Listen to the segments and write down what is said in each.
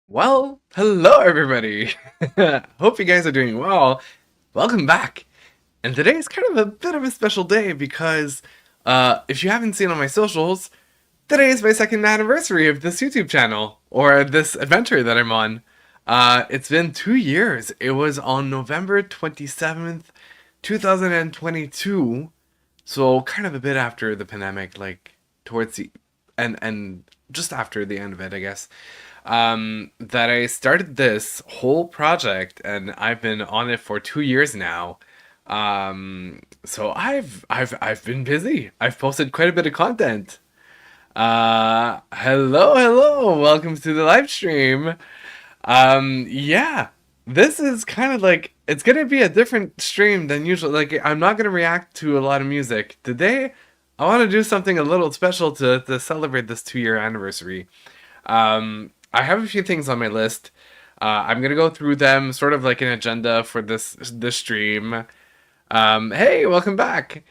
Well, hello everybody. Hope you guys are doing well. Welcome back. And today is kind of a bit of a special day because if you haven't seen on my socials, today is my second anniversary of this YouTube channel or this adventure that I'm on. It's been 2 years. It was on November 27th, 2022. So kind of a bit after the pandemic, like towards the and just after the end of it, I guess. That I started this whole project, and I've been on it for 2 years now. So I've been busy. I've posted quite a bit of content. Hello, welcome to the live stream. Yeah, this is kind of like it's gonna be a different stream than usual. Like I'm not gonna react to a lot of music today. I want to do something a little special to celebrate this 2 year anniversary. I have a few things on my list. I'm gonna go through them, sort of like an agenda for this stream. Hey, welcome back.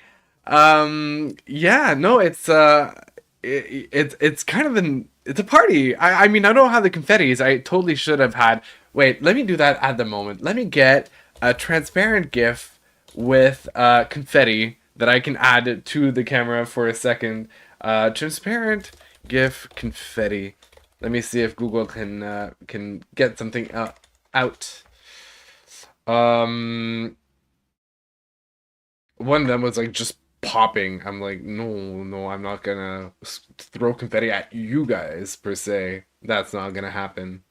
Yeah, no, it's kind of it's a party. I mean, I don't have the confettis. I totally should have had. Wait, let me do that at the moment. Let me get a transparent GIF with confetti that I can add to the camera for a second. Transparent GIF confetti. Let me see if Google can get something out. Um, One of them was like just popping. I'm like, no, I'm not gonna throw confetti at you guys per se. That's not gonna happen.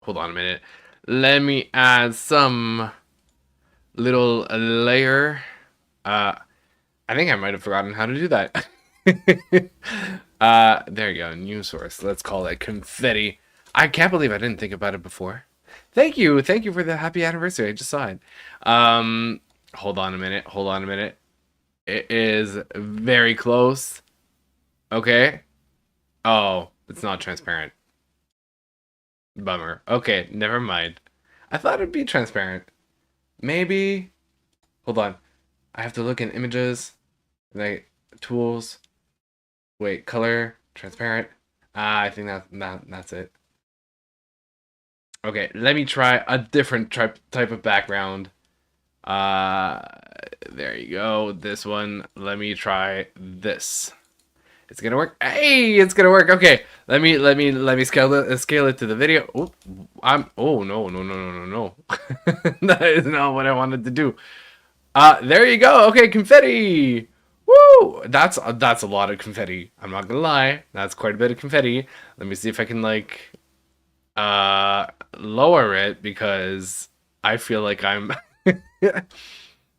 Hold on a minute. Let me add some little layer. Uh, I think I might have forgotten how to do that. There you go. New source. Let's call it confetti. I can't believe I didn't think about it before. Thank you for the happy anniversary. I just saw it. Hold on a minute. Hold on a minute. It is very close. Okay. Oh, it's not transparent. Bummer. Okay, never mind. I thought it'd be transparent. Maybe. Hold on. I have to look in images, like tools. Wait, color, transparent. I think that's it. Okay, let me try a different type of background. Uh, there you go. This one. Let me try this. It's gonna work. Hey, it's gonna work. Okay, let me scale it to the video. Oh, Oh, no. That is not what I wanted to do. There you go. Okay, confetti. Woo! That's a lot of confetti. I'm not gonna lie. That's quite a bit of confetti. Let me see if I can like lower it because I feel like I'm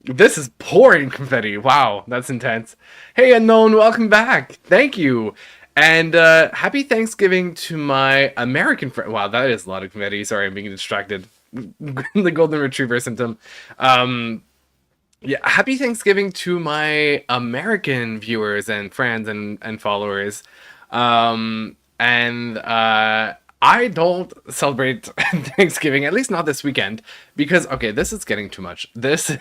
this is pouring confetti. Wow, that's intense. Hey unknown, welcome back. Thank you. And happy Thanksgiving to my American friend. Wow, that is a lot of confetti. Sorry, I'm being distracted. The golden retriever symptom. Um yeah, happy Thanksgiving to my American viewers and friends and followers. And I don't celebrate Thanksgiving, at least not this weekend, because okay, this is getting too much. This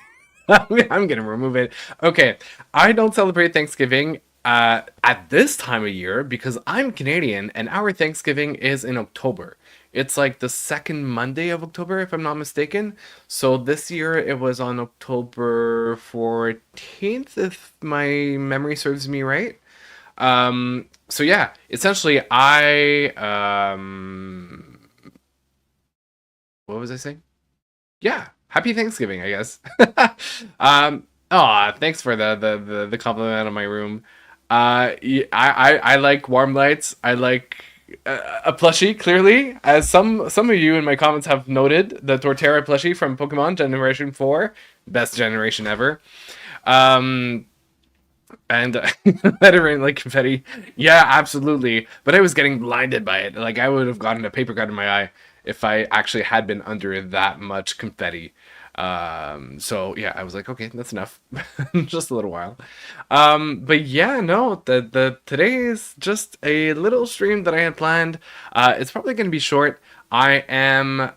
I'm gonna remove it. Okay, I don't celebrate Thanksgiving at this time of year because I'm Canadian and our Thanksgiving is in October. It's like the second Monday of October, if I'm not mistaken. So this year it was on October 14th, if my memory serves me right. So yeah, essentially what was I saying? Yeah, happy Thanksgiving, I guess. Thanks for the compliment on my room. I like warm lights. I like a plushie. Clearly, as some of you in my comments have noted, the Torterra plushie from Pokemon Generation 4, best generation ever. Um, and let it rain like confetti. Yeah, absolutely. But I was getting blinded by it. Like I would have gotten a paper cut in my eye if I actually had been under that much confetti. So yeah, I was like, okay, that's enough. Just a little while. But yeah, no, the today is just a little stream that I had planned. It's probably gonna be short. I am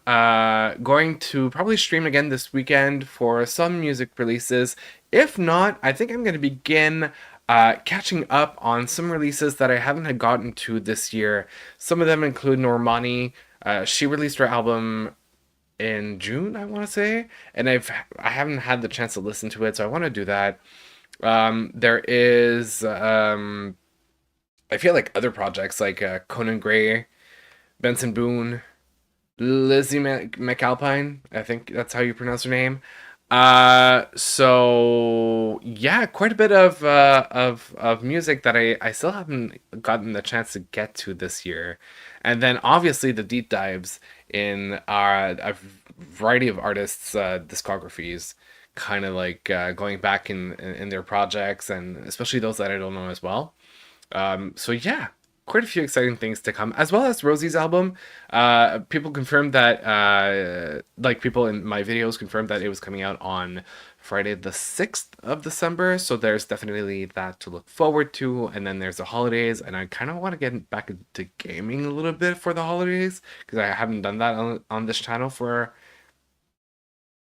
going to probably stream again this weekend for some music releases. If not, I think I'm going to begin catching up on some releases that I haven't had gotten to this year. Some of them include Normani, She released her album in June, I want to say, and I haven't had the chance to listen to it, so I want to do that. There is I feel like other projects like Conan Gray, Benson Boone, Lizzie McAlpine. I think that's how you pronounce her name. So yeah, quite a bit of music that I still haven't gotten the chance to get to this year, and then obviously the deep dives in a variety of artists' discographies, kind of like going back in their projects, and especially those that I don't know as well. So yeah, quite a few exciting things to come, as well as Rosie's album. People confirmed that, like people in my videos confirmed that it was coming out on Friday the 6th of December. So there's definitely that to look forward to. And then there's the holidays, and I kind of want to get back into gaming a little bit for the holidays because I haven't done that on this channel for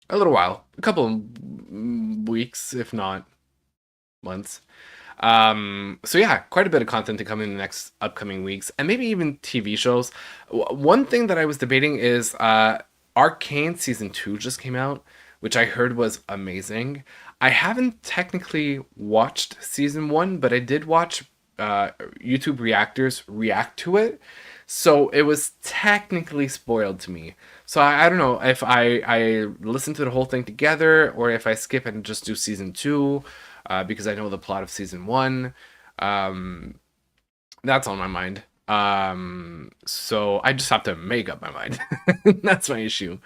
a little while, a couple of weeks, if not months. So yeah, quite a bit of content to come in the next upcoming weeks, and maybe even TV shows. One thing that I was debating is Arcane season 2 just came out, which I heard was amazing. I haven't technically watched season 1, but I did watch YouTube reactors react to it. So it was technically spoiled to me. So I don't know if I listen to the whole thing together or if I skip and just do season 2 because I know the plot of season 1. Um, that's on my mind. So I just have to make up my mind. That's my issue.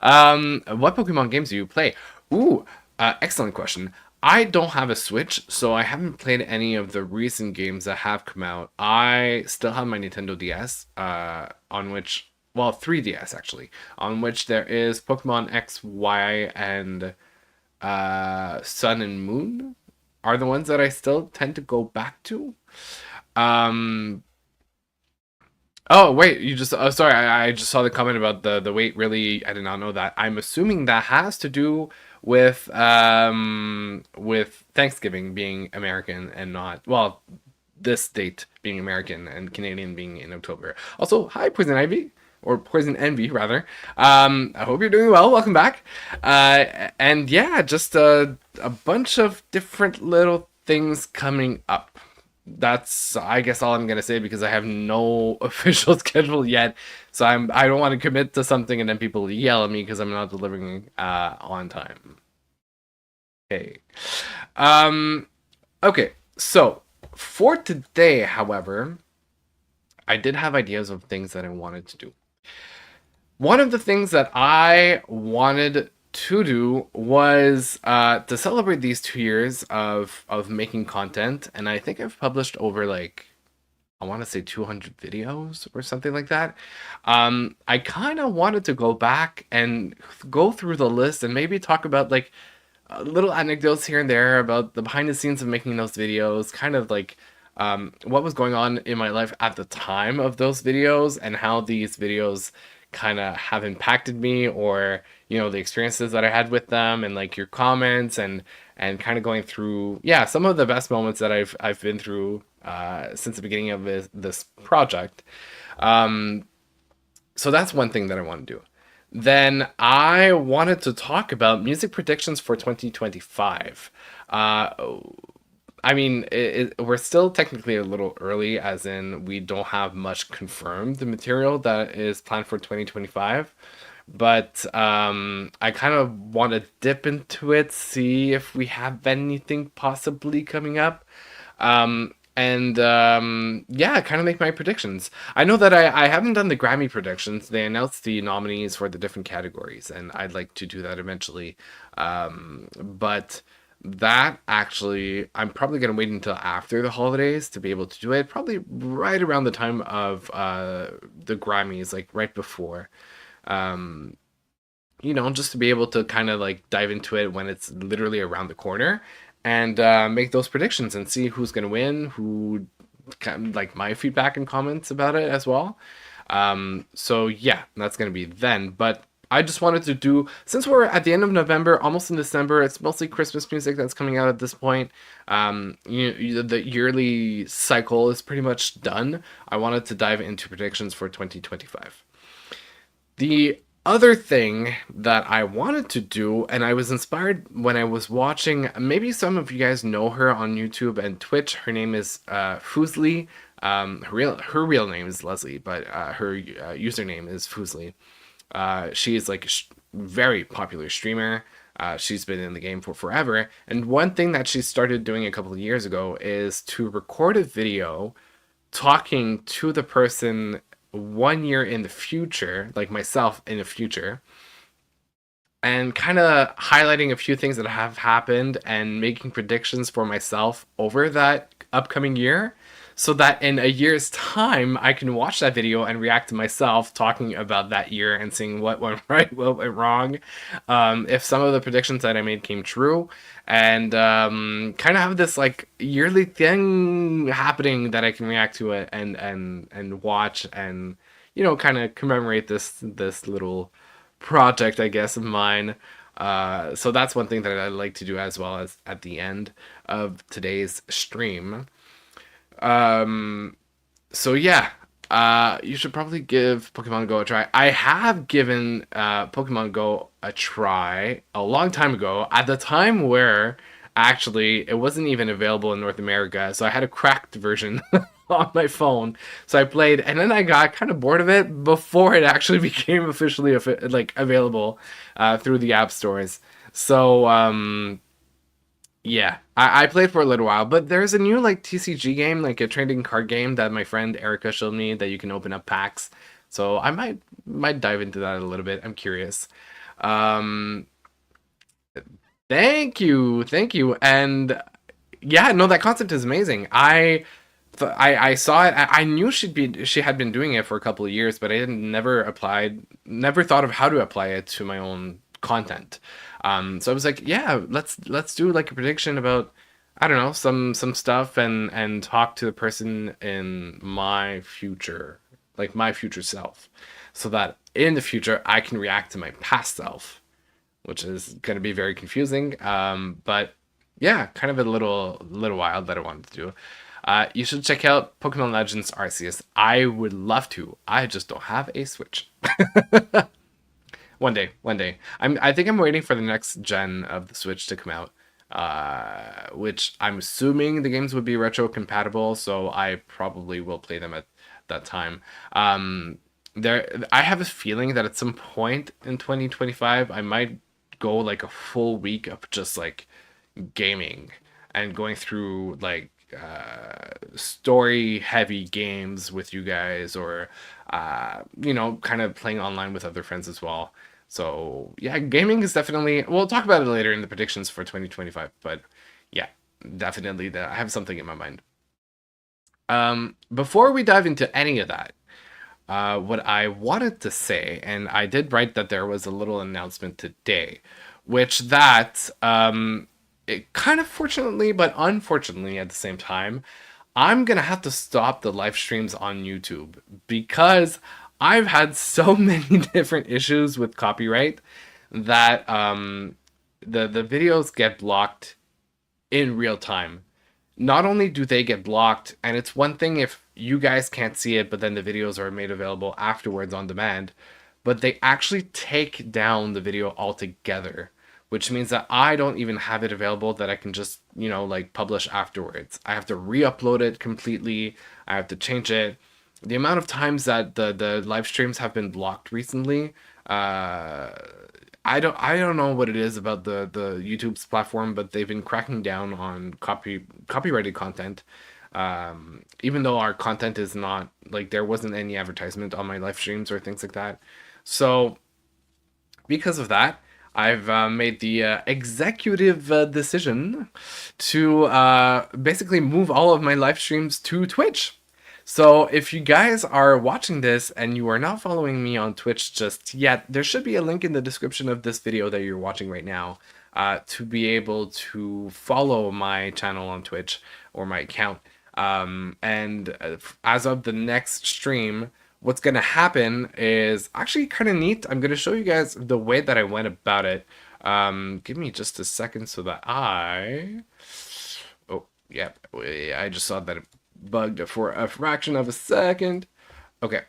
What Pokemon games do you play? Ooh, excellent question. I don't have a Switch, so I haven't played any of the recent games that have come out. I still have my Nintendo DS, on which, well, 3DS actually, on which there is Pokemon X, Y, and Sun and Moon are the ones that I still tend to go back to. Um, oh wait, you just sorry, I just saw the comment about the weight. Really, I did not know that. I'm assuming that has to do with Thanksgiving being American and not, well, this date being American and Canadian being in October. Also, hi Poison Ivy, or Poison Envy rather. I hope you're doing well. Welcome back. And yeah, just a bunch of different little things coming up. That's, I guess, all I'm gonna say because I have no official schedule yet. So I don't want to commit to something and then people yell at me because I'm not delivering on time. Okay. Um, okay. So for today, however, I did have ideas of things that I wanted to do. One of the things that I wanted to do was to celebrate these 2 years of making content, and I think I've published over like, I want to say 200 videos or something like that. I kind of wanted to go back and go through the list and maybe talk about like little anecdotes here and there about the behind the scenes of making those videos, kind of like what was going on in my life at the time of those videos and how these videos kind of have impacted me, or the experiences that I had with them, and like your comments, and kind of going through, yeah, some of the best moments that I've been through since the beginning of this project. So that's one thing that I want to do. Then I wanted to talk about music predictions for 2025. I mean, we're still technically a little early, as in we don't have much confirmed material that is planned for 2025. But I kind of want to dip into it, see if we have anything possibly coming up. And yeah, kind of make my predictions. I know that I haven't done the Grammy predictions. They announced the nominees for the different categories, and I'd like to do that eventually. But that actually, I'm probably going to wait until after the holidays to be able to do it. Probably right around the time of the Grammys, like right before. Um, just to be able to kind of like dive into it when it's literally around the corner and make those predictions and see who's going to win, who kind of like my feedback and comments about it as well. So yeah, that's going to be then. But I just wanted to do, since we're at the end of November, almost in December, it's mostly Christmas music that's coming out at this point. The yearly cycle is pretty much done. I wanted to dive into predictions for 2025. The other thing that I wanted to do, and I was inspired when I was watching, maybe some of you guys know her on YouTube and Twitch. Her name is Fuslie. Her real name is Leslie, but her username is Fuslie. She is like a very popular streamer. She's been in the game for forever. And one thing that she started doing a couple of years ago is to record a video talking to the person 1 year in the future, like myself in the future, and kind of highlighting a few things that have happened and making predictions for myself over that upcoming year so that in a year's time I can watch that video and react to myself talking about that year and seeing what went right, what went wrong, if some of the predictions that I made came true, and kind of have this like yearly thing happening that I can react to it and watch and kind of commemorate this little project, I guess, of mine. So that's one thing that I like to do as well as at the end of today's stream. Um, so yeah, you should probably give Pokemon Go a try. I have given Pokemon Go a try a long time ago, at the time where actually it wasn't even available in North America, so I had a cracked version on my phone. So I played, and then I got kind of bored of it before it actually became officially like available through the app stores. So yeah, I played for a little while, but there's a new like TCG game, like a trading card game that my friend Erica showed me that you can open up packs. So I might dive into that a little bit. I'm curious. Um, thank you, and yeah, no, that concept is amazing. I saw it. I knew she had been doing it for a couple of years, but I didn't never applied, never thought of how to apply it to my own content. So I was like, yeah, let's do like a prediction about, I don't know, some stuff and talk to the person in my future, like my future self, so that in the future I can react to my past self, which is going to be very confusing. But yeah, kind of a little wild that I wanted to do. You should check out Pokemon Legends Arceus. I would love to. I just don't have a Switch. One day, one day. I think I'm waiting for the next gen of the Switch to come out. Which I'm assuming the games would be retro compatible, so I probably will play them at that time. I have a feeling that at some point in 2025, I might go like a full week of just like gaming and going through like story heavy games with you guys, or kind of playing online with other friends as well. So yeah, gaming is definitely, we'll talk about it later in the predictions for 2025, but yeah, definitely that I have something in my mind. Before we dive into any of that, what I wanted to say, and I did write that there was a little announcement today, which that it kind of fortunately but unfortunately at the same time, I'm gonna have to stop the live streams on YouTube because I've had so many different issues with copyright that the videos get blocked in real time. Not only do they get blocked, and it's one thing if you guys can't see it, but then the videos are made available afterwards on demand, but they actually take down the video altogether, which means that I don't even have it available that I can just, like publish afterwards. I have to re-upload it completely. I have to change it. The amount of times that the live streams have been blocked recently, uh, I don't know what it is about the YouTube's platform, but they've been cracking down on copyrighted content. Even though our content is not like, there wasn't any advertisement on my live streams or things like that. So because of that, I've made the executive decision to basically move all of my live streams to Twitch. So if you guys are watching this and you are not following me on Twitch just yet, there should be a link in the description of this video that you're watching right now to be able to follow my channel on Twitch or my account. And as of the next stream, what's going to happen is actually kind of neat. I'm going to show you guys the way that I went about it. Give me just a second so that oh, yeah, I just saw that it bugged for a fraction of a second. Okay,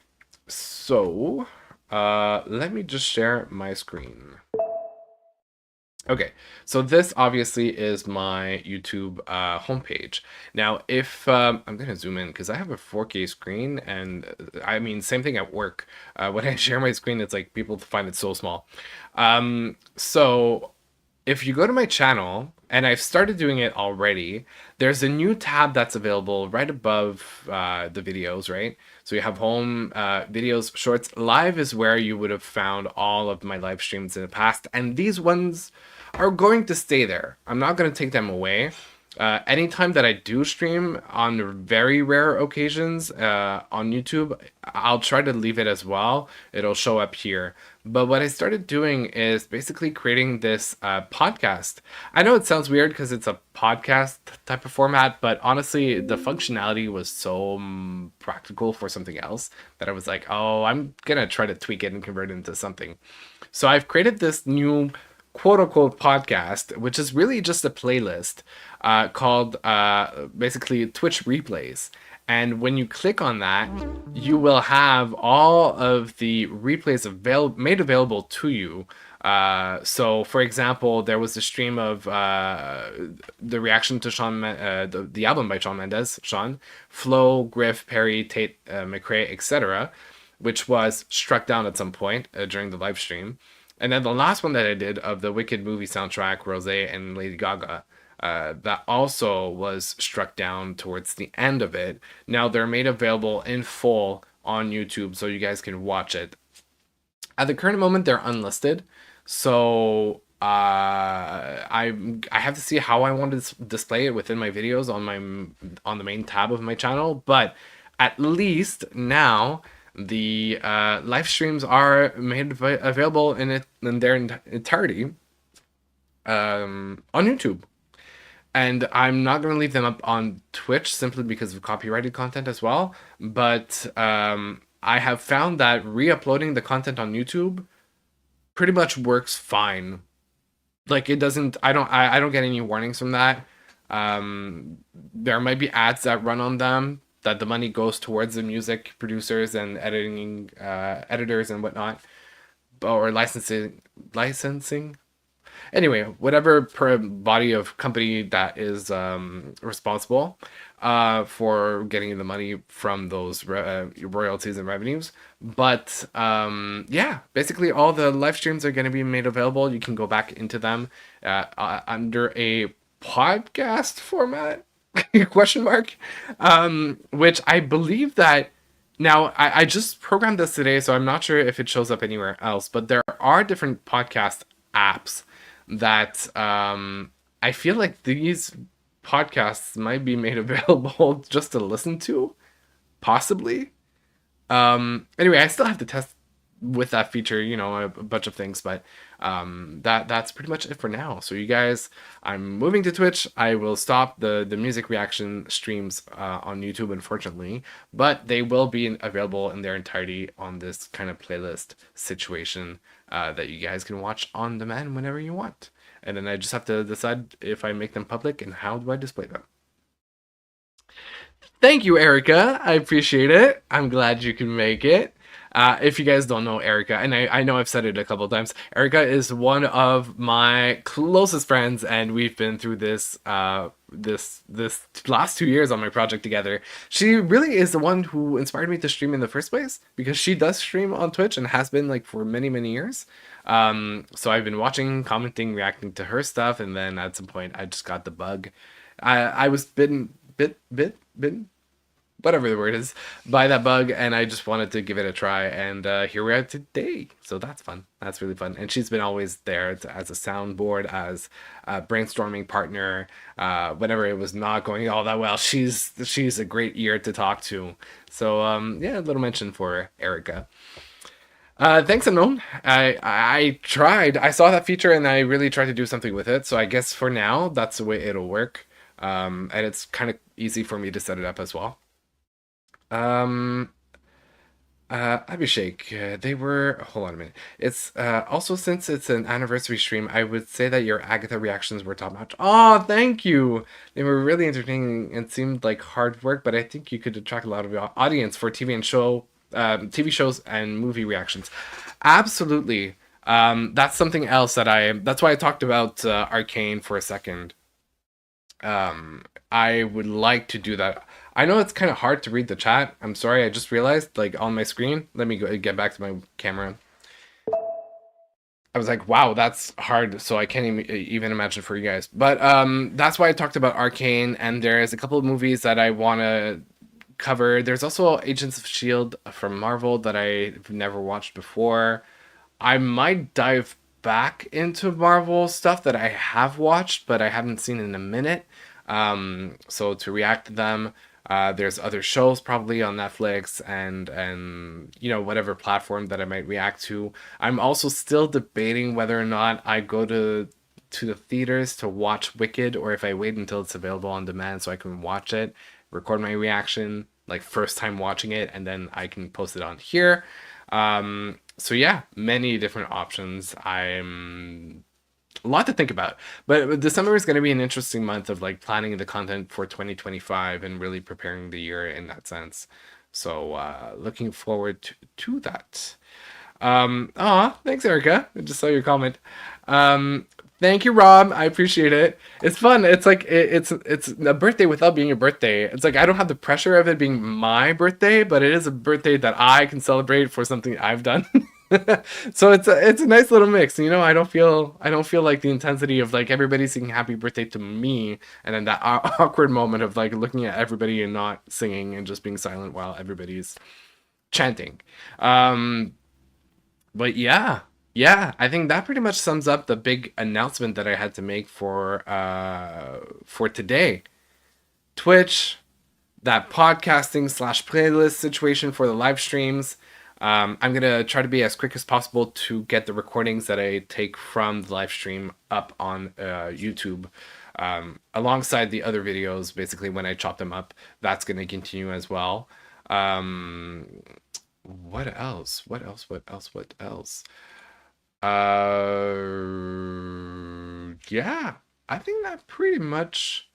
so Let me just share my screen. Okay, so this obviously is my YouTube homepage. Now, if I'm gonna zoom in because I have a 4K screen, and I mean, same thing at work. When I share my screen, it's like people find it so small. So if you go to my channel, and I've started doing it already, there's a new tab that's available right above the videos, right? So you have home, videos, shorts. Live is where you would have found all of my live streams in the past, and these ones are going to stay there. I'm not going to take them away. Anytime that I do stream on very rare occasions on YouTube, I'll try to leave it as well. It'll show up here. But what I started doing is basically creating this podcast. I know it sounds weird because it's a podcast type of format, but honestly, the functionality was so practical for something else that I was like, oh, I'm going to try to tweak it and convert it into something. So I've created this new quote unquote podcast, which is really just a playlist called basically Twitch replays. And when you click on that, you will have all of the replays made available to you. So, for example, there was a stream of the reaction to the album by Shawn Mendes, Shawn, Flo, Griff, Perry, Tate, McRae, etc., which was struck down at some point during the live stream. And then the last one that I did of the Wicked movie soundtrack, Rosé and Lady Gaga, that also was struck down towards the end of it. Now they're made available in full on YouTube, so you guys can watch it. At the current moment, they're unlisted, so I have to see how I want to display it within my videos on the main tab of my channel. But at least now the live streams are made available in their entirety on YouTube. And I'm not going to leave them up on Twitch simply because of copyrighted content as well. But I have found that re-uploading the content on YouTube pretty much works fine. Like it doesn't, I don't get any warnings from that. There might be ads that run on them that the money goes towards the music producers and editing editors and whatnot, or licensing. Anyway, whatever per body of company that is responsible for getting the money from those royalties and revenues. But yeah, basically all the live streams are going to be made available. You can go back into them under a podcast format question mark, which I believe that now I just programmed this today, so I'm not sure if it shows up anywhere else, but there are different podcast apps that I feel like these podcasts might be made available just to listen to, possibly. Anyway, I still have to test with that feature, a bunch of things, but that's pretty much it for now. So you guys, I'm moving to Twitch. I will stop the music reaction streams on YouTube, unfortunately, but they will be available in their entirety on this kind of playlist situation that you guys can watch on demand whenever you want. And then I just have to decide if I make them public and how do I display them. Thank you, Erica. I appreciate it. I'm glad you can make it. If you guys don't know Erica, and I know I've said it a couple of times, Erica is one of my closest friends, and we've been through this this last 2 years on my project together. She really is the one who inspired me to stream in the first place, because she does stream on Twitch and has been like for many years. So I've been watching, commenting, reacting to her stuff, and then at some point I just got the bug. I was bitten, whatever the word is, by that bug, and I just wanted to give it a try, and here we are today. So that's fun. That's really fun. And she's been always there as a soundboard, as a brainstorming partner. Whenever it was not going all that well, she's a great ear to talk to. So yeah, a little mention for Erica. Thanks, Unknown. I tried. I saw that feature and I really tried to do something with it. So I guess for now, that's the way it'll work. And it's kind of easy for me to set it up as well. Um, Abhishek, they were. Hold on a minute. It's also, since it's an anniversary stream, I would say that your Agatha reactions were top notch. Oh, thank you. They were really entertaining and seemed like hard work, but I think you could attract a lot of audience for TV and show TV shows and movie reactions. Absolutely. That's something else that's why I talked about Arcane for a second. I would like to do that. I know it's kind of hard to read the chat. I'm sorry, I just realized, like, on my screen. Let me get back to my camera. I was like, wow, that's hard. So I can't even imagine for you guys. But that's why I talked about Arcane. And there's a couple of movies that I want to cover. There's also Agents of Shield from Marvel that I've never watched before. I might dive back into Marvel stuff that I have watched, but I haven't seen in a minute. So to react to them, there's other shows probably on Netflix and whatever platform that I might react to. I'm also still debating whether or not I go to the theaters to watch Wicked, or if I wait until it's available on demand so I can watch it, record my reaction, like first time watching it, and then I can post it on here. So yeah, many different options. I'm a lot to think about. But December is going to be an interesting month of like planning the content for 2025 and really preparing the year in that sense. So looking forward to that. Thanks, Erica. I just saw your comment. Thank you, Rob. I appreciate it. It's fun. It's like it's a birthday without being a birthday. It's like I don't have the pressure of it being my birthday, but it is a birthday that I can celebrate for something I've done. So it's a nice little mix. I don't feel like the intensity of like everybody singing happy birthday to me, and then that awkward moment of like looking at everybody and not singing and just being silent while everybody's chanting. Um, but yeah, I think that pretty much sums up the big announcement that I had to make for today. Twitch, that podcasting slash playlist situation for the live streams. I'm gonna try to be as quick as possible to get the recordings that I take from the live stream up on YouTube, alongside the other videos. Basically, when I chop them up, that's gonna continue as well. Um, what else? What else? What else? What else? Yeah, I think that pretty much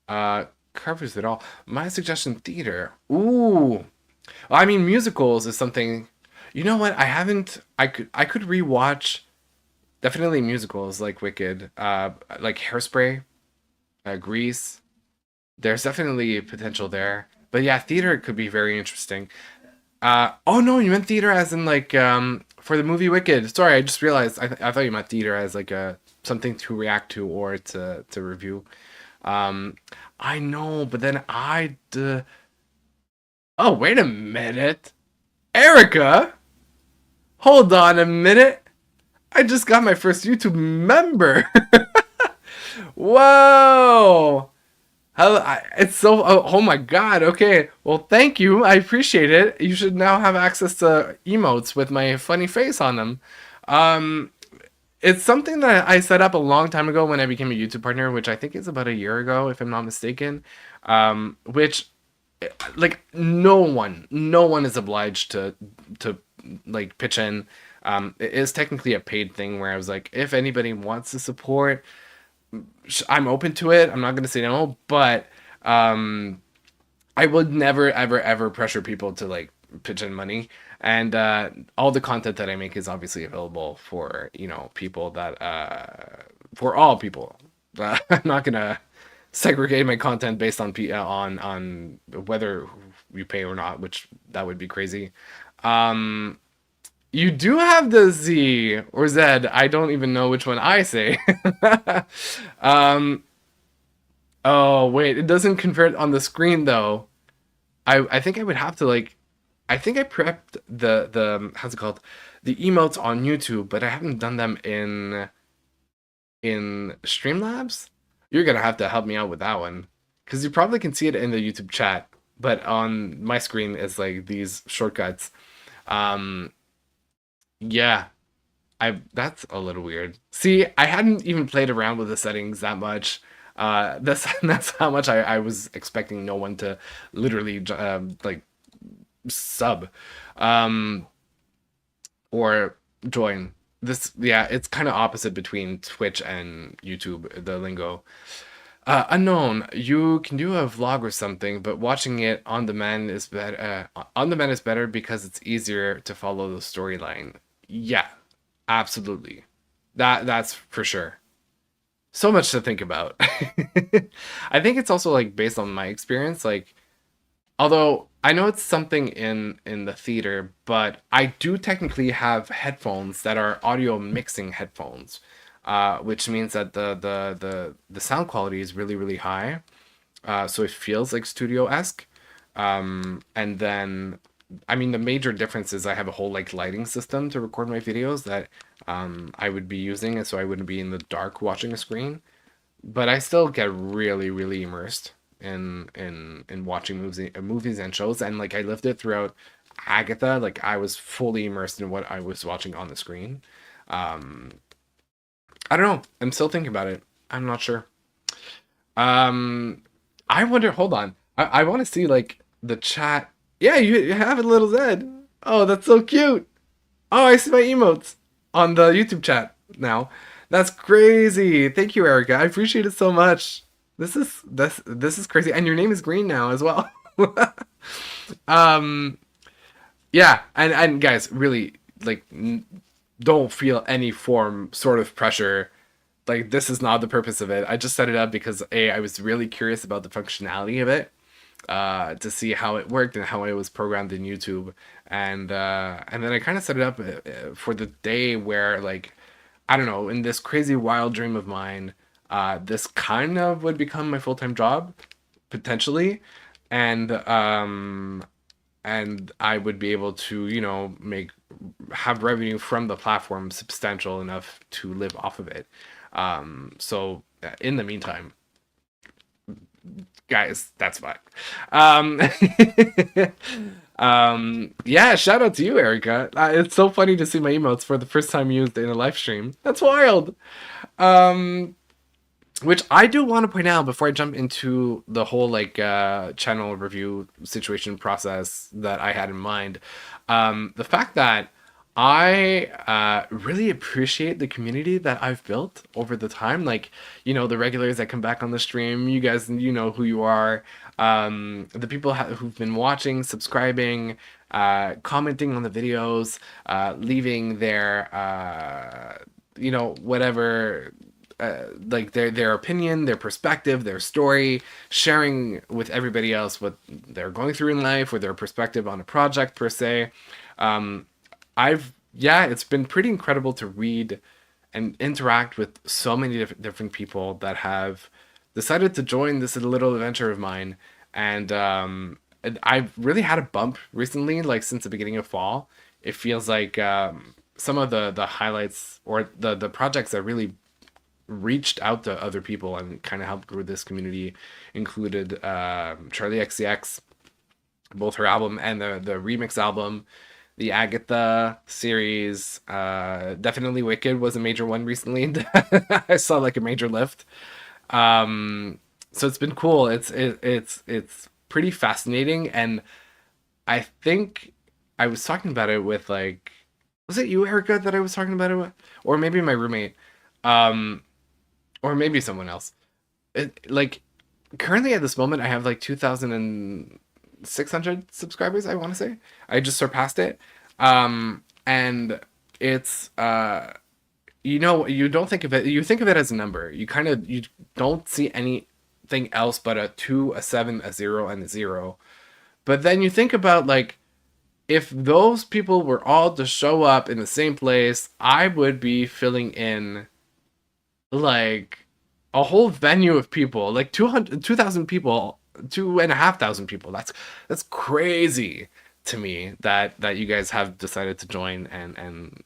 covers it all. My suggestion, theater. Ooh. Well, I mean, musicals is something. You know what? I haven't. I could rewatch definitely musicals like Wicked, like Hairspray, Grease. There's definitely potential there. But yeah, theater could be very interesting. Oh no, you meant theater as in like for the movie Wicked. Sorry, I just realized I thought you meant theater as like a something to react to or to review. Um, I know, but then oh, wait a minute. Erica, hold on a minute. I just got my first YouTube member. Whoa. It's so, oh my god. Okay. Well, thank you. I appreciate it. You should now have access to emotes with my funny face on them. Um, it's something that I set up a long time ago when I became a YouTube partner, which I think is about a year ago, if I'm not mistaken. Which like no one is obliged to like pitch in. It is technically a paid thing where I was like, if anybody wants to support, I'm open to it. I'm not gonna say no, but um I would never ever ever pressure people to like pitch in money. And all the content that I make is obviously available for people that for all people. I'm not gonna segregate my content based on on whether you pay or not, which that would be crazy. Um, you do have the Z or Z. I don't even know which one I say. um, oh wait, it doesn't convert on the screen though. I think I would have to like. I think I prepped the how's it called, the emotes on YouTube, but I haven't done them in Streamlabs. You're gonna have to help me out with that one, because you probably can see it in the YouTube chat, but on my screen is like these shortcuts. Um, yeah, I that's a little weird. See, I hadn't even played around with the settings that much. That's how much I was expecting no one to literally like sub, um, or join. This, yeah, it's kind of opposite between Twitch and YouTube, the lingo. Unknown, you can do a vlog or something, but watching it on demand is better. On demand is better because it's easier to follow the storyline. Yeah, absolutely. That's for sure. So much to think about. I think it's also like based on my experience. Like, although I know it's something in the theater, but I do technically have headphones that are audio mixing headphones, which means that the sound quality is really really high. So it feels like studio-esque. And then, I mean, the major difference is I have a whole like lighting system to record my videos that I would be using, and so I wouldn't be in the dark watching a screen. But I still get really, really immersed in watching movies and shows, and like I lived it throughout Agatha. Like I was fully immersed in what I was watching on the screen. Um, I don't know. I'm still thinking about it. I'm not sure. Um, I wonder. Hold on. I want to see like the chat. Yeah, you have a little Zed. Oh, that's so cute. Oh, I see my emotes on the YouTube chat now. That's crazy. Thank you, Erica. I appreciate it so much. This is crazy, and your name is Green now as well. um, yeah, and guys, really like don't feel any form sort of pressure. Like this is not the purpose of it. I just set it up because I was really curious about the functionality of it, to see how it worked and how it was programmed in YouTube, and then I kind of set it up for the day where like I don't know, in this crazy wild dream of mine, this kind of would become my full time job potentially, and and I would be able to make have revenue from the platform substantial enough to live off of it. So in the meantime, guys, that's fine. Um, yeah, shout out to you, Erica. It's so funny to see my emotes for the first time used in a live stream. That's wild. Um, which I do want to point out before I jump into the whole like channel review situation process that I had in mind. The fact that I really appreciate the community that I've built over the time. Like, the regulars that come back on the stream, you guys, you know who you are. The people who've been watching, subscribing, commenting on the videos, leaving their, whatever, like their opinion, their perspective, their story, sharing with everybody else what they're going through in life or their perspective on a project per se. Um, yeah, it's been pretty incredible to read and interact with so many different people that have decided to join this little adventure of mine. And I've really had a bump recently, like since the beginning of fall. It feels like some of the highlights or the projects that really reached out to other people and kind of helped grow this community included Charlie XCX, both her album and the remix album, the Agatha series. Definitely Wicked was a major one recently. I saw like a major lift. So it's been cool. It's pretty fascinating, and I think I was talking about it with like, was it you, Erica, that I was talking about it with, or maybe my roommate, um, or maybe someone else. Like currently at this moment, I have like 2,600 subscribers. I want to say I just surpassed it, and it's you don't think of it. You think of it as a number. You don't see anything else but a two, a seven, a zero, and a zero. But then you think about like if those people were all to show up in the same place, I would be filling in like a whole venue of people, like 2,000 people, 2,500 people. That's crazy to me that you guys have decided to join and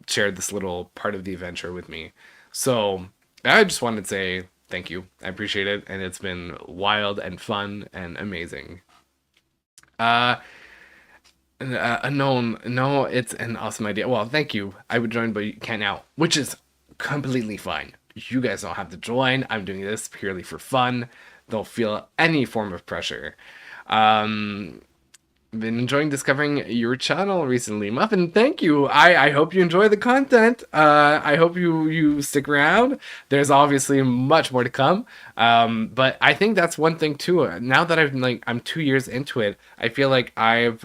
shared this little part of the adventure with me. So I just wanted to say thank you. I appreciate it, and it's been wild and fun and amazing. Uh, Unknown, no, it's an awesome idea. Well, thank you. I would join, but you can't now, which is completely fine. You guys don't have to join. I'm doing this purely for fun. Don't feel any form of pressure. Um, been enjoying discovering your channel recently. Muffin, thank you. I hope you enjoy the content. I hope you stick around. There's obviously much more to come. But I think that's one thing too. Now that I'm 2 years into it, I feel like I've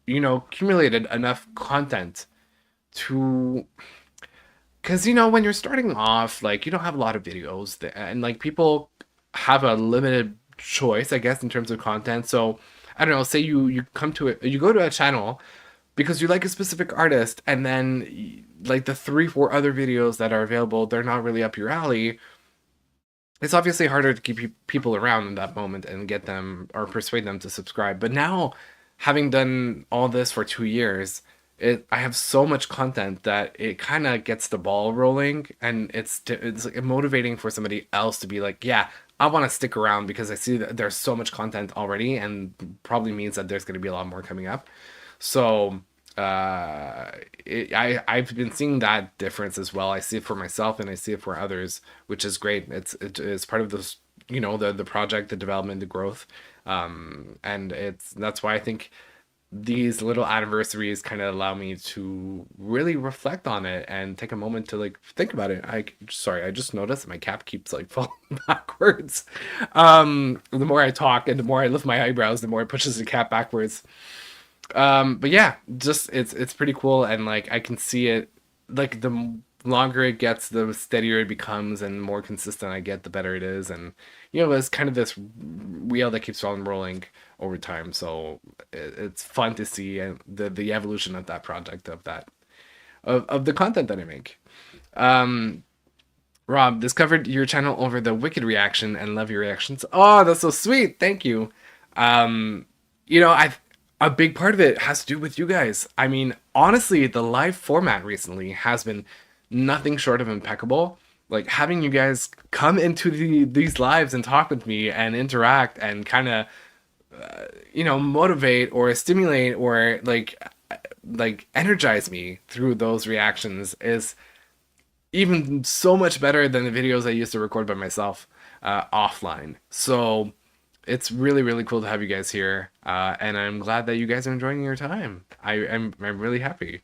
accumulated enough content to, because when you're starting off, like, you don't have a lot of videos and like people have a limited choice, I guess, in terms of content. So I don't know, say you come to it, you go to a channel because you like a specific artist, and then like the 3 4 other videos that are available, they're not really up your alley. It's obviously harder to keep people around in that moment and get them or persuade them to subscribe. But now, having done all this for 2 years, I have so much content that it kind of gets the ball rolling, and it's like motivating for somebody else to be like, yeah, I want to stick around because I see that there's so much content already, and probably means that there's going to be a lot more coming up. So I've been seeing that difference as well. I see it for myself and I see it for others, which is great. It's part of this, the project, the development, the growth, and that's why I think these little anniversaries kind of allow me to really reflect on it and take a moment to like think about it. Sorry, I just noticed that my cap keeps like falling backwards. The more I talk and the more I lift my eyebrows, the more it pushes the cap backwards. But yeah, just it's pretty cool, and like I can see it. Like longer it gets, the steadier it becomes, and more consistent I get, the better it is. And it's kind of this wheel that keeps on rolling over time. So it's fun to see the evolution of that project, of the content that I make. Um, Rob discovered your channel over the Wicked reaction and love your reactions. Oh, that's so sweet. Thank you. I A big part of it has to do with you guys. I mean, honestly, the live format recently has been nothing short of impeccable. Like having you guys come into these lives and talk with me and interact and kind of motivate or stimulate or like energize me through those reactions is even so much better than the videos I used to record by myself offline. So it's really really cool to have you guys here, and I'm glad that you guys are enjoying your time. I'm really happy.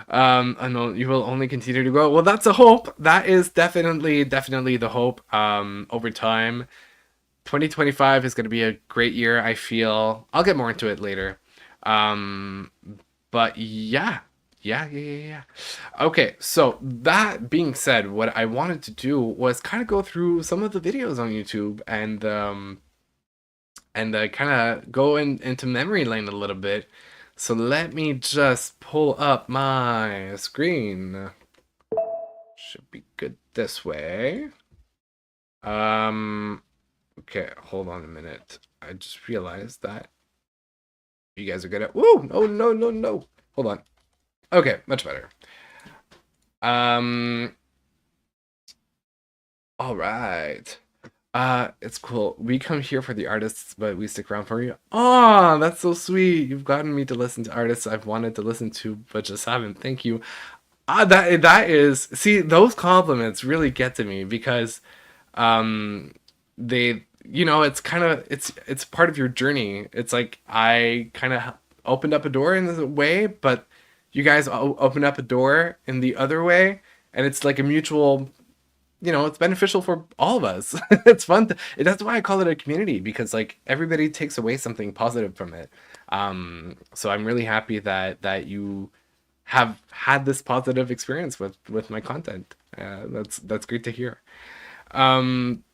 I know you will only continue to grow. Well, that's a hope. That is definitely the hope. Over time, 2025 is going to be a great year. I feel I'll get more into it later. Um, but yeah. Okay, so that being said, what I wanted to do was kind of go through some of the videos on YouTube and kind of go into memory lane a little bit. So let me just pull up my screen. Should be good this way. Okay, hold on a minute. I just realized that you guys are good at. Whoa! No. Hold on. Okay, much better. All right. It's cool. We come here for the artists, but we stick around for you. Oh, that's so sweet. You've gotten me to listen to artists I've wanted to listen to, but just haven't. Thank you. That is, see, those compliments really get to me because, um, they, it's kind of it's part of your journey. It's like I kind of opened up a door in a way, but you guys open up a door in the other way, and it's like a mutual, it's beneficial for all of us. It's fun. That's why I call it a community, because like everybody takes away something positive from it. So I'm really happy that you have had this positive experience with my content. That's great to hear. Um,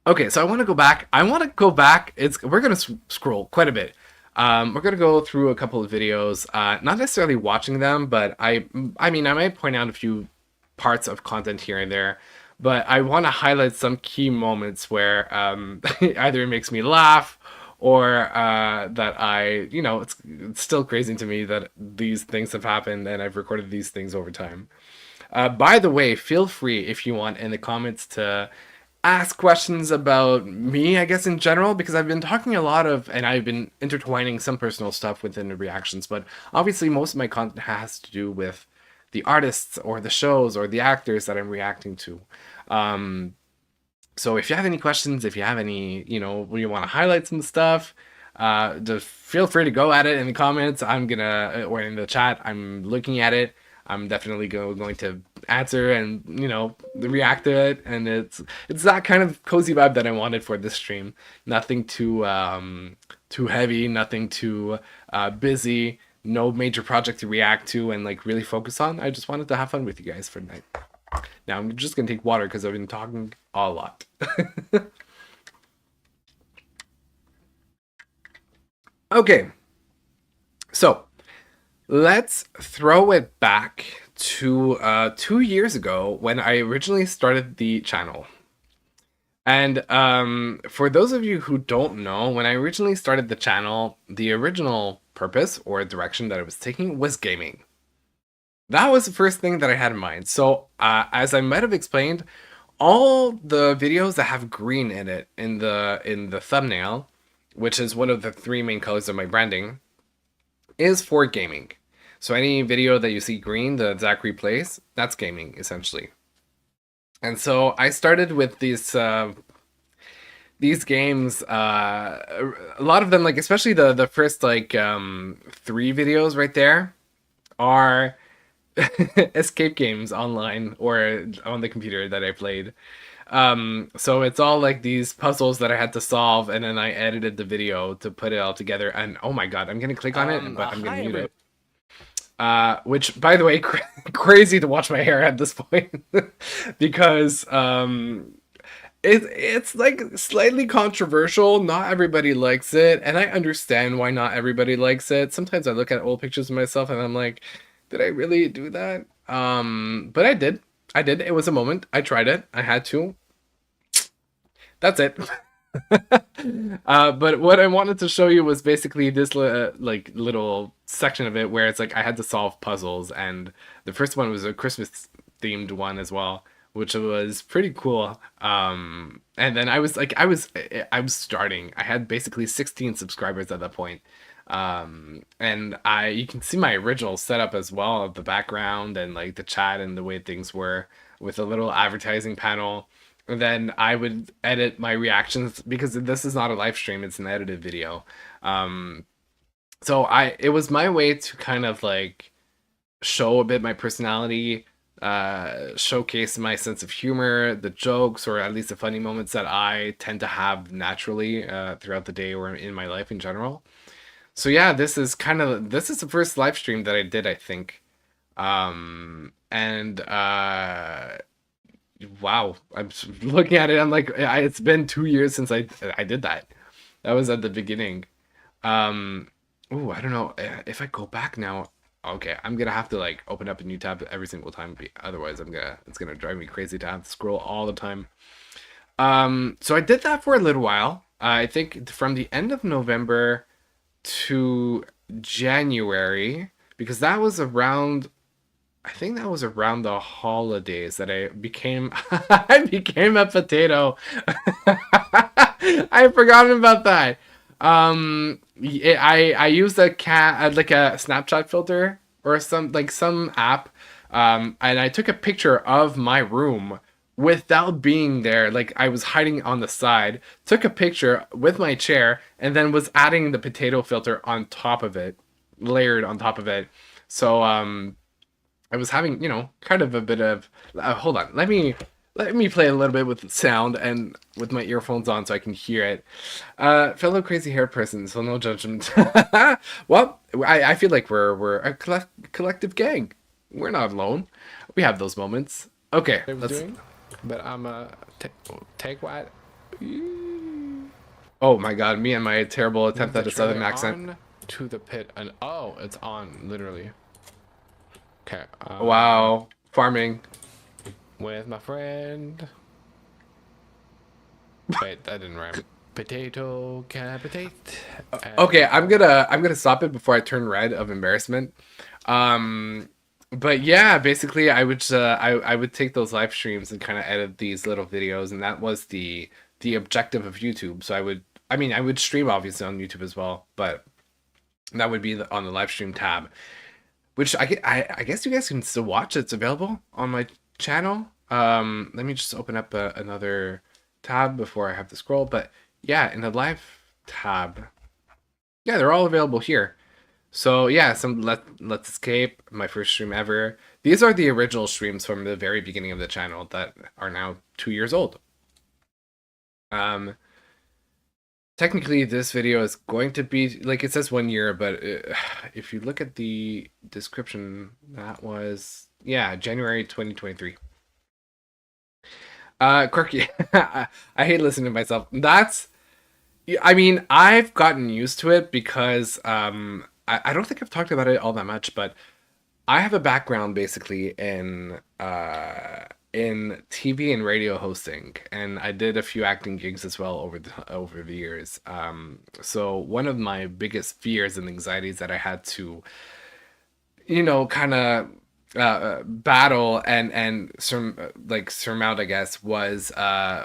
okay, so I want to go back. We're gonna scroll quite a bit. We're gonna go through a couple of videos, not necessarily watching them, but I mean, I might point out a few parts of content here and there, but I want to highlight some key moments where either it makes me laugh or that it's still crazy to me that these things have happened and I've recorded these things over time. By the way, feel free if you want in the comments to ask questions about me, I guess, in general, because I've been talking a lot and I've been intertwining some personal stuff within the reactions, but obviously most of my content has to do with the artists or the shows or the actors that I'm reacting to. So if you have any questions, if you have any, you want to highlight some stuff, Just feel free to go at it in the comments. I'm gonna or in the chat. I'm looking at it. I'm definitely going to answer and react to it. And it's that kind of cozy vibe that I wanted for this stream. Nothing too heavy. Nothing too busy. No major project to react to and like really focus on. I just wanted to have fun with you guys for tonight. Now I'm just gonna take water because I've been talking a lot. Okay, so let's throw it back to 2 years ago when I originally started the channel. And for those of you who don't know, when I originally started the channel, the original purpose or direction that I was taking was gaming. That was the first thing that I had in mind. So as I might have explained, all the videos that have green in it in the thumbnail, which is one of the three main colors of my branding, is for gaming. So any video that you see green, the Zachary plays, that's gaming essentially. And so I started with these games. A lot of them, like especially the first like 3 videos right there, are escape games online or on the computer that I played. So it's all like these puzzles that I had to solve, and then I edited the video to put it all together. And oh my god, I'm gonna click on it, but I'm gonna mute it. Which, by the way, crazy to watch my hair at this point because it's like slightly controversial. Not everybody likes it, and I understand why not everybody likes it. Sometimes I look at old pictures of myself and I'm like, did I really do that? But I did. It was a moment. I tried it. I had to. That's it. But what I wanted to show you was basically this like little section of it where it's like I had to solve puzzles, and the first one was a Christmas themed one as well, which was pretty cool. And then I was starting. I had basically 16 subscribers at that point. And you can see my original setup as well of the background and like the chat and the way things were with a little advertising panel. And then I would edit my reactions because this is not a live stream, it's an edited video. So it was my way to kind of like show a bit my personality, showcase my sense of humor, the jokes, or at least the funny moments that I tend to have naturally throughout the day or in my life in general. So yeah, this is the first live stream that I did, I think. And wow, I'm looking at it, I'm like, it's been 2 years since I did that. That was at the beginning. Oh, I don't know if I go back now. Okay, I'm gonna have to like open up a new tab every single time, otherwise it's gonna drive me crazy to have to scroll all the time. So I did that for a little while. I think from the end of November to January, because that was around, I think that was around the holidays that I became I became a potato. I forgotten about that. I used a like a Snapchat filter or some app, and I took a picture of my room without being there. Like I was hiding on the side, took a picture with my chair, and then was adding the potato filter on top of it, layered on top of it. So I was having, kind of a bit of hold on, let me play a little bit with the sound and with my earphones on so I can hear it. Fellow crazy hair person, so no judgment. Well, I feel like we're a collective gang. We're not alone. We have those moments. Okay, let's doing. But I'm take what? Oh my god, me and my terrible attempt at a southern accent. To the pit, and oh, it's on, literally. Okay. Wow, farming with my friend. Wait, that didn't rhyme. Potato capitate. Okay, I'm gonna stop it before I turn red of embarrassment. But yeah, basically I would take those live streams and kind of edit these little videos, and that was the objective of YouTube. So I would stream obviously on YouTube as well, but that would be on the live stream tab, which I guess you guys can still watch. It's available on my channel. Let me just open up another tab before I have to scroll. But yeah, in the live tab, Yeah, they're all available here. So yeah, some Let's Escape, my first stream ever. These are the original streams from the very beginning of the channel that are now 2 years old. Um, technically, this video is going to be like it says 1 year, but if you look at the description, that was January 2023. Quirky. I hate listening to myself. I mean, I've gotten used to it because I don't think I've talked about it all that much, but I have a background basically in TV and radio hosting, and I did a few acting gigs as well over the years. So one of my biggest fears and anxieties that I had to, kind of battle and surmount, I guess, was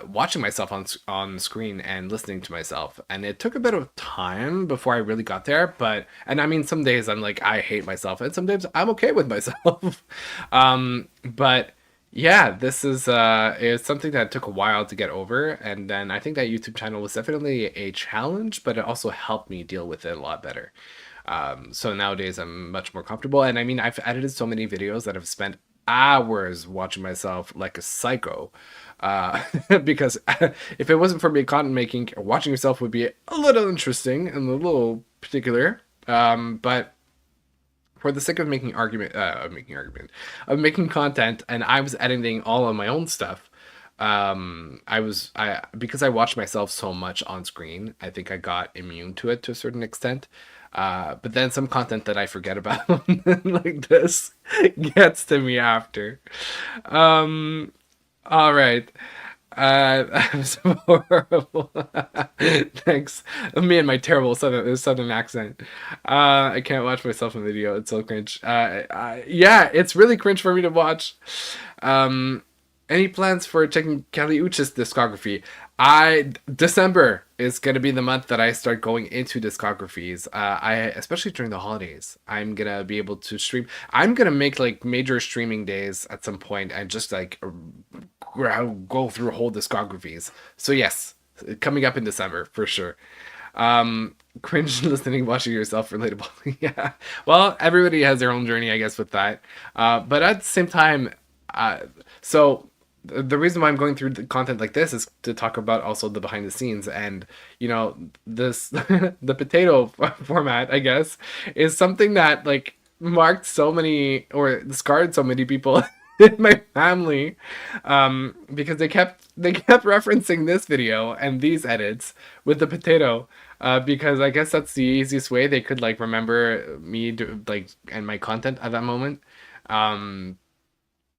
watching myself on screen and listening to myself, and it took a bit of time before I really got there. And I mean, some days I'm like, I hate myself, and some days I'm okay with myself. But yeah, this is something that took a while to get over, and then I think that YouTube channel was definitely a challenge, but it also helped me deal with it a lot better. So nowadays I'm much more comfortable. And I mean, I've edited so many videos that I've spent hours watching myself like a psycho. Because if it wasn't for me content making, watching yourself would be a little interesting and a little particular. But for the sake of making content, and I was editing all of my own stuff. Because I watched myself so much on screen, I think I got immune to it to a certain extent. But then some content that I forget about, like this, gets to me after. All right. That was horrible. Thanks. Me and my terrible southern accent. I can't watch myself in video. It's so cringe. Yeah, it's really cringe for me to watch. Any plans for checking Kali Uchis discography? December is gonna be the month that I start going into discographies. Especially during the holidays, I'm gonna be able to stream. I'm gonna make like major streaming days at some point and just like go through whole discographies. So yes, coming up in December for sure. Cringe listening, watching yourself, relatable. Yeah. Well, everybody has their own journey, I guess, with that. But at the same time, so the reason why I'm going through the content like this is to talk about also the behind the scenes, and this the potato format, I guess, is something that like marked so many or scarred so many people in my family, because they kept referencing this video and these edits with the potato, because I guess that's the easiest way they could like remember me and my content at that moment. Um,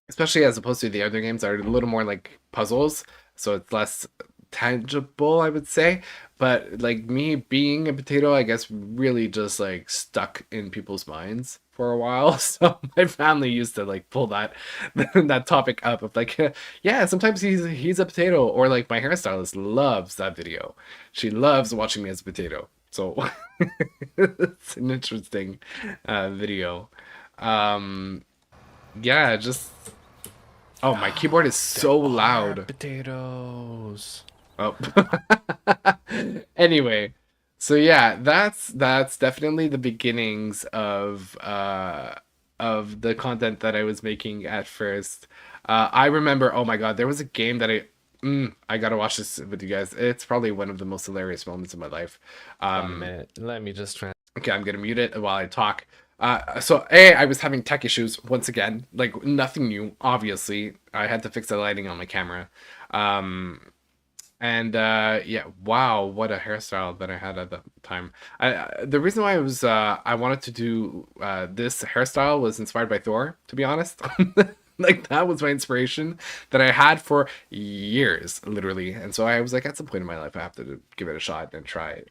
Especially as opposed to the other games that are a little more like puzzles, so it's less tangible, I would say. But like me being a potato, I guess, really just like stuck in people's minds for a while. So my family used to like pull that that topic up of like, yeah, sometimes he's a potato, or like my hairstylist loves that video. She loves watching me as a potato. So it's an interesting video. Um, yeah, just oh, my keyboard is so loud. Potatoes. Oh. Anyway, so yeah, that's definitely the beginnings of the content that I was making at first. I remember, oh my god, there was a game that I gotta watch this with you guys. It's probably one of the most hilarious moments of my life. One minute. Let me just try. Okay, I'm gonna mute it while I talk. I was having tech issues once again, like nothing new, obviously. I had to fix the lighting on my camera. Yeah, wow, what a hairstyle that I had at the time. The reason why I wanted to do this hairstyle was inspired by Thor, to be honest. Like that was my inspiration that I had for years, literally. And so I was like, at some point in my life, I have to give it a shot and try it.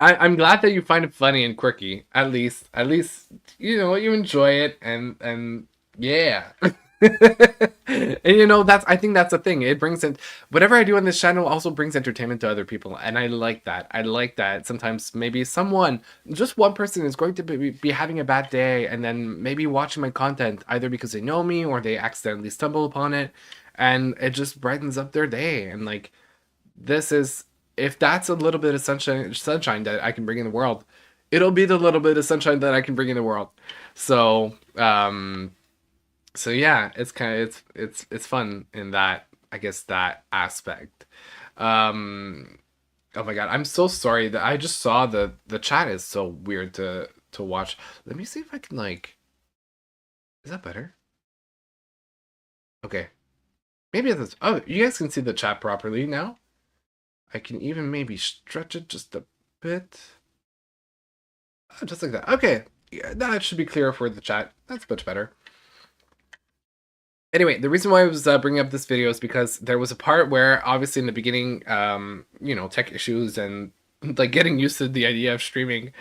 I'm glad that you find it funny and quirky. At least you enjoy it, and yeah. And I think that's the thing. It brings in whatever I do on this channel also brings entertainment to other people, and I like that. I like that sometimes maybe just one person is going to be having a bad day, and then maybe watching my content either because they know me or they accidentally stumble upon it, and it just brightens up their day. And like this is if that's a little bit of sunshine that I can bring in the world, it'll be the little bit of sunshine that I can bring in the world. So so yeah, it's kind of it's fun in that, I guess, that aspect. Um oh my god, I'm so sorry that I just saw the chat is so weird to watch. Let me see if I can like, is that better? Okay. Maybe that's, oh, you guys can see the chat properly now. I can even maybe stretch it just a bit. Oh, just like that. Okay. Yeah, that should be clearer for the chat. That's much better. Anyway, the reason why I was bringing up this video is because there was a part where, obviously, in the beginning, you know, tech issues and like getting used to the idea of streaming.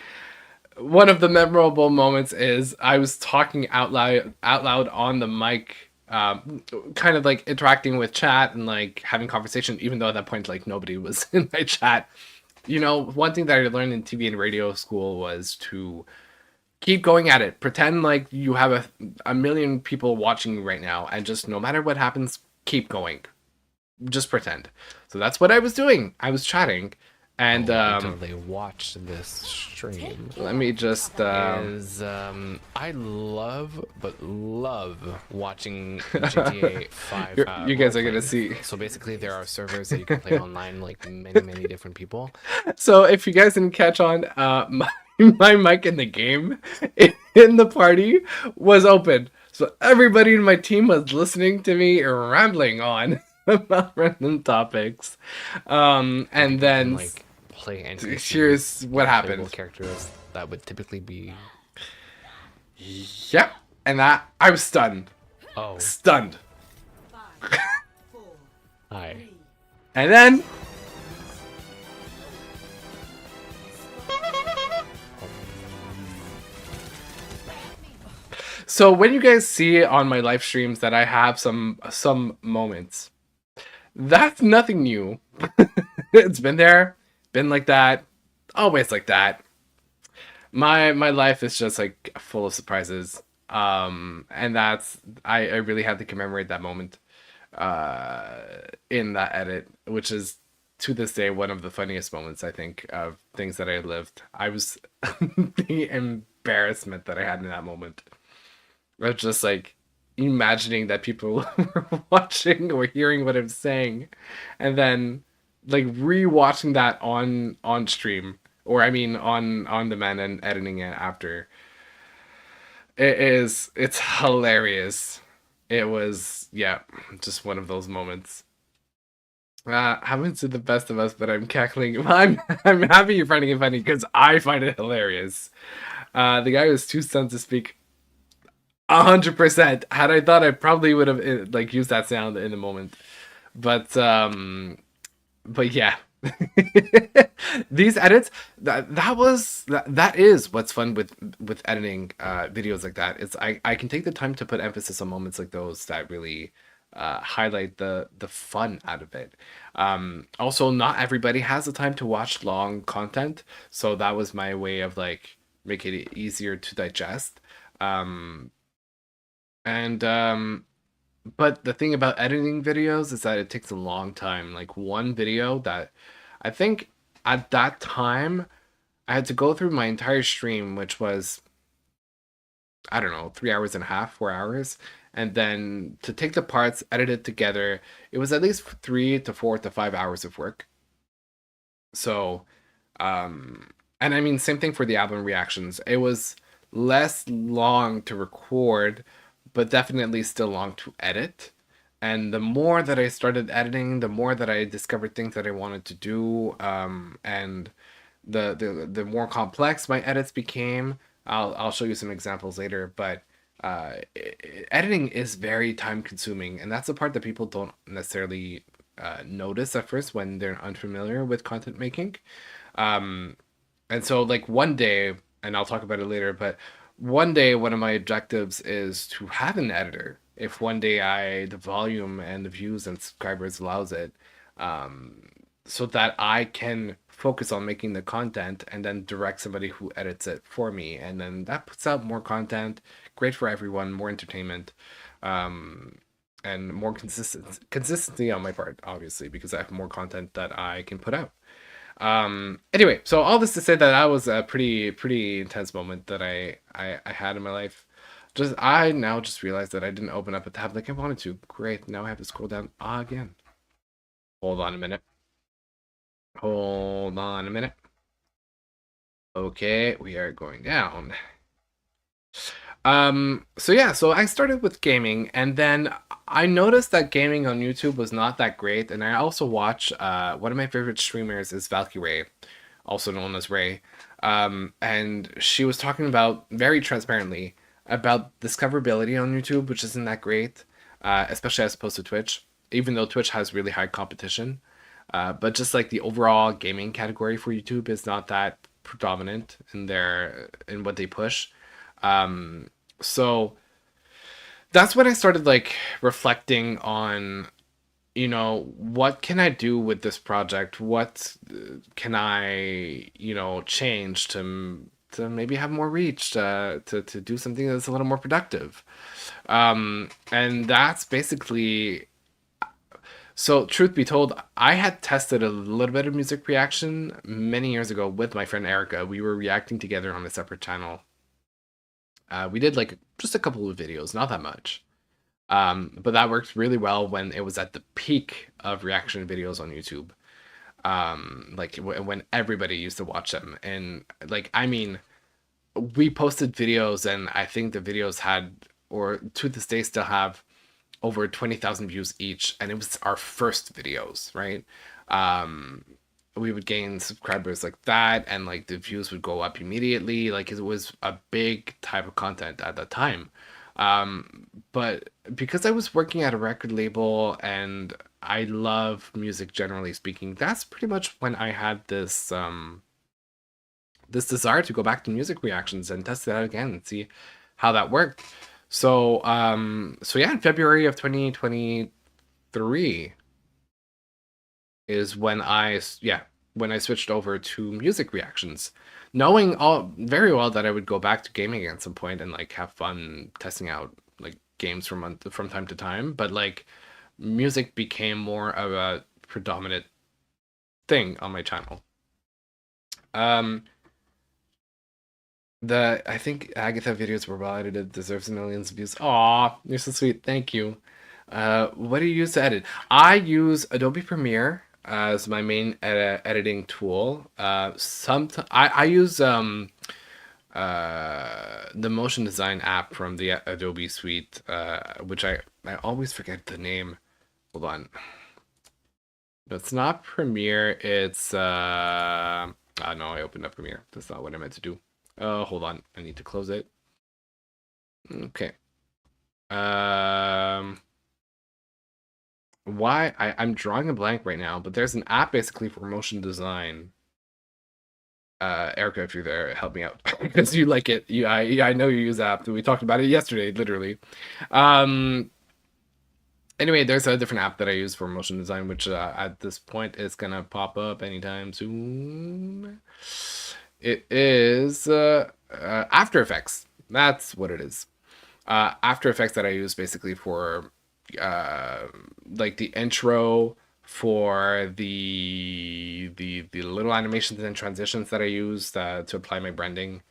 One of the memorable moments is I was talking out loud on the mic, kind of like interacting with chat and like having conversation, even though at that point like nobody was in my chat. You know, one thing that I learned in TV and radio school was to keep going at it. Pretend like you have a million people watching you right now, and just no matter what happens, keep going. Just pretend. So that's what I was doing. I was chatting, and Until they watch this stream. let me just I love watching GTA 5. you guys are role-playing. gonna see. So basically, there are servers that you can play online, like many different people. So if you guys didn't catch on, my mic in the game in the party was open. So everybody in my team was listening to me rambling on about random topics. And then like play here's what happened. Characters that would typically be. Yep. And that I was stunned. Oh. Stunned. Hi. And then so when you guys see on my live streams that I have some moments, that's nothing new. It's been there, been like that, always like that. My life is just like full of surprises. And that's, I really had to commemorate that moment in that edit, which is to this day one of the funniest moments, I think, of things that I lived. I was the embarrassment that I had in that moment. I was just like imagining that people were watching or hearing what I'm saying, and then like rewatching that on stream, or I mean on demand, and editing it after. It's hilarious. It was, yeah, just one of those moments. Happens to the best of us, but I'm cackling. I'm happy you're finding it funny because I find it hilarious. The guy was too stunned to speak. 100%. Had I thought, I probably would have like used that sound in the moment. But yeah. These edits, that is what's fun with editing videos like that. It's I can take the time to put emphasis on moments like those that really highlight the fun out of it. Also, not everybody has the time to watch long content, so that was my way of like making it easier to digest. But the thing about editing videos is that it takes a long time. Like one video that I think at that time I had to go through my entire stream, which was, I don't know, 3 hours and a half, 4 hours. And then to take the parts, edit it together, it was at least 3 to 4 to 5 hours of work. So, and I mean, same thing for the album reactions. It was less long to record, but definitely still long to edit. And the more that I started editing, the more that I discovered things that I wanted to do, and the more complex my edits became. I'll show you some examples later, but editing is very time consuming, and that's the part that people don't necessarily notice at first when they're unfamiliar with content making. And so like one day, and I'll talk about it later, but one day one of my objectives is to have an editor. If one day the volume and the views and subscribers allows it, so that I can focus on making the content and then direct somebody who edits it for me. And then that puts out more content, great for everyone, more entertainment, and more consistency on my part, obviously, because I have more content that I can put out. Anyway, so all this to say that was a pretty intense moment that I had in my life. Just I now just realized that I didn't open up a tab like I wanted to. Great, now I have to scroll down again. Hold on a minute. Hold on a minute. Okay, we are going down. So yeah, so I started with gaming, and then I noticed that gaming on YouTube was not that great, and I also watch one of my favorite streamers is Valkyrae, also known as Ray. And she was talking about very transparently about discoverability on YouTube, which isn't that great, especially as opposed to Twitch, even though Twitch has really high competition. But just like the overall gaming category for YouTube is not that predominant in what they push. So that's when I started like reflecting on, what can I do with this project? What can I, change to maybe have more reach, to do something that's a little more productive. And that's basically, so truth be told, I had tested a little bit of music reaction many years ago with my friend Erica. We were reacting together on a separate channel. We did like just a couple of videos, not that much. But that worked really well when it was at the peak of reaction videos on YouTube. Like when everybody used to watch them. And like, I mean, we posted videos and I think the videos had, or to this day still have, over 20,000 views each. And it was our first videos, right? We would gain subscribers like that, and like the views would go up immediately. Like it was a big type of content at that time. But because I was working at a record label and I love music generally speaking, that's pretty much when I had this desire to go back to music reactions and test it out again and see how that worked. So yeah, in February of 2023 is when when I switched over to music reactions, knowing all very well that I would go back to gaming at some point and like have fun testing out like games from time to time, but like music became more of a predominant thing on my channel. I think Agatha videos were well edited, deserves millions of views. Aw, you're so sweet. Thank you. What do you use to edit? I use Adobe Premiere as my main editing tool. I use the motion design app from the Adobe suite, which I always forget the name. Hold on. No, it's not Premiere. It's no, I opened up Premiere. That's not what I meant to do. Oh, hold on. I need to close it. Okay. Why I'm drawing a blank right now, but there's an app basically for motion design. Erica, if you're there, help me out because you like it. I know you use app. We talked about it yesterday, literally. Anyway, there's a different app that I use for motion design, which at this point is gonna pop up anytime soon. It is After Effects. That's what it is. After Effects that I use basically for like the intro, for the little animations and transitions that I use to apply my branding.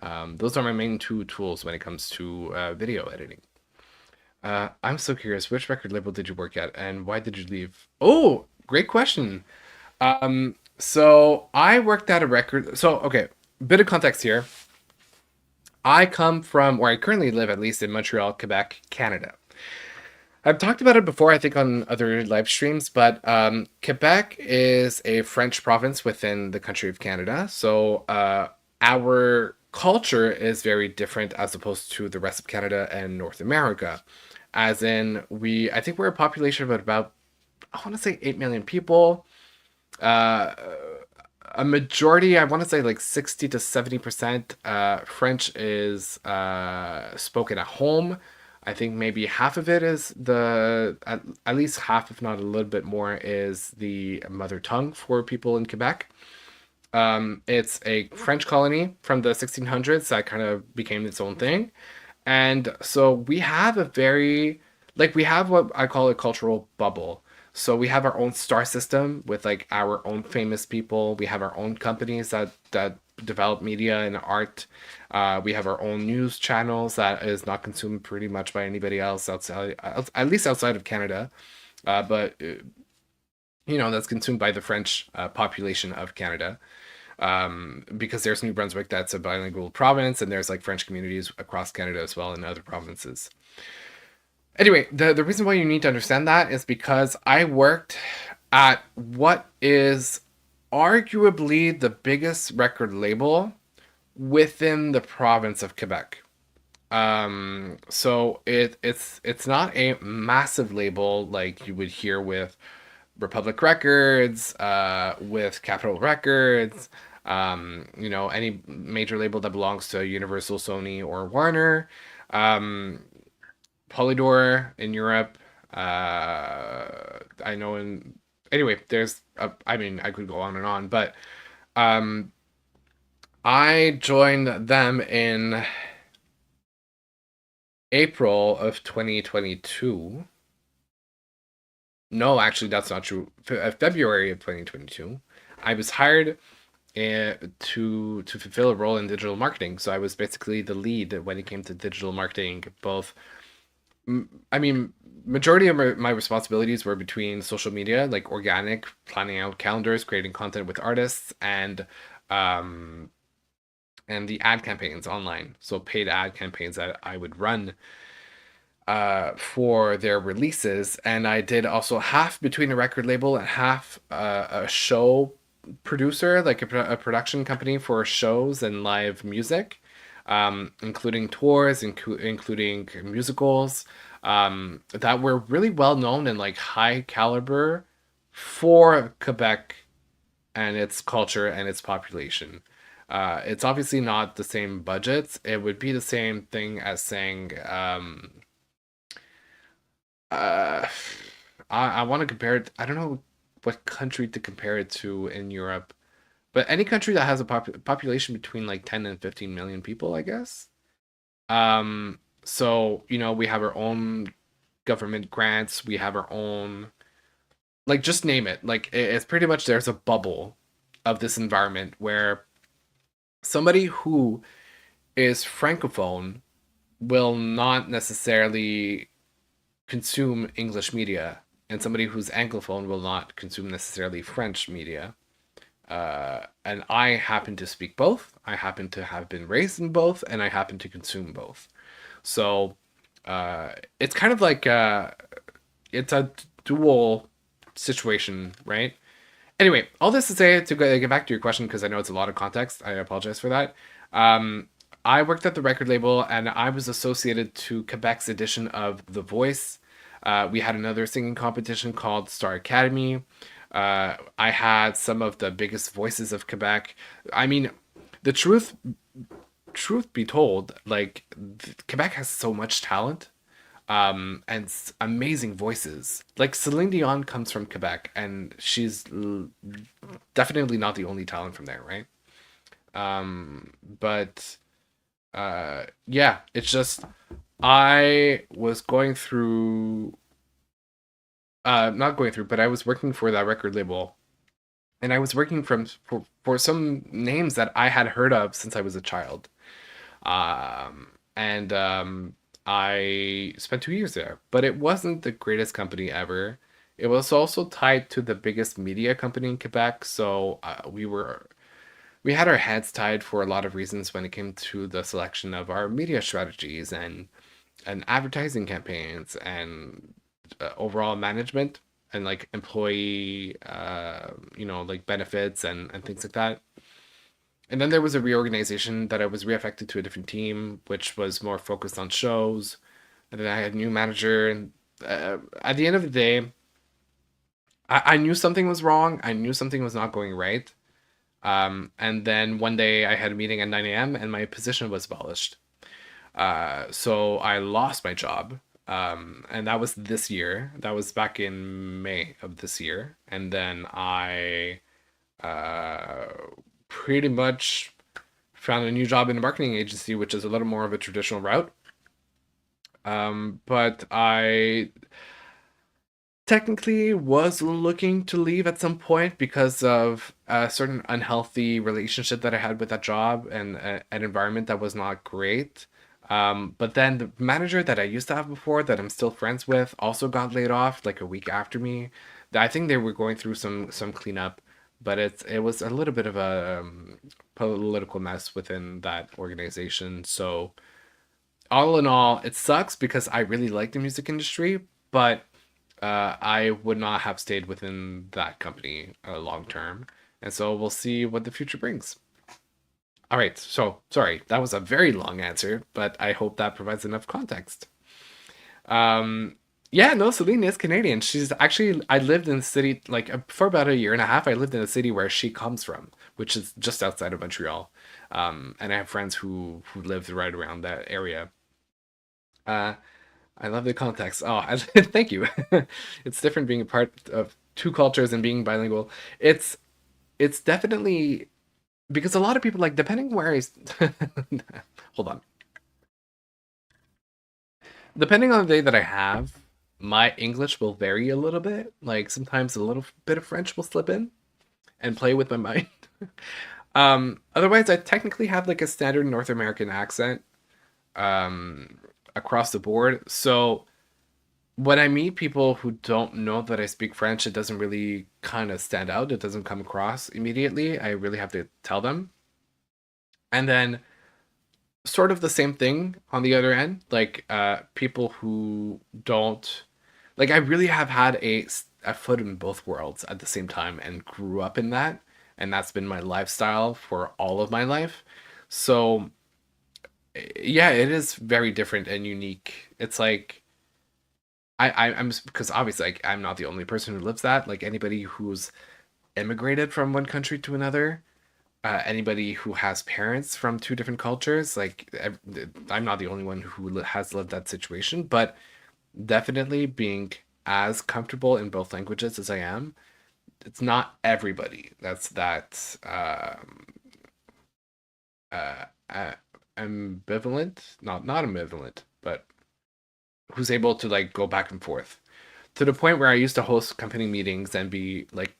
Those are my main two tools when it comes to video editing. I'm so curious, which record label did you work at and why did you leave? Oh, great question. So I worked at a record. So, okay, bit of context here. I come from, or I currently live at least in Montreal, Quebec, Canada. I've talked about it before, I think, on other live streams, but Quebec is a French province within the country of Canada. So our culture is very different as opposed to the rest of Canada and North America. As in, I think we're a population of about, I want to say 8 million people. A majority, I want to say like 60 to 70% French is spoken at home. I think maybe half of it is at least half, if not a little bit more, is the mother tongue for people in Quebec. It's a French colony from the 1600s that kind of became its own thing. And so we have we have what I call a cultural bubble. So we have our own star system with like our own famous people. We have our own companies that develop media and art. We have our own news channels that is not consumed pretty much by anybody else outside, at least outside of Canada. But you know, that's consumed by the French population of Canada. Because there's New Brunswick, that's a bilingual province, and there's like French communities across Canada as well in other provinces. Anyway, the reason why you need to understand that is because I worked at what is arguably the biggest record label within the province of Quebec. So it's not a massive label like you would hear with Republic Records, with Capitol Records, you know, any major label that belongs to Universal, Sony, or Warner. Um, Polydor in Europe. I know in anyway, I mean, I could go on and on, but um, I joined them in April of 2022. No, actually, that's not true. February of 2022. I was hired to fulfill a role in digital marketing. So I was basically the lead when it came to digital marketing, both I mean, majority of my responsibilities were between social media, like organic, planning out calendars, creating content with artists, um, and the ad campaigns online. So paid ad campaigns that I would run for their releases, and I did also half between a record label and half a show producer, like a production company for shows and live music, including tours, including musicals that were really well known and like high caliber for Quebec and its culture and its population. It's obviously not the same budgets. It would be the same thing as saying, uh, I want to compare it. I don't know what country to compare it to in Europe, but any country that has a population between like 10 and 15 million people, I guess. So, you know, we have our own government grants, we have our own, like, just name it. Like, it's pretty much there's a bubble of this environment where somebody who is francophone will not necessarily consume English media, and somebody who's anglophone will not consume necessarily French media. And I happen to speak both. I happen to have been raised in both, and I happen to consume both. So it's kind of like it's a dual situation, right? Anyway, all this to say to get back to your question because I know it's a lot of context. I apologize for that. Um, I worked at the record label and I was associated to Quebec's edition of The Voice. We had another singing competition called Star Academy. I had some of the biggest voices of Quebec. I mean, the truth be told, like Quebec has so much talent, and amazing voices. Like Celine Dion comes from Quebec, and she's definitely not the only talent from there, right? But yeah, it's just I was going through, not going through, but I was working for that record label, and I was working for some names that I had heard of since I was a child. And I spent 2 years there, but it wasn't the greatest company ever. It was also tied to the biggest media company in Quebec, so we had our heads tied for a lot of reasons when it came to the selection of our media strategies and advertising campaigns and overall management and like employee you know, like benefits and things like that. And then there was a reorganization that I was reaffected to a different team, which was more focused on shows. And then I had a new manager. And at the end of the day, I knew something was wrong. I knew something was not going right. And then one day I had a meeting at 9 a.m. and my position was abolished. So I lost my job. And that was this year. That was back in May of this year. And then I uh, pretty much found a new job in a marketing agency, which is a little more of a traditional route. But I technically was looking to leave at some point because of a certain unhealthy relationship that I had with that job and an environment that was not great. But then the manager that I used to have before, that I'm still friends with, also got laid off like a week after me. I think they were going through some cleanup, but it was a little bit of a political mess within that organization. So all in all, it sucks because I really like the music industry, but I would not have stayed within that company long term. And so we'll see what the future brings. All right, so sorry, that was a very long answer, but I hope that provides enough context. Um, yeah, no, Celine is Canadian. She's actually, I lived in the city, like for about a year and a half, I lived in the city where she comes from, which is just outside of Montreal. And I have friends who live right around that area. Uh, I love the context. Oh, thank you. It's different being a part of two cultures and being bilingual. It's it's definitely because a lot of people like depending where hold on. Depending on the day that I have, my English will vary a little bit. Like sometimes a little bit of French will slip in and play with my mind. Otherwise I technically have like a standard North American accent across the board. So when I meet people who don't know that I speak French, it doesn't really kind of stand out. It doesn't come across immediately. I really have to tell them. And then sort of the same thing on the other end, like people who don't like I really have had a foot in both worlds at the same time and grew up in that, and that's been my lifestyle for all of my life. So yeah, it is very different and unique. It's like I'm because obviously like I'm not the only person who lives that. Like anybody who's immigrated from one country to another, anybody who has parents from two different cultures, like I'm not the only one who has lived that situation, but definitely being as comfortable in both languages as I am, it's not everybody that's that uh, uh, ambivalent, not ambivalent, but who's able to like go back and forth to the point where I used to host company meetings and be like,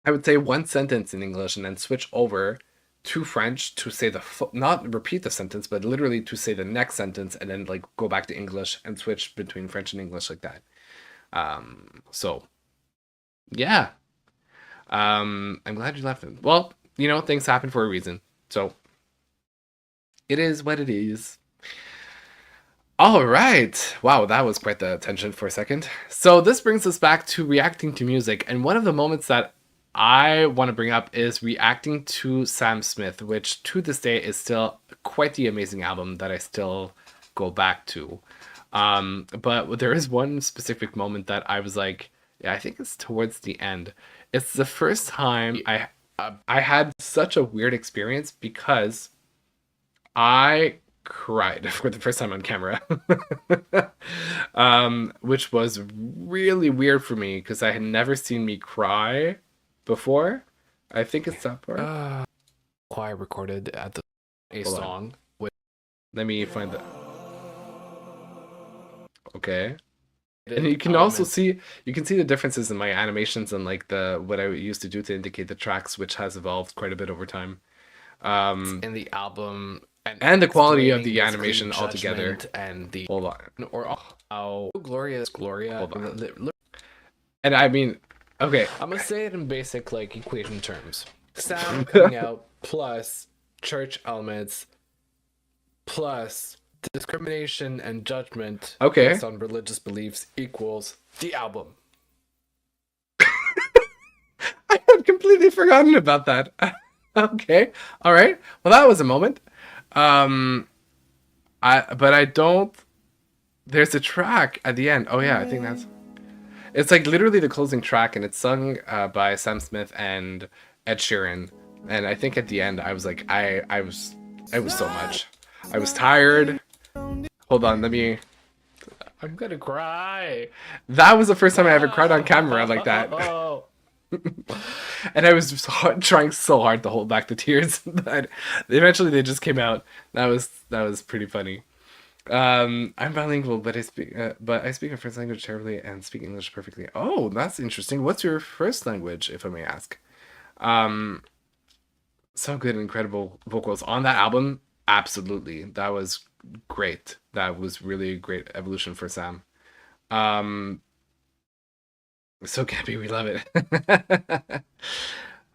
I would say one sentence in English and then switch over to French to say not repeat the sentence, but literally to say the next sentence and then like go back to English and switch between French and English like that. So yeah, I'm glad you left it. Well, things happen for a reason. So it is what it is. All right. Wow, that was quite the tension for a second. So this brings us back to reacting to music. And one of the moments that I want to bring up is reacting to Sam Smith, which to this day is still quite the amazing album that I still go back to. But there is one specific moment that I was like, yeah, I think it's towards the end. It's the first time I had such a weird experience because I cried for the first time on camera, which was really weird for me because I had never seen me cry before. I think it's that part. I recorded at a Hold song with. Let me find the. Okay. And you can also see the differences in my animations and like what I used to do to indicate the tracks, which has evolved quite a bit over time. In the album and the quality of the animation altogether. And the hold on, or how Gloria is Gloria. Hold on. And I mean, okay, I'm gonna say it in basic like equation terms. Sound coming out plus church elements plus discrimination and judgment based on religious beliefs equals the album. I had completely forgotten about that. Okay, all right. Well, that was a moment. But I don't. There's a track at the end. Oh yeah, I think that's. It's like literally the closing track, and it's sung by Sam Smith and Ed Sheeran. And I think at the end, I was like, it was so much. I was tired. Hold on, I'm gonna cry. That was the first time I ever cried on camera like that. And I was just trying so hard to hold back the tears, but eventually they just came out. That was pretty funny. I'm bilingual, but I speak a French language terribly and speak English perfectly. Oh, that's interesting. What's your first language, if I may ask? Um, so good, incredible vocals on that album. Absolutely, that was great. That was really a great evolution for Sam. Um, so campy, we love it.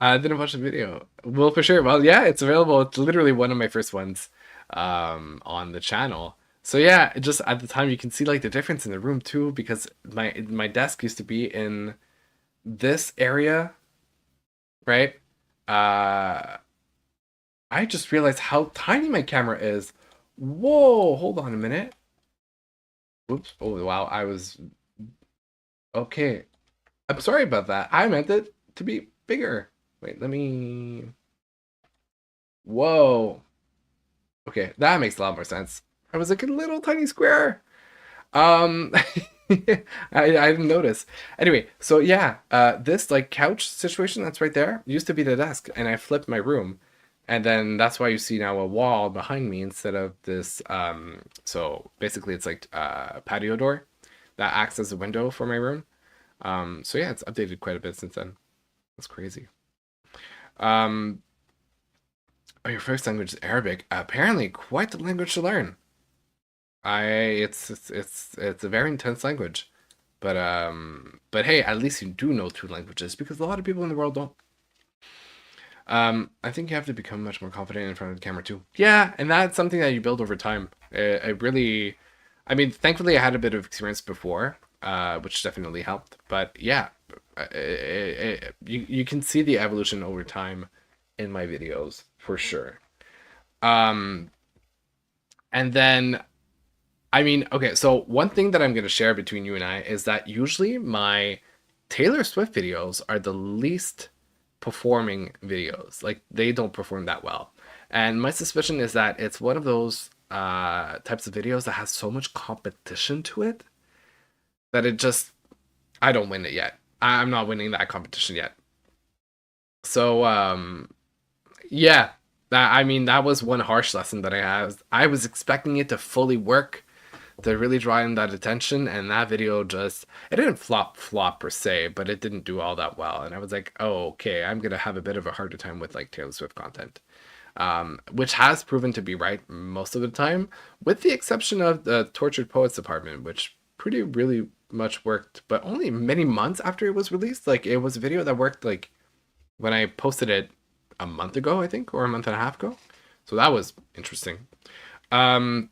I didn't watch the video. Well, for sure. Well, yeah, it's available. It's literally one of my first ones on the channel. So yeah, just at the time you can see like the difference in the room too, because my desk used to be in this area, right? Uh, I just realized how tiny my camera is. Whoa, hold on a minute. Whoops. Oh, wow. I was okay. I'm sorry about that. I meant it to be bigger. Wait, let me. Whoa. Okay, that makes a lot more sense. I was like a little tiny square. Um, I didn't notice. Anyway, so yeah, this like couch situation that's right there used to be the desk, and I flipped my room, and then that's why you see now a wall behind me instead of this. So basically, it's like a patio door that acts as a window for my room. So yeah, it's updated quite a bit since then. That's crazy. Um, oh, your first language is Arabic. Apparently, quite the language to learn. It's a very intense language, but hey, at least you do know two languages because a lot of people in the world don't. I think you have to become much more confident in front of the camera too. Yeah, and that's something that you build over time. It really, I mean, thankfully I had a bit of experience before, which definitely helped. But yeah, you can see the evolution over time in my videos for sure. Um, and then I mean, okay, so one thing that I'm going to share between you and I is that usually my Taylor Swift videos are the least performing videos. Like they don't perform that well. And my suspicion is that it's one of those types of videos that has so much competition to it that it just I don't win it yet. I'm not winning that competition yet. So yeah, I mean that was one harsh lesson that I had. I was expecting it to fully work to really draw in that attention, and that video just it didn't flop per se, but it didn't do all that well, and I was like, oh, okay, I'm gonna have a bit of a harder time with like Taylor Swift content, which has proven to be right most of the time, with the exception of the Tortured Poets Department, which pretty really much worked, but only many months after it was released. Like it was a video that worked like when I posted it a month ago, I think, or a month and a half ago, so that was interesting. um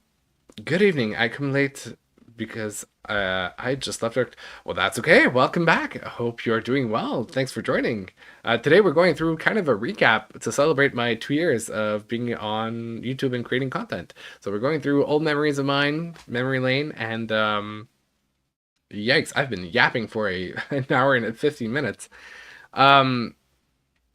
Good evening. I come late because I just left work. Well, that's okay. Welcome back. I hope you're doing well. Thanks for joining. Today we're going through kind of a recap to celebrate my 2 years of being on YouTube and creating content. So we're going through old memories of mine, memory lane, and yikes, I've been yapping for an hour and 15 minutes. Um,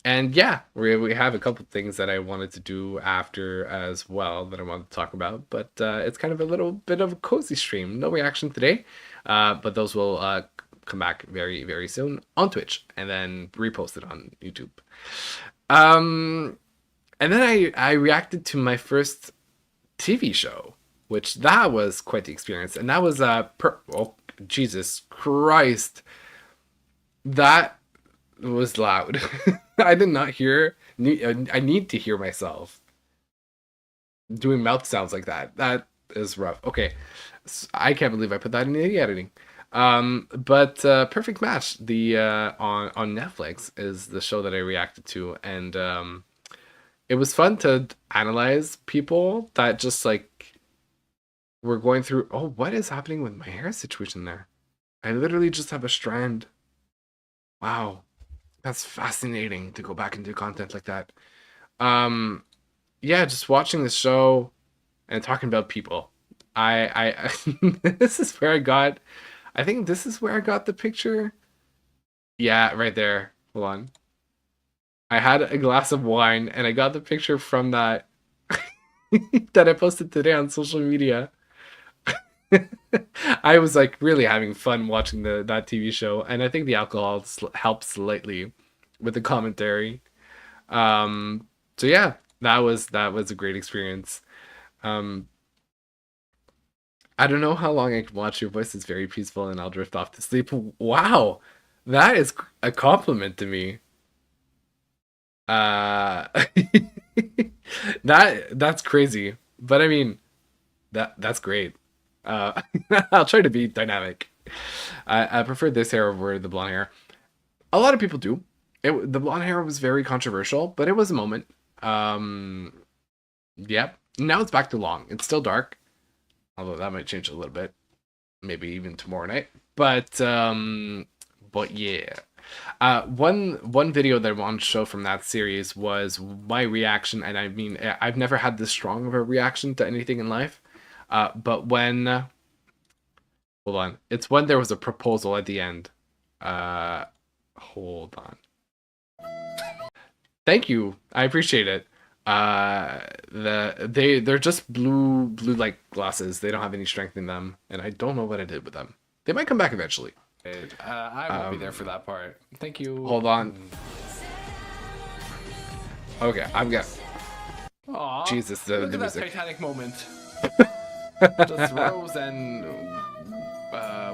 and yeah, we have a couple things that I wanted to do after as well that I wanted to talk about, but it's kind of a little bit of a cozy stream. No reaction today, but those will come back very, very soon on Twitch and then reposted on YouTube. Um, and then I reacted to my first TV show, which that was quite the experience, and that was oh Jesus Christ, that was loud. I did not hear. I need to hear myself doing mouth sounds like that. That is rough. Okay, I can't believe I put that in the editing. But Perfect Match, the on Netflix, is the show that I reacted to, and it was fun to analyze people that just like were going through. Oh, what is happening with my hair situation there? I literally just have a strand. Wow. That's fascinating to go back and do content like that. Um, yeah, just watching the show and talking about people. This is where I got. I think this is where I got the picture. Yeah, right there. Hold on. I had a glass of wine and I got the picture from that that I posted today on social media. I was like really having fun watching that TV show, and I think the alcohol helps slightly with the commentary. So yeah, that was a great experience. Um, I don't know how long I can watch. Your voice is very peaceful and I'll drift off to sleep. Wow. That is a compliment to me. Uh that's crazy. But I mean, that's great. I'll try to be dynamic. I prefer this hair over the blonde hair. A lot of people do. The blonde hair was very controversial, but it was a moment. Yep. Now it's back to long. It's still dark, although that might change a little bit, maybe even tomorrow night. But yeah. One video that I wanted to show from that series was my reaction, and I mean, I've never had this strong of a reaction to anything in life. But when, hold on, it's when there was a proposal at the end. Hold on. Thank you. I appreciate it. They're just blue light glasses. They don't have any strength in them, and I don't know what I did with them. They might come back eventually. I won't be there for that part. Thank you. Hold on. Okay, I'm gonna. Aww, Jesus, the music. That Titanic moment. Just Rose and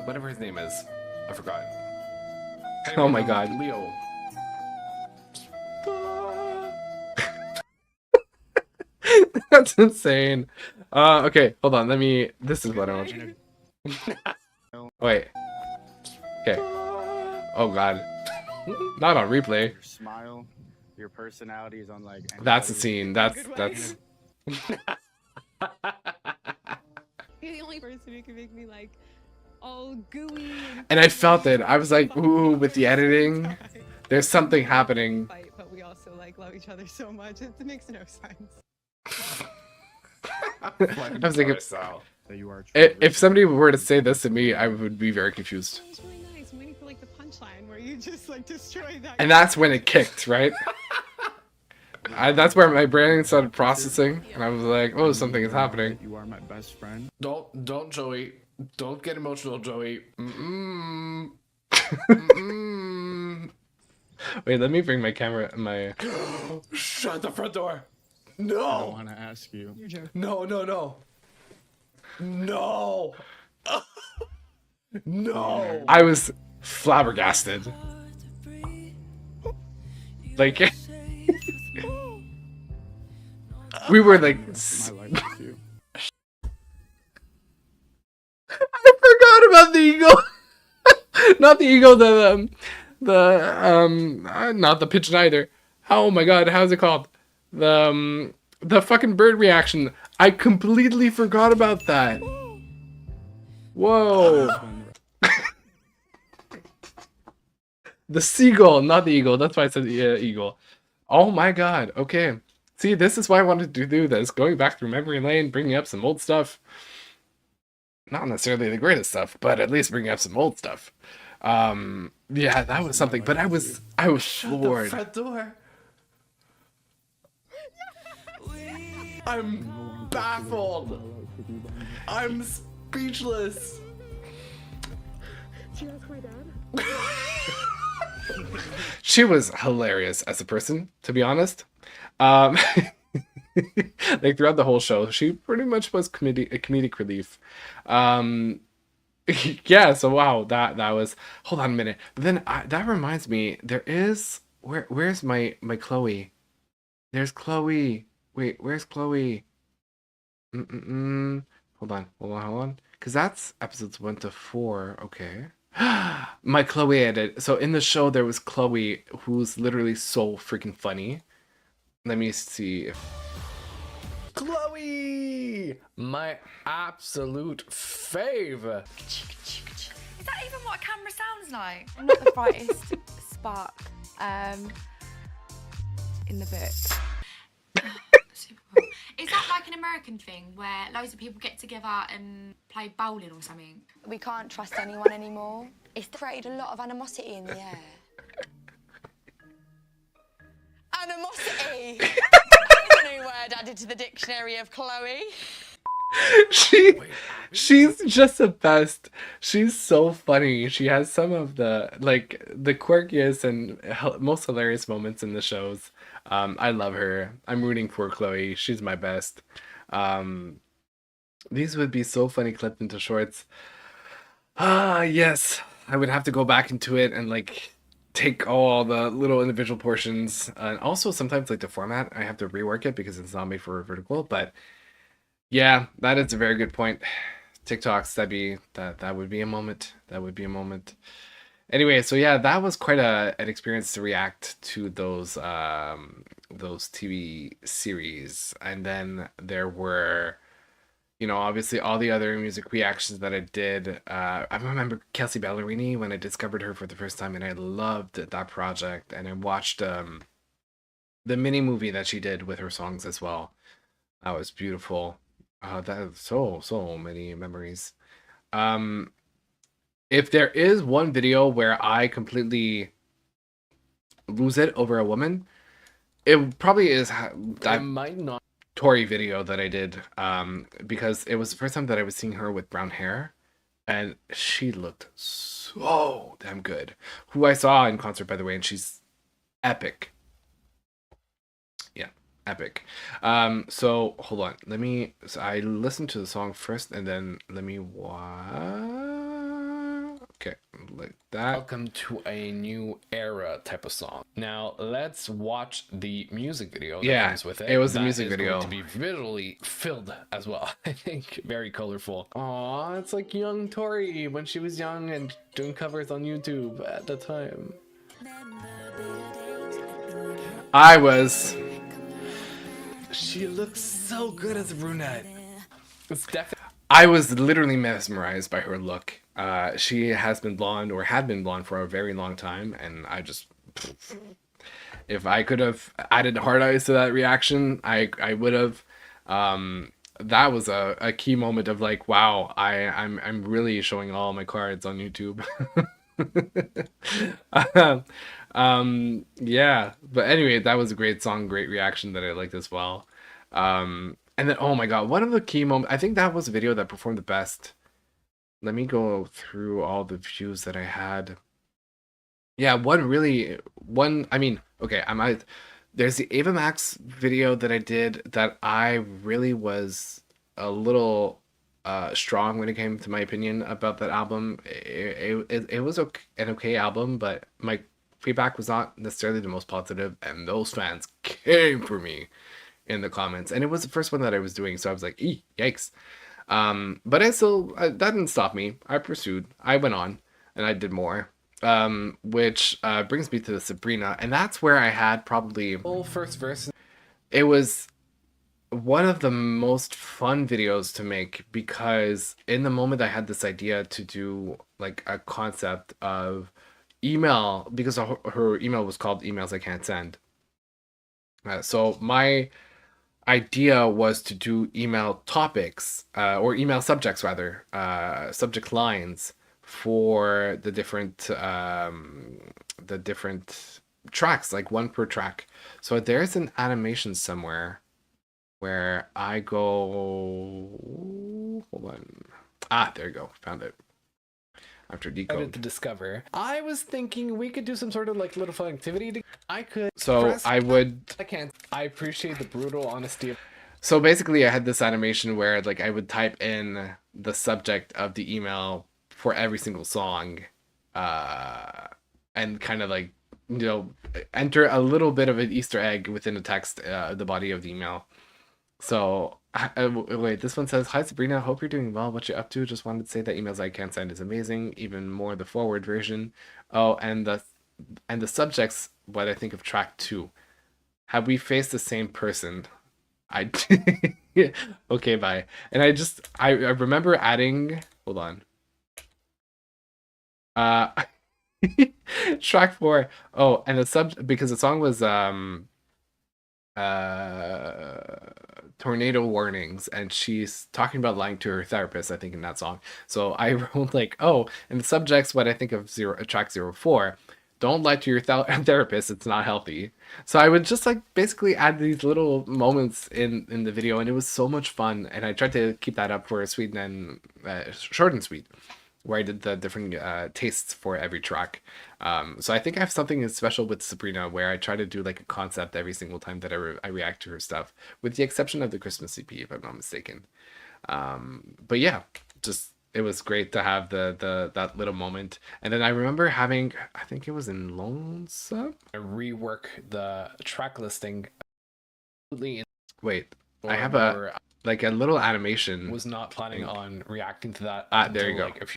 whatever his name is, I forgot. Anyway, oh my God, Leo. That's insane. Okay, hold on. Let me. This is what I want you to. Wait. Okay. Oh God. Not on replay. Your smile, your personality is unlike. That's the scene. That's. You're the only person who can make me like all gooey. And I felt it. I was like, ooh, with the editing, there's something happening. Fight, but we also like love each other so much. It makes no sense. I was like, if somebody were to say this to me, I would be very confused. It was really nice. I'm waiting for like the punchline where you just like destroy that. And that's when it kicked, right? That's where my brain started processing, and I was like, "Oh, something is happening." You are my best friend. Don't, Joey. Don't get emotional, Joey. Wait, let me bring my camera. Shut the front door. I No. want to ask you. You're joking. No. No. No. I was flabbergasted. Like, we were like. My life with you. I forgot about the eagle. Not the eagle. Not the pigeon either. Oh my God, how's it called? The fucking bird reaction. I completely forgot about that. Whoa. The seagull, not the eagle. That's why I said the eagle. Oh my God. Okay. See, this is why I wanted to do this. Going back through memory lane, bringing up some old stuff. Not necessarily the greatest stuff, but at least bringing up some old stuff. Yeah, that was something. But I was floored. Front door. I'm baffled. I'm speechless. Did you ask my dad? She was hilarious as a person, to be honest. Like throughout the whole show, she pretty much was comedic relief. Yeah, so wow, that was. Hold on a minute. But then that reminds me, there is where's my Chloe? There's Chloe. Wait, where's Chloe? Hold on. Because that's episodes 1 to 4. Okay. My Chloe edit. So in the show, there was Chloe, who's literally so freaking funny. Let me see if. Chloe, my absolute fave. Is that even what a camera sounds like? I'm not the brightest spark in the book. Is that like an American thing where loads of people get together and play bowling or something? We can't trust anyone anymore. It's created a lot of animosity in the air. Animosity! That's a new word added to the dictionary of Chloe. She's just the best. She's so funny. She has some of the quirkiest and most hilarious moments in the shows. I love her. I'm rooting for Chloe. She's my best. These would be so funny clipped into shorts. Ah, yes. I would have to go back into it and like take all the little individual portions. And also sometimes like the format, I have to rework it because it's not made for vertical. But yeah, that is a very good point. TikToks, that would be a moment. That would be a moment. Anyway, so yeah, that was quite an experience to react to those TV series. And then there were, obviously all the other music reactions that I did. I remember Kelsey Ballerini when I discovered her for the first time, and I loved that project. And I watched the mini movie that she did with her songs as well. That was beautiful. That is so many memories. Um, if there is one video where I completely lose it over a woman, it probably is I that might not. Tori video that I did, because it was the first time that I was seeing her with brown hair, and she looked so damn good. Who I saw in concert, by the way, and she's epic. Yeah, epic. So hold on, so I listened to the song first, and then let me okay, like that. Welcome to a new era type of song. Now let's watch the music video that comes with it. It was the That music is video. going to be visually filled as well. I think very colorful. Aw, it's like young Tori when she was young and doing covers on YouTube at the time. She looks so good as a brunette. It's definitely. I was literally mesmerized by her look. She has been blonde or had been blonde for a very long time, and I just, if I could have added hard eyes to that reaction, I would have. That was a key moment of like, wow, I'm really showing all my cards on YouTube. Yeah, but anyway, that was a great song, great reaction that I liked as well. And then, oh my god, one of the key moments, I think that was a video that performed the best. Let me go through all the views that I had. Yeah, I mean, okay, there's the Ava Max video that I did that I really was a little strong when it came to my opinion about that album. It was an okay album, but my feedback was not necessarily the most positive, and those fans came for me in the comments, and it was the first one that I was doing, so I was like, yikes. But that didn't stop me. I pursued, I went on, and I did more, which brings me to the Sabrina, and that's where I had probably Whole first verse. it was one of the most fun videos to make, because in the moment I had this idea to do like a concept of email, because her email was called Emails I Can't Send. So my idea was to do email topics, or email subjects rather, subject lines for the different tracks, like one per track. So there's an animation somewhere where I go, hold on. There you go, found it. After decode To discover. I was thinking we could do some sort of like little fun activity. I can't. I appreciate the brutal honesty of. So basically, I had this animation where like I would type in the subject of the email for every single song, and kind of like, enter a little bit of an Easter egg within the text, the body of the email. So wait, this one says, "Hi Sabrina, hope you're doing well. What you up to? Just wanted to say that Emails I Can't Send is amazing. Even more the forward version. Oh, and the subjects. What I think of track 2. Have we faced the same person? I okay, bye." And I remember adding. Hold on. Track 4. Oh, and because the song was tornado warnings, and she's talking about lying to her therapist, I think, in that song. So I wrote like, oh, and the subject's what I think of track 04. Don't lie to your therapist, it's not healthy. So I would just like basically add these little moments in the video, and it was so much fun, and I tried to keep that up for sweet and short and sweet. where I did the different tastes for every track. So I think I have something special with Sabrina where I try to do like a concept every single time that I react to her stuff, with the exception of the Christmas EP, if I'm not mistaken. But yeah, just it was great to have the that little moment. And then I remember having, I think it was in Lonesome. I rework the track listing. Wait, I have a like a little animation. Was not planning on reacting to that. There you go. Like,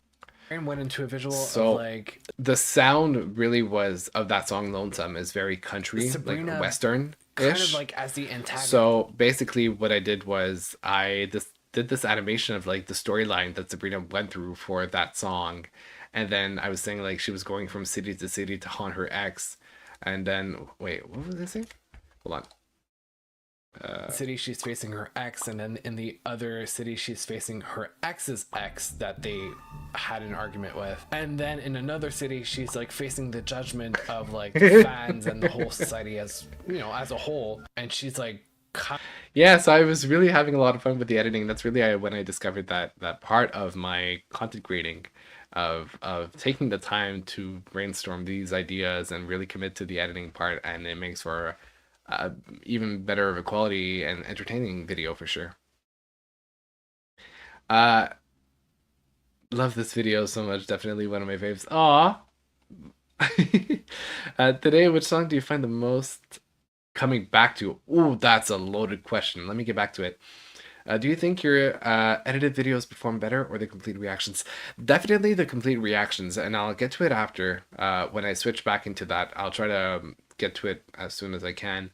and went into a visual so of like the sound really was of that song Lonesome is very country, Sabrina, like Western kind ish. of like as the antagonist. So basically what I did was did this animation of like the storyline that Sabrina went through for that song, and then I was saying like she was going from city to city to haunt her ex, and then wait, what was I saying? Hold on. City she's facing her ex, and then in the other city she's facing her ex's ex that they had an argument with, and then in another city she's like facing the judgment of like the fans and the whole society as as a whole, and she's like yeah, so I was really having a lot of fun with the editing. That's really when I discovered that part of my content creating, of taking the time to brainstorm these ideas and really commit to the editing part, and it makes for even better of a quality and entertaining video for sure. Love this video so much. Definitely one of my faves. Aw. Today, which song do you find the most coming back to? Ooh, that's a loaded question. Let me get back to it. Do you think your edited videos perform better or the complete reactions? Definitely the complete reactions, and I'll get to it after. When I switch back into that, I'll try to get to it as soon as I can.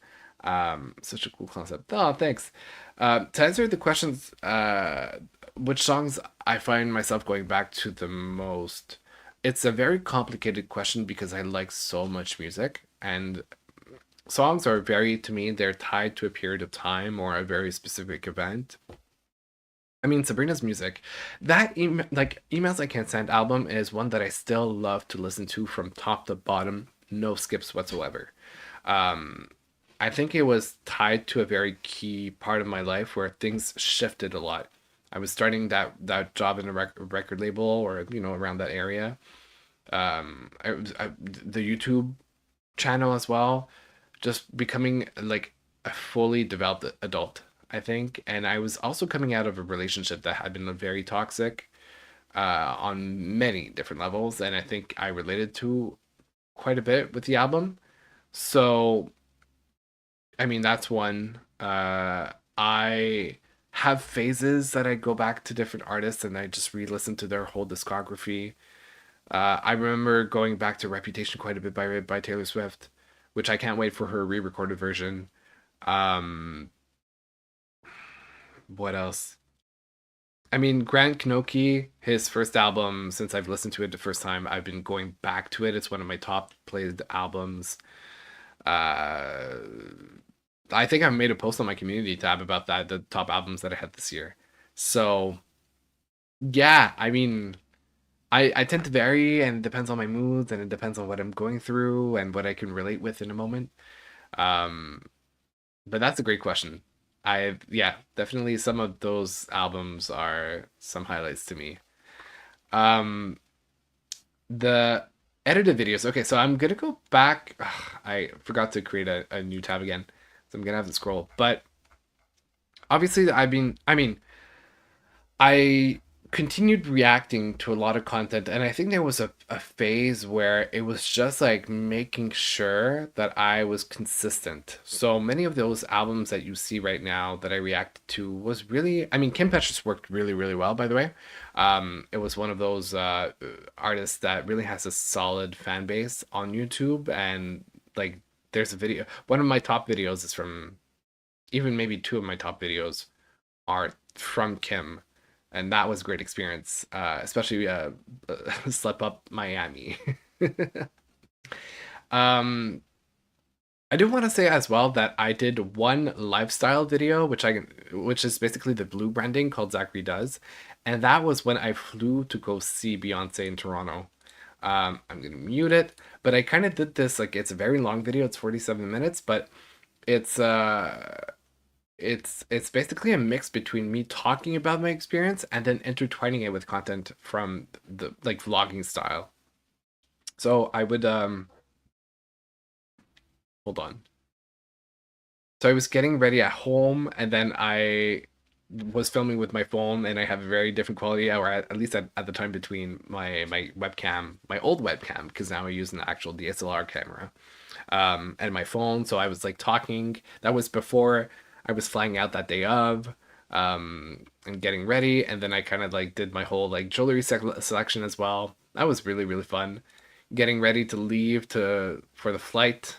Such a cool concept. Oh, thanks. To answer the questions, which songs I find myself going back to the most, it's a very complicated question because I like so much music, and songs are to me, they're tied to a period of time or a very specific event. I mean, Sabrina's music, that Emails I Can't Send album is one that I still love to listen to from top to bottom, no skips whatsoever. I think it was tied to a very key part of my life where things shifted a lot. I was starting that job in a record label, or around that area. The YouTube channel as well, just becoming like a fully developed adult, I think. And I was also coming out of a relationship that had been very toxic on many different levels, and I think I related to quite a bit with the album. So I mean, that's one. I have phases that I go back to different artists and I just re-listen to their whole discography. I remember going back to Reputation quite a bit by Taylor Swift, which I can't wait for her re-recorded version. What else? I mean, Grant Knoke, his first album, since I've listened to it the first time, I've been going back to it. It's one of my top played albums. I think I made a post on my community tab about that, the top albums that I had this year. So yeah, I mean, I tend to vary, and it depends on my moods, and it depends on what I'm going through and what I can relate with in a moment. But that's a great question. Yeah, definitely some of those albums are some highlights to me. The edited videos. Okay, so I'm gonna go back. Ugh, I forgot to create a new tab again, so I'm gonna have to scroll. But obviously, I continued reacting to a lot of content, and I think there was a phase where it was just like making sure that I was consistent. So many of those albums that you see right now that I reacted to was really, I mean, Kim Petras worked really, really well, by the way. It was one of those artists that really has a solid fan base on YouTube, and like there's a video, one of my top videos is from, even maybe two of my top videos are from Kim. And that was a great experience, especially Slip Up Miami. I do want to say as well that I did one lifestyle video, which is basically the blue branding called Zachary Does. And that was when I flew to go see Beyonce in Toronto. I'm going to mute it, but I kind of did this, like, it's a very long video. It's 47 minutes, but it's it's basically a mix between me talking about my experience and then intertwining it with content from the like vlogging style. So I would hold on. So I was getting ready at home, and then I was filming with my phone, and I have a very different quality, or at least at the time, between my webcam, my old webcam, because now I use an actual DSLR camera, and my phone. So I was like talking. That was before I was flying out that day of, and getting ready, and then I kind of like did my whole like jewelry selection as well. That was really, really fun. Getting ready to leave for the flight,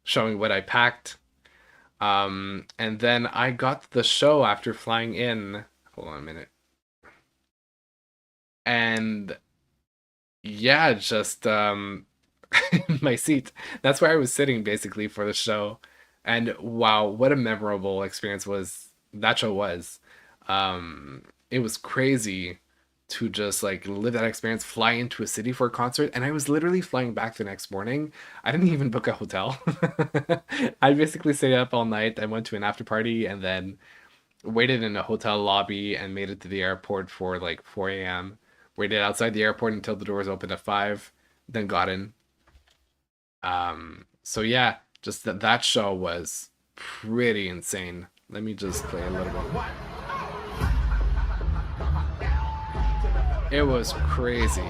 showing what I packed. And then I got the show after flying in. Hold on a minute. And yeah, just my seat. That's where I was sitting basically for the show. And wow, what a memorable experience that show was. It was crazy to just like live that experience, fly into a city for a concert, and I was literally flying back the next morning. I didn't even book a hotel. I basically stayed up all night. I went to an after party and then waited in a hotel lobby and made it to the airport for like 4 a.m. Waited outside the airport until the doors opened at 5, then got in. So yeah, just that show was pretty insane. Let me just play a little bit. It was crazy.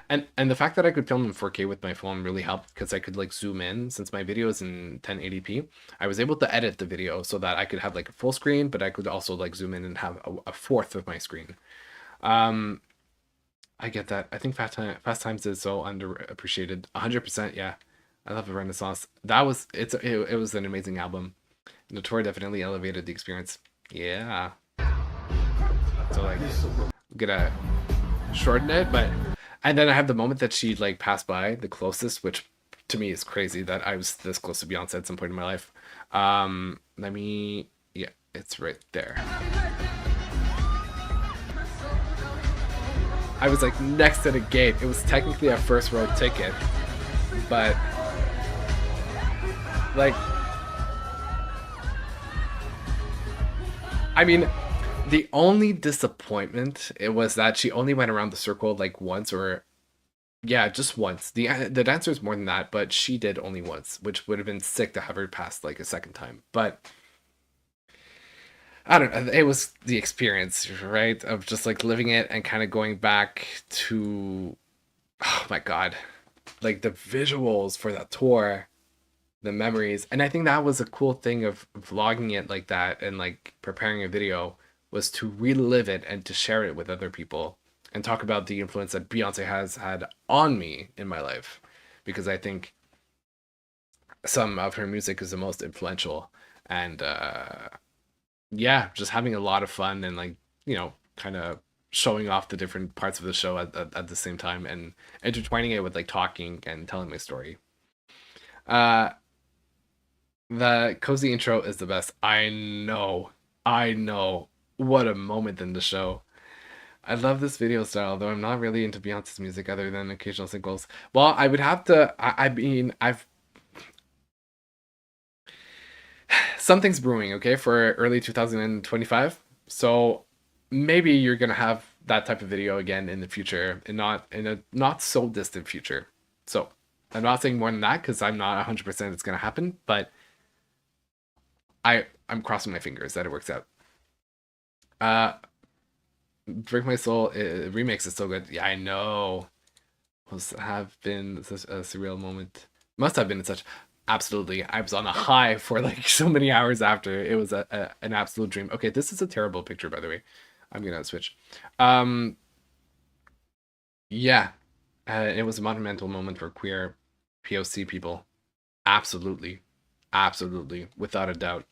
And the fact that I could film in 4K with my phone really helped, because I could like zoom in. Since my video is in 1080p, I was able to edit the video so that I could have like a full screen, but I could also like zoom in and have a fourth of my screen. I get that. I think Fast Times is so underappreciated. 100%, yeah. I love the Renaissance. It was an amazing album. And the tour definitely elevated the experience. Yeah. So like, I'm gonna shorten it, and then I have the moment that she like passed by the closest, which to me is crazy that I was this close to Beyonce at some point in my life. Yeah, it's right there. I was like next to the gate. It was technically a first row ticket, but like, I mean, the only disappointment was that she only went around the circle like once, or yeah, just once. The dancer's more than that, but she did only once, which would have been sick to have her pass like a second time. But I don't know. It was the experience, right, of just like living it and kind of going back to, oh my God, like the visuals for that tour, the memories. And I think that was a cool thing of vlogging it like that and like preparing a video, was to relive it and to share it with other people and talk about the influence that Beyonce has had on me in my life, because I think some of her music is the most influential. And yeah, just having a lot of fun and like, you know, kind of showing off the different parts of the show at the same time, and intertwining it with like talking and telling my story. The cozy intro is the best. I know. What a moment in the show. I love this video style, though I'm not really into Beyonce's music other than occasional singles. Well, I would have to, I mean, something's brewing, okay, for early 2025. So maybe you're gonna have that type of video again in the future, and not in a not so distant future. So I'm not saying more than that, because I'm not 100% it's gonna happen, but I'm crossing my fingers that it works out. Break My Soul remix is so good. Yeah, I know. Must have been such a surreal moment. Must have been such. Absolutely. I was on a high for like so many hours after. It was an absolute dream. Okay, this is a terrible picture, by the way. I'm gonna switch. Yeah, it was a monumental moment for queer POC people. Absolutely, without a doubt.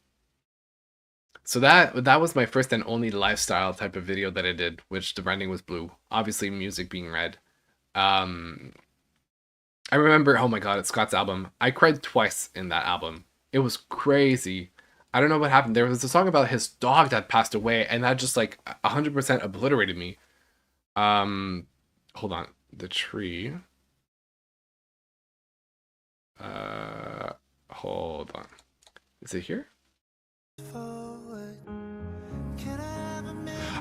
So that was my first and only lifestyle type of video that I did, which the branding was blue. Obviously, music being red. I remember, oh my God, it's Scott's album. I cried twice in that album. It was crazy. I don't know what happened. There was a song about his dog that passed away, and that just like 100% obliterated me. Hold on. The tree. Hold on. Is it here?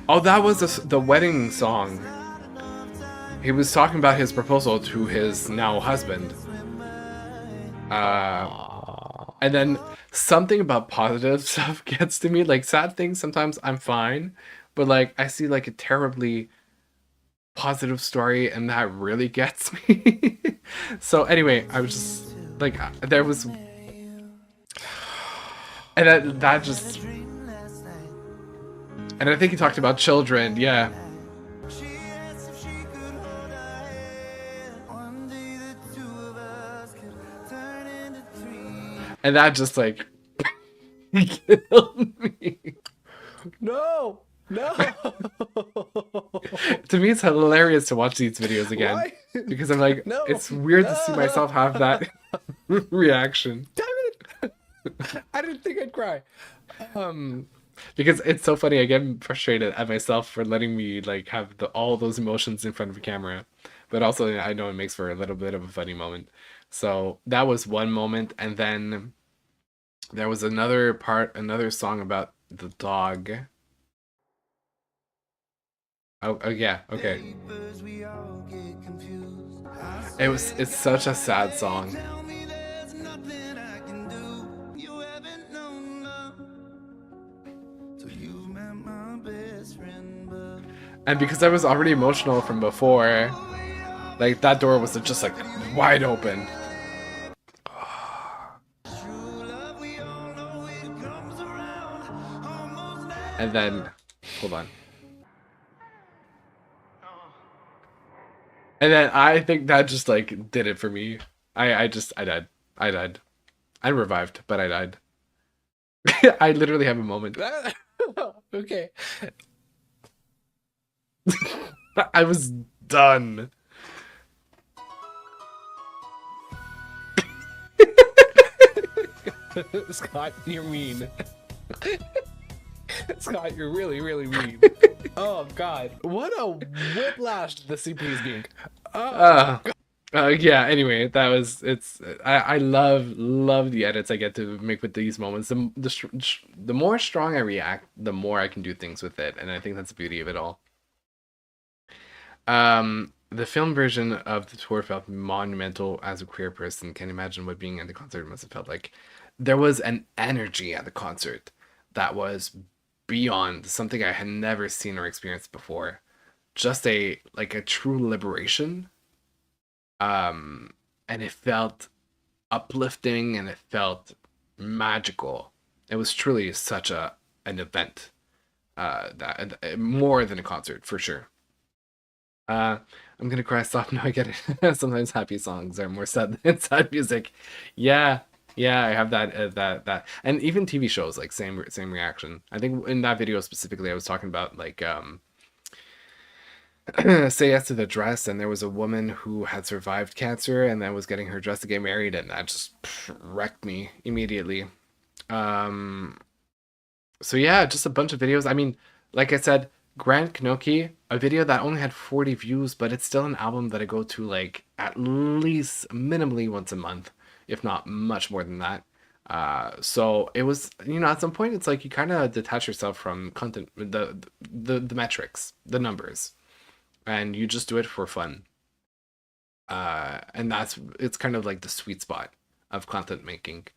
Oh, that was the wedding song. He was talking about his proposal to his now husband. And then something about positive stuff gets to me. Like sad things, sometimes I'm fine, but like I see like a terribly positive story, and that really gets me. So anyway, I was just like, there was, and that just, and I think he talked about children, yeah. And that just like killed me. No. To me, it's hilarious to watch these videos again. Why? Because I'm like, No. it's weird to see myself have that reaction. Damn it! I didn't think I'd cry. Because it's so funny. I get frustrated at myself for letting me like have all those emotions in front of a camera, but also I know it makes for a little bit of a funny moment. So that was one moment, and then there was another song about the dog. Oh yeah, okay. It's such a sad song. And because I was already emotional from before, like that door was just like wide open. And then, hold on. And then I think that just like did it for me. I died. I revived, but I died. I literally have a moment. Okay. I was done. Scott, you're mean. Scott, you're really, really mean. Oh God, what a whiplash the CP is being. Yeah. Anyway, that was I love the edits I get to make with these moments. The more strong I react, the more I can do things with it, and I think that's the beauty of it all. The film version of the tour felt monumental. As a queer person, can't imagine what being at the concert must have felt like. There was an energy at the concert that was beyond something I had never seen or experienced before. Just a true liberation. And it felt uplifting, and it felt magical. It was truly such an event. That more than a concert for sure. I'm gonna cry. Stop. No, I get it. Sometimes happy songs are more sad than sad music. Yeah, I have that, and even TV shows like same reaction. I think in that video specifically, I was talking about like Say Yes to the Dress, and there was a woman who had survived cancer and then was getting her dress to get married, and that just wrecked me immediately. So yeah, just a bunch of videos. I mean, like I said, Grand Kanoki, a video that only had 40 views, but it's still an album that I go to like at least minimally once a month, if not much more than that. So it was, at some point it's like you kind of detach yourself from content, the metrics, the numbers, and you just do it for fun. And it's kind of like the sweet spot of content making.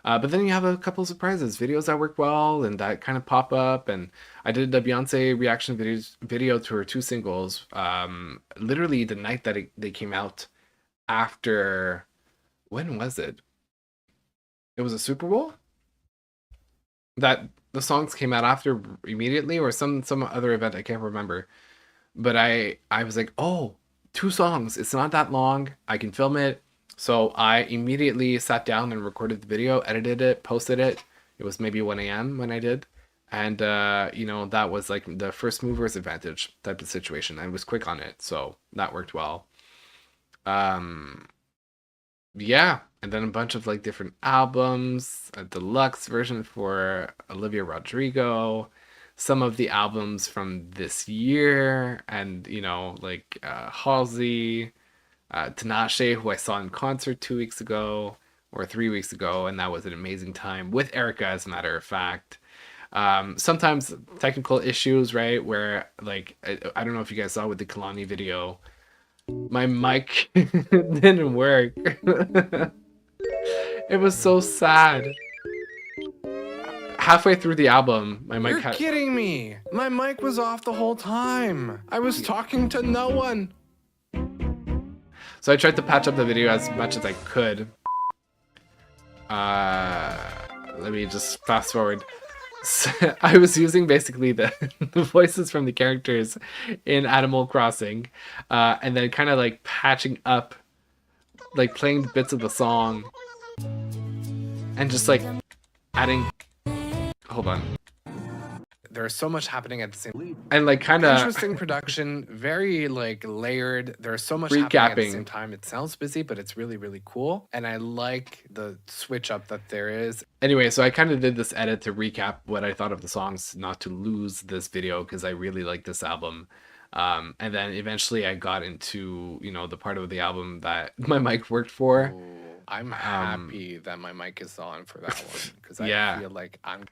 But then you have a couple of surprises, videos that work well and that kind of pop up. And I did the Beyonce reaction video to her 2 singles, literally the night that they came out after, when was it? It was a Super Bowl? That the songs came out after immediately, or some other event, I can't remember. But I was like, oh, 2 songs, it's not that long, I can film it. So I immediately sat down and recorded the video, edited it, posted it. It was maybe 1 a.m. when I did. And, that was like the first mover's advantage type of situation. I was quick on it, so that worked well. Yeah, and then a bunch of like different albums, a deluxe version for Olivia Rodrigo, some of the albums from this year, and, Halsey, Tinashe, who I saw in concert 2 weeks ago or 3 weeks ago, and that was an amazing time with Erica, as a matter of fact. Sometimes technical issues, right? Where like I don't know if you guys saw with the Kalani video, my mic didn't work. It was so sad. Halfway through the album, my mic You're kidding me! My mic was off the whole time. I was talking to no one. So I tried to patch up the video as much as I could. Let me just fast forward. So I was using basically the voices from the characters in Animal Crossing, and then kind of like patching up, like playing bits of the song, and just like adding. Hold on. There's so much happening at the same time. And like kind of Interesting production, very like layered. There's so much happening at the recapping. same time. It sounds busy, but it's really, really cool. And I like the switch up that there is. Anyway, so I kind of did this edit to recap what I thought of the songs, not to lose this video because I really like this album. And then eventually I got into, you know, the part of the album that my mic worked for. Ooh, I'm happy that my mic is on for that one because I Yeah. feel like I'm.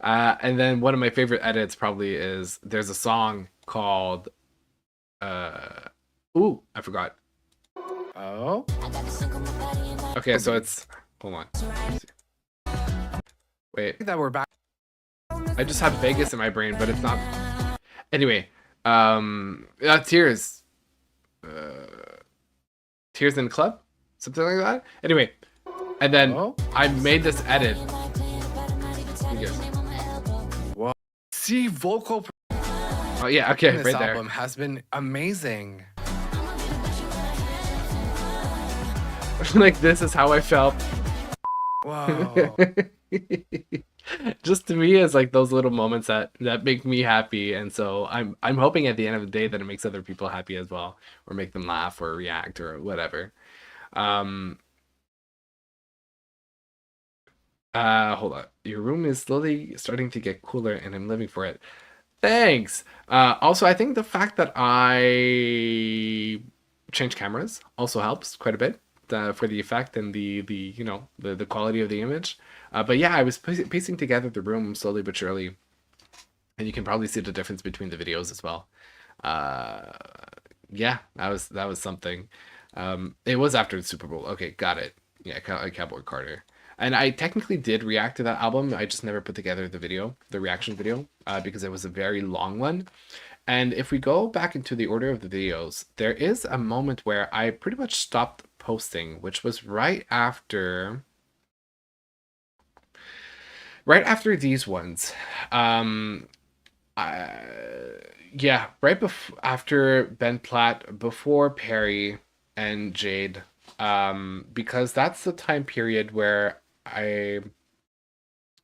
And then one of my favorite edits probably is there's a song called ooh, I forgot. Oh, Okay, so it's hold on. Wait, that we're back. I just have Vegas in my brain, but it's not. Anyway, Tears. Tears in the Club? Something like that? Anyway, and then Oh. I made this edit. You guys- See, vocal Oh yeah, okay, this right there. album has been amazing. Like this is how I felt. Wow. Just to me, it's like those little moments that make me happy, and so I'm hoping at the end of the day that it makes other people happy as well, or make them laugh or react or whatever. Hold on. Your room is slowly starting to get cooler, and I'm living for it. Thanks. Also, I think the fact that I changed cameras also helps quite a bit for the effect and the you know the quality of the image. But yeah, I was piecing together the room slowly but surely, and you can probably see the difference between the videos as well. Yeah, that was something. It was after the Super Bowl. Okay, got it. Yeah, Cowboy Carter. And I technically did react to that album. I just never put together the video, the reaction video, because it was a very long one. And if we go back into the order of the videos, there is a moment where I pretty much stopped posting, which was right after these ones. Yeah, right after Ben Platt, before Perry and Jade, because that's the time period where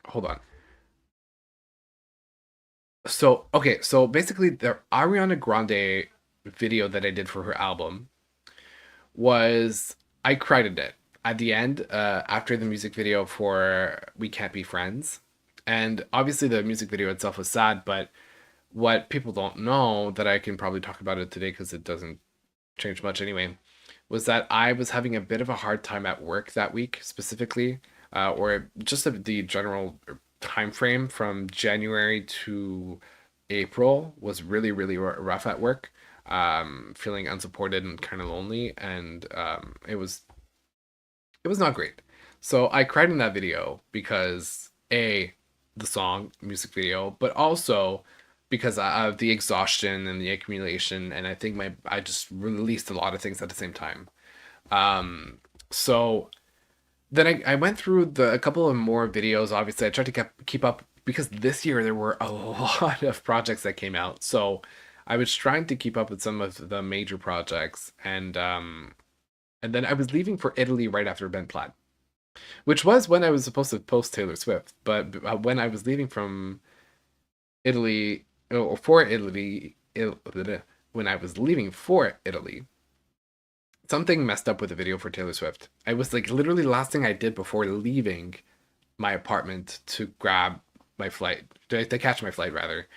hold on. So, okay, so basically the Ariana Grande video that I did for her album was, I credited it at the end, after the music video for We Can't Be Friends. And obviously the music video itself was sad, but what people don't know, that I can probably talk about it today because it doesn't change much anyway, was that I was having a bit of a hard time at work that week specifically, or just the general time frame from January to April was really, really rough at work. Feeling unsupported and kind of lonely, and it was not great. So I cried in that video because the song, music video, but also because of the exhaustion and the accumulation, and I think I just released a lot of things at the same time. So then I went through a couple of more videos. Obviously, I tried to keep up because this year there were a lot of projects that came out. So I was trying to keep up with some of the major projects, and then I was leaving for Italy right after Ben Platt, which was when I was supposed to post Taylor Swift. But when I was leaving from Italy, or for Italy, when I was leaving for Italy, something messed up with the video for Taylor Swift. I was like literally the last thing I did before leaving my apartment to grab my flight, to catch my flight rather.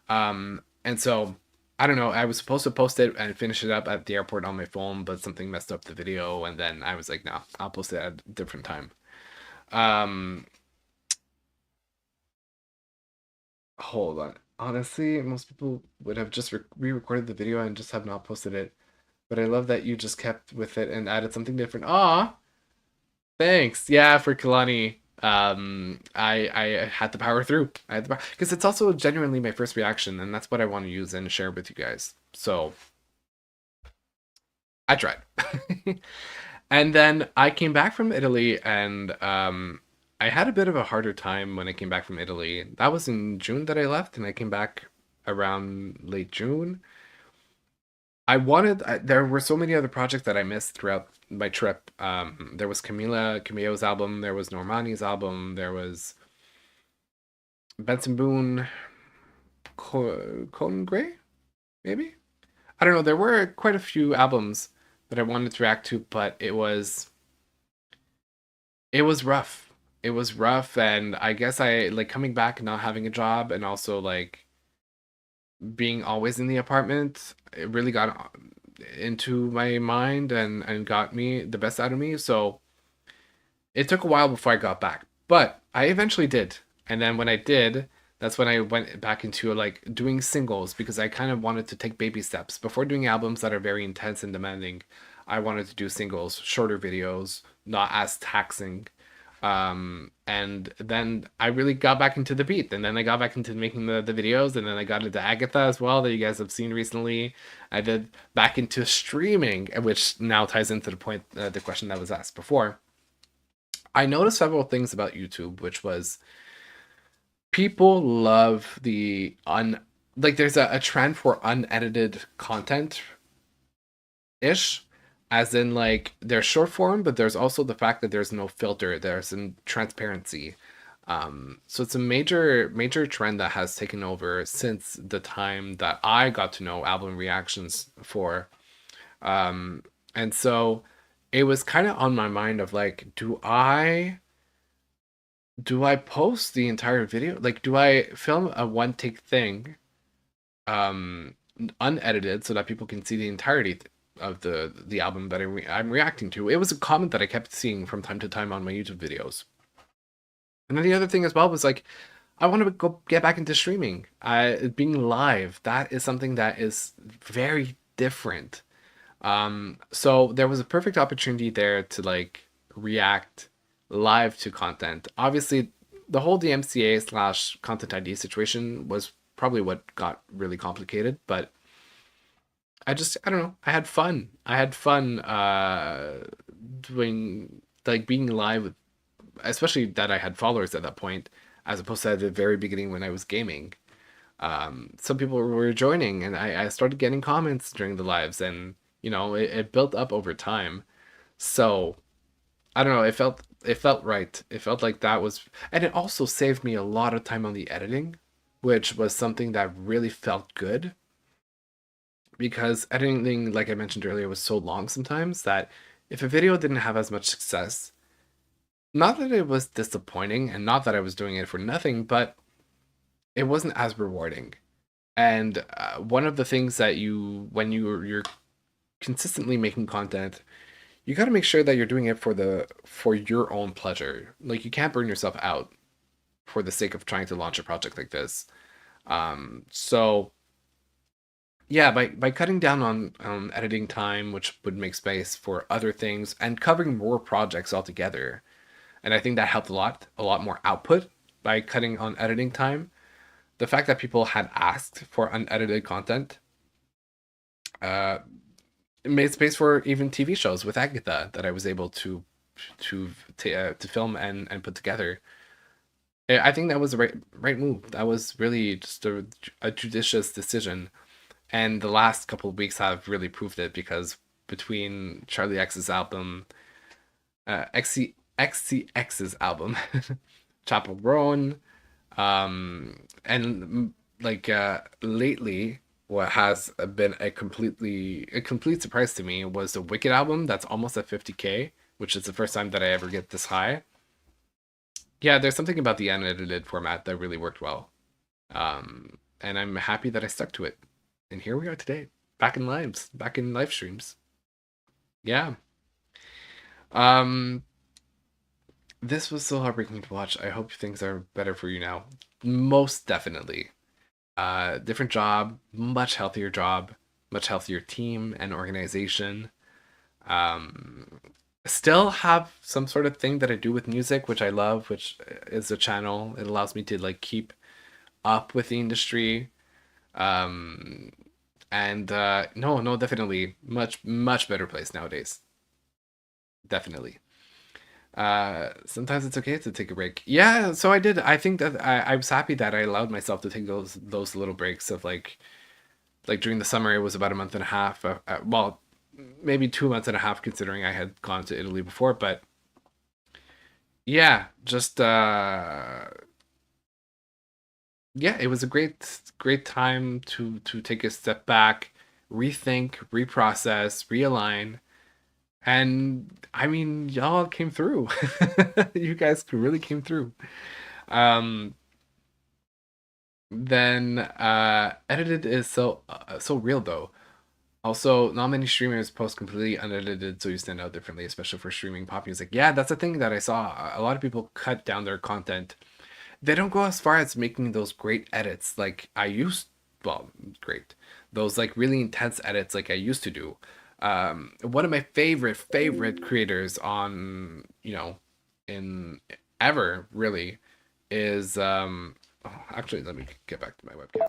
And so I don't know, I was supposed to post it and finish it up at the airport on my phone, but something messed up the video, and then I was like, no, I'll post it at a different time. hold on. Honestly, most people would have just re-recorded the video and just have not posted it. But I love that you just kept with it and added something different. Ah, thanks. Yeah, for Kalani. I had to power through. I had to power because it's also genuinely my first reaction, and that's what I want to use and share with you guys. So I tried. And then I came back from Italy, and I had a bit of a harder time when I came back from Italy. That was in June that I left, and I came back around late June. There were so many other projects that I missed throughout my trip. There was Camille's album, there was Normani's album, there was Benson Boone, Conan Gray, maybe? I don't know, there were quite a few albums that I wanted to react to, but it was rough. It was rough, and I guess I, like, coming back and not having a job, and also, like, being always in the apartment, it really got into my mind and got me the best out of me. So it took a while before I got back, but I eventually did. And then when I did, that's when I went back into like doing singles, because I kind of wanted to take baby steps before doing albums that are very intense and demanding. I wanted to do singles, shorter videos, not as taxing. And then I really got back into the beat, and then I got back into making the videos, and then I got into Agatha as well, that you guys have seen recently. I did back into streaming, which now ties into the point, the question that was asked before. I noticed several things about YouTube, which was people love like there's a trend for unedited content ish. As in, like, there's short form, but there's also the fact that there's no filter, there's some transparency. So it's a major trend that has taken over since the time that I got to know album reactions for. And so it was kind of on my mind of like, do I post the entire video? Like, do I film a one take thing, unedited, so that people can see the entirety of the album that I'm reacting to? It was a comment that I kept seeing from time to time on my YouTube videos. And then the other thing as well was like, I want to go get back into streaming. Being live, that is something that is very different. So there was a perfect opportunity there to like react live to content. Obviously, the whole DMCA / Content ID situation was probably what got really complicated, but I don't know. I had fun. Doing, like, being live with, especially that I had followers at that point, as opposed to at the very beginning when I was gaming. Some people were joining, and I started getting comments during the lives, and it built up over time. So I don't know. It felt right. It felt like that was, and it also saved me a lot of time on the editing, which was something that really felt good. Because editing, like I mentioned earlier, was so long sometimes that if a video didn't have as much success, not that it was disappointing and not that I was doing it for nothing, but it wasn't as rewarding. And one of the things that when you're consistently making content, you got to make sure that you're doing it for your own pleasure. Like, you can't burn yourself out for the sake of trying to launch a project like this. So yeah, by cutting down on editing time, which would make space for other things, and covering more projects altogether, and I think that helped a lot more output by cutting on editing time. The fact that people had asked for unedited content, it made space for even TV shows with Agatha that I was able to film and put together. I think that was the right move. That was really just a judicious decision. And the last couple of weeks have really proved it, because between Charlie X's album, XCX's album, Chapel Roan, and like lately, what has been a complete surprise to me was the Wicked album that's almost at 50K, which is the first time that I ever get this high. Yeah, there's something about the unedited format that really worked well. And I'm happy that I stuck to it. And here we are today, back in live streams. Yeah. This was so heartbreaking to watch. I hope things are better for you now. Most definitely. different job, much healthier job, much healthier team and organization. Still have some sort of thing that I do with music, which I love, which is a channel. It allows me to like keep up with the industry. And no, definitely much better place nowadays. Definitely. Sometimes it's okay to take a break. Yeah, so I did. I think that I was happy that I allowed myself to take those little breaks of like during the summer. It was about a month and a half. Well, maybe 2 months and a half considering I had gone to Italy before, but yeah, just yeah, it was a great time to take a step back, rethink, reprocess, realign. And I mean, y'all came through. You guys really came through. Um, then edited is so real though. Also, not many streamers post completely unedited, so you stand out differently, especially for streaming pop music. Yeah, that's a thing that I saw. A lot of people cut down their content. They don't go as far as making those great edits like I used. Well, great. Those like really intense edits like I used to do. One of my favorite creators on, in ever really is actually, let me get back to my webcam.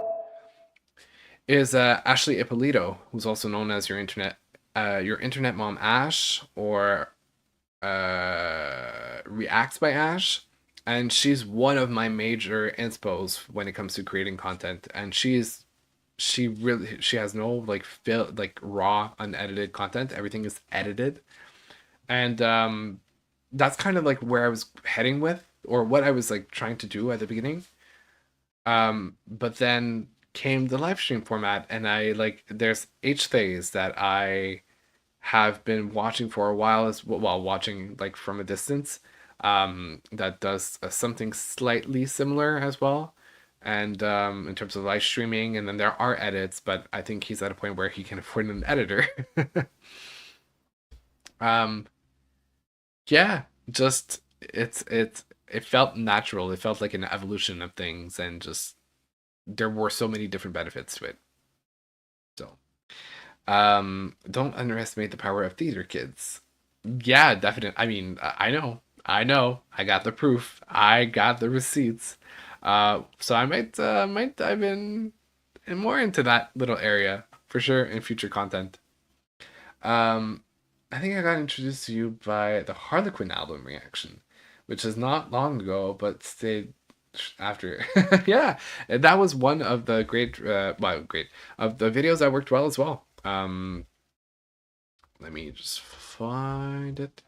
Is Ashley Ippolito, who's also known as your internet mom Ash, or Reacts by Ash. And she's one of my major inspos when it comes to creating content. And she has no like raw unedited content. Everything is edited. And that's kind of like where I was heading with, or what I was like trying to do at the beginning. But then came the live stream format, and there's H-Phase that I have been watching for a while, as well, watching like from a distance, that does something slightly similar as well. And in terms of live streaming, and then there are edits, but I think he's at a point where he can afford an editor. Yeah, just it felt natural. It felt like an evolution of things, and just there were so many different benefits to it. So, don't underestimate the power of theater, kids. Yeah, definitely. I mean, I know. I got the proof. I got the receipts. So I might dive in and more into that little area for sure in future content. I think I got introduced to you by the Harlequin album reaction, which is not long ago, but stayed after. Yeah, and that was one of the great of the videos that worked well as well. Let me just find it.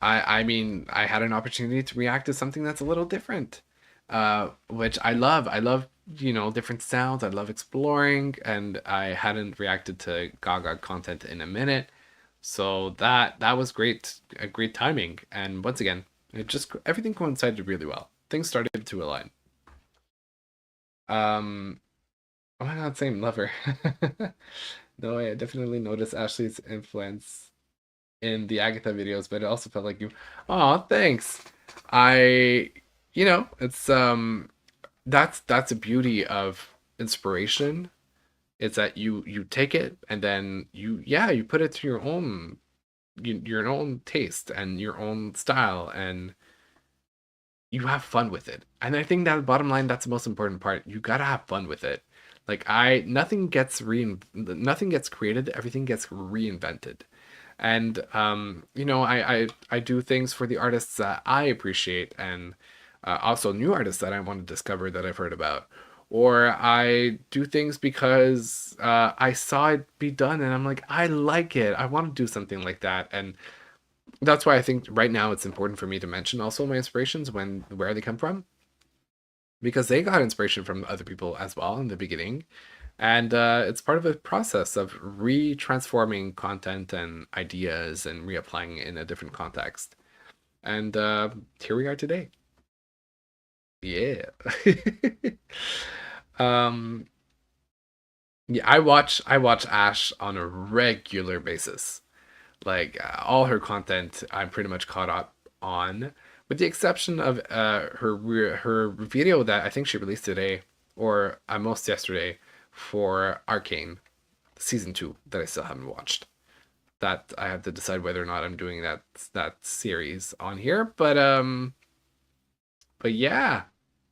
I mean, I had an opportunity to react to something that's a little different, which I love. I love, different sounds. I love exploring, and I hadn't reacted to Gaga content in a minute. So that was great, a great timing. And once again, everything coincided really well. Things started to align. Oh my god, same lover. No, I definitely noticed Ashley's influence in the Agatha videos, but it also felt like you. Oh, thanks. It's that's a beauty of inspiration. It's that you take it, and then you put it to your own taste and your own style, and you have fun with it. And I think that bottom line, that's the most important part. You gotta have fun with it. Like nothing gets created, everything gets reinvented. And I do things for the artists that I appreciate, and also new artists that I want to discover that I've heard about. Or I do things because I saw it be done and I'm like, I like it. I want to do something like that. And that's why I think right now it's important for me to mention also my inspirations, where they come from, because they got inspiration from other people as well in the beginning. And it's part of a process of re-transforming content and ideas and reapplying it in a different context. And here we are today. Yeah. Yeah, I watch Ash on a regular basis. Like all her content, I'm pretty much caught up on, with the exception of her video that I think she released today or most yesterday, for Arcane season 2 that I still haven't watched. That I have to decide whether or not I'm doing that series on here. But yeah,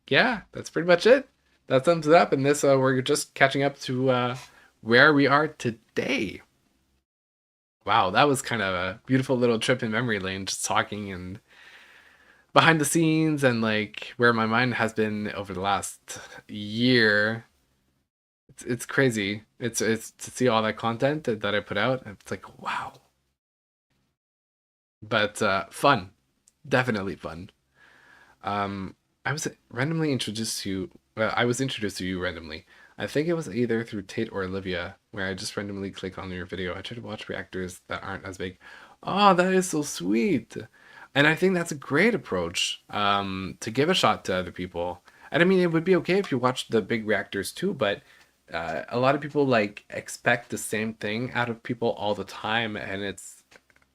that's pretty much it. That sums it up. And this we're just catching up to where we are today. Wow, that was kind of a beautiful little trip in memory lane, just talking and behind the scenes and like where my mind has been over the last year. It's crazy. It's to see all that content that I put out. It's like, wow. But fun, definitely fun. I was randomly introduced to you. I was introduced to you randomly. I think it was either through Tate or Olivia, where I just randomly click on your video. I try to watch reactors that aren't as big. Oh, that is so sweet. And I think that's a great approach, to give a shot to other people. And I mean, it would be okay if you watched the big reactors too, but a lot of people like expect the same thing out of people all the time, and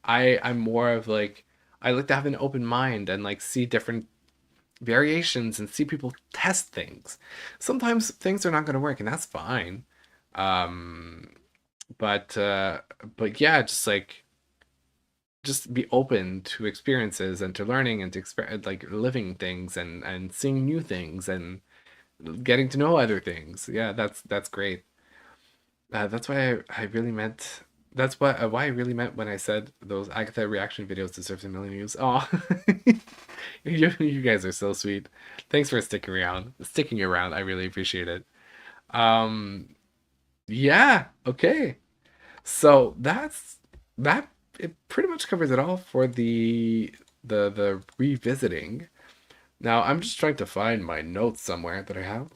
I'm more of like, I like to have an open mind and like see different variations and see people test things. Sometimes things are not going to work, and that's fine. But yeah, just be open to experiences and to learning and to like living things and seeing new things and getting to know other things. Yeah, that's great. That's why I really meant. That's why I really meant when I said those Agatha reaction videos deserve a million views. Oh, you guys are so sweet. Thanks for sticking around. I really appreciate it. Yeah. Okay. So that. It pretty much covers it all for the revisiting. Now I'm just trying to find my notes somewhere that I have.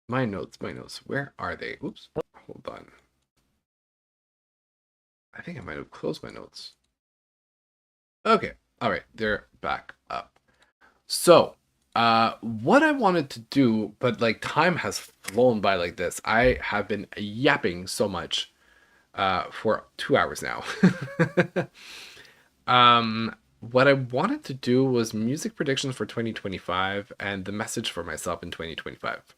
My notes. Where are they? Oops. Hold on. I think I might have closed my notes. Okay. All right. They're back up. So, what I wanted to do, but like time has flown by like this. I have been yapping so much for 2 hours now. What I wanted to do was music predictions for 2025 and the message for myself in 2025.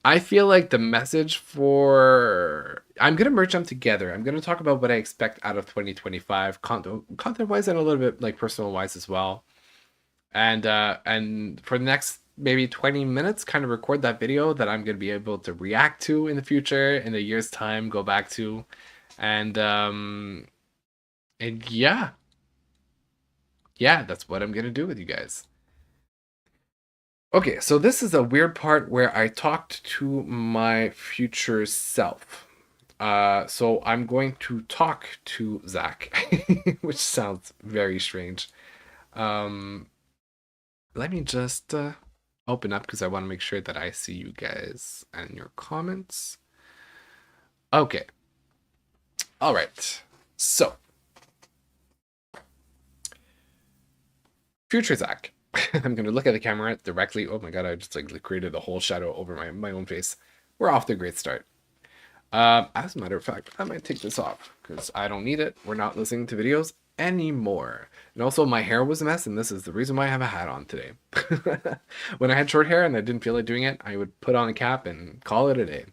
I feel like the message for... I'm going to merge them together. I'm going to talk about what I expect out of 2025, content-wise and a little bit like personal-wise as well. And for the next maybe 20 minutes, kind of record that video that I'm going to be able to react to in the future, in a year's time, go back to. And yeah. Yeah, that's what I'm going to do with you guys. Okay, so this is a weird part where I talked to my future self. So I'm going to talk to Zach, which sounds very strange. Let me just open up because I want to make sure that I see you guys and your comments. Okay. All right. So, future Zach. I'm going to look at the camera directly. Oh my god, I just like created a whole shadow over my own face. We're off to a great start. As a matter of fact, I might take this off because I don't need it. We're not listening to videos anymore. And also my hair was a mess, and this is the reason why I have a hat on today. When I had short hair and I didn't feel like doing it, I would put on a cap and call it a day.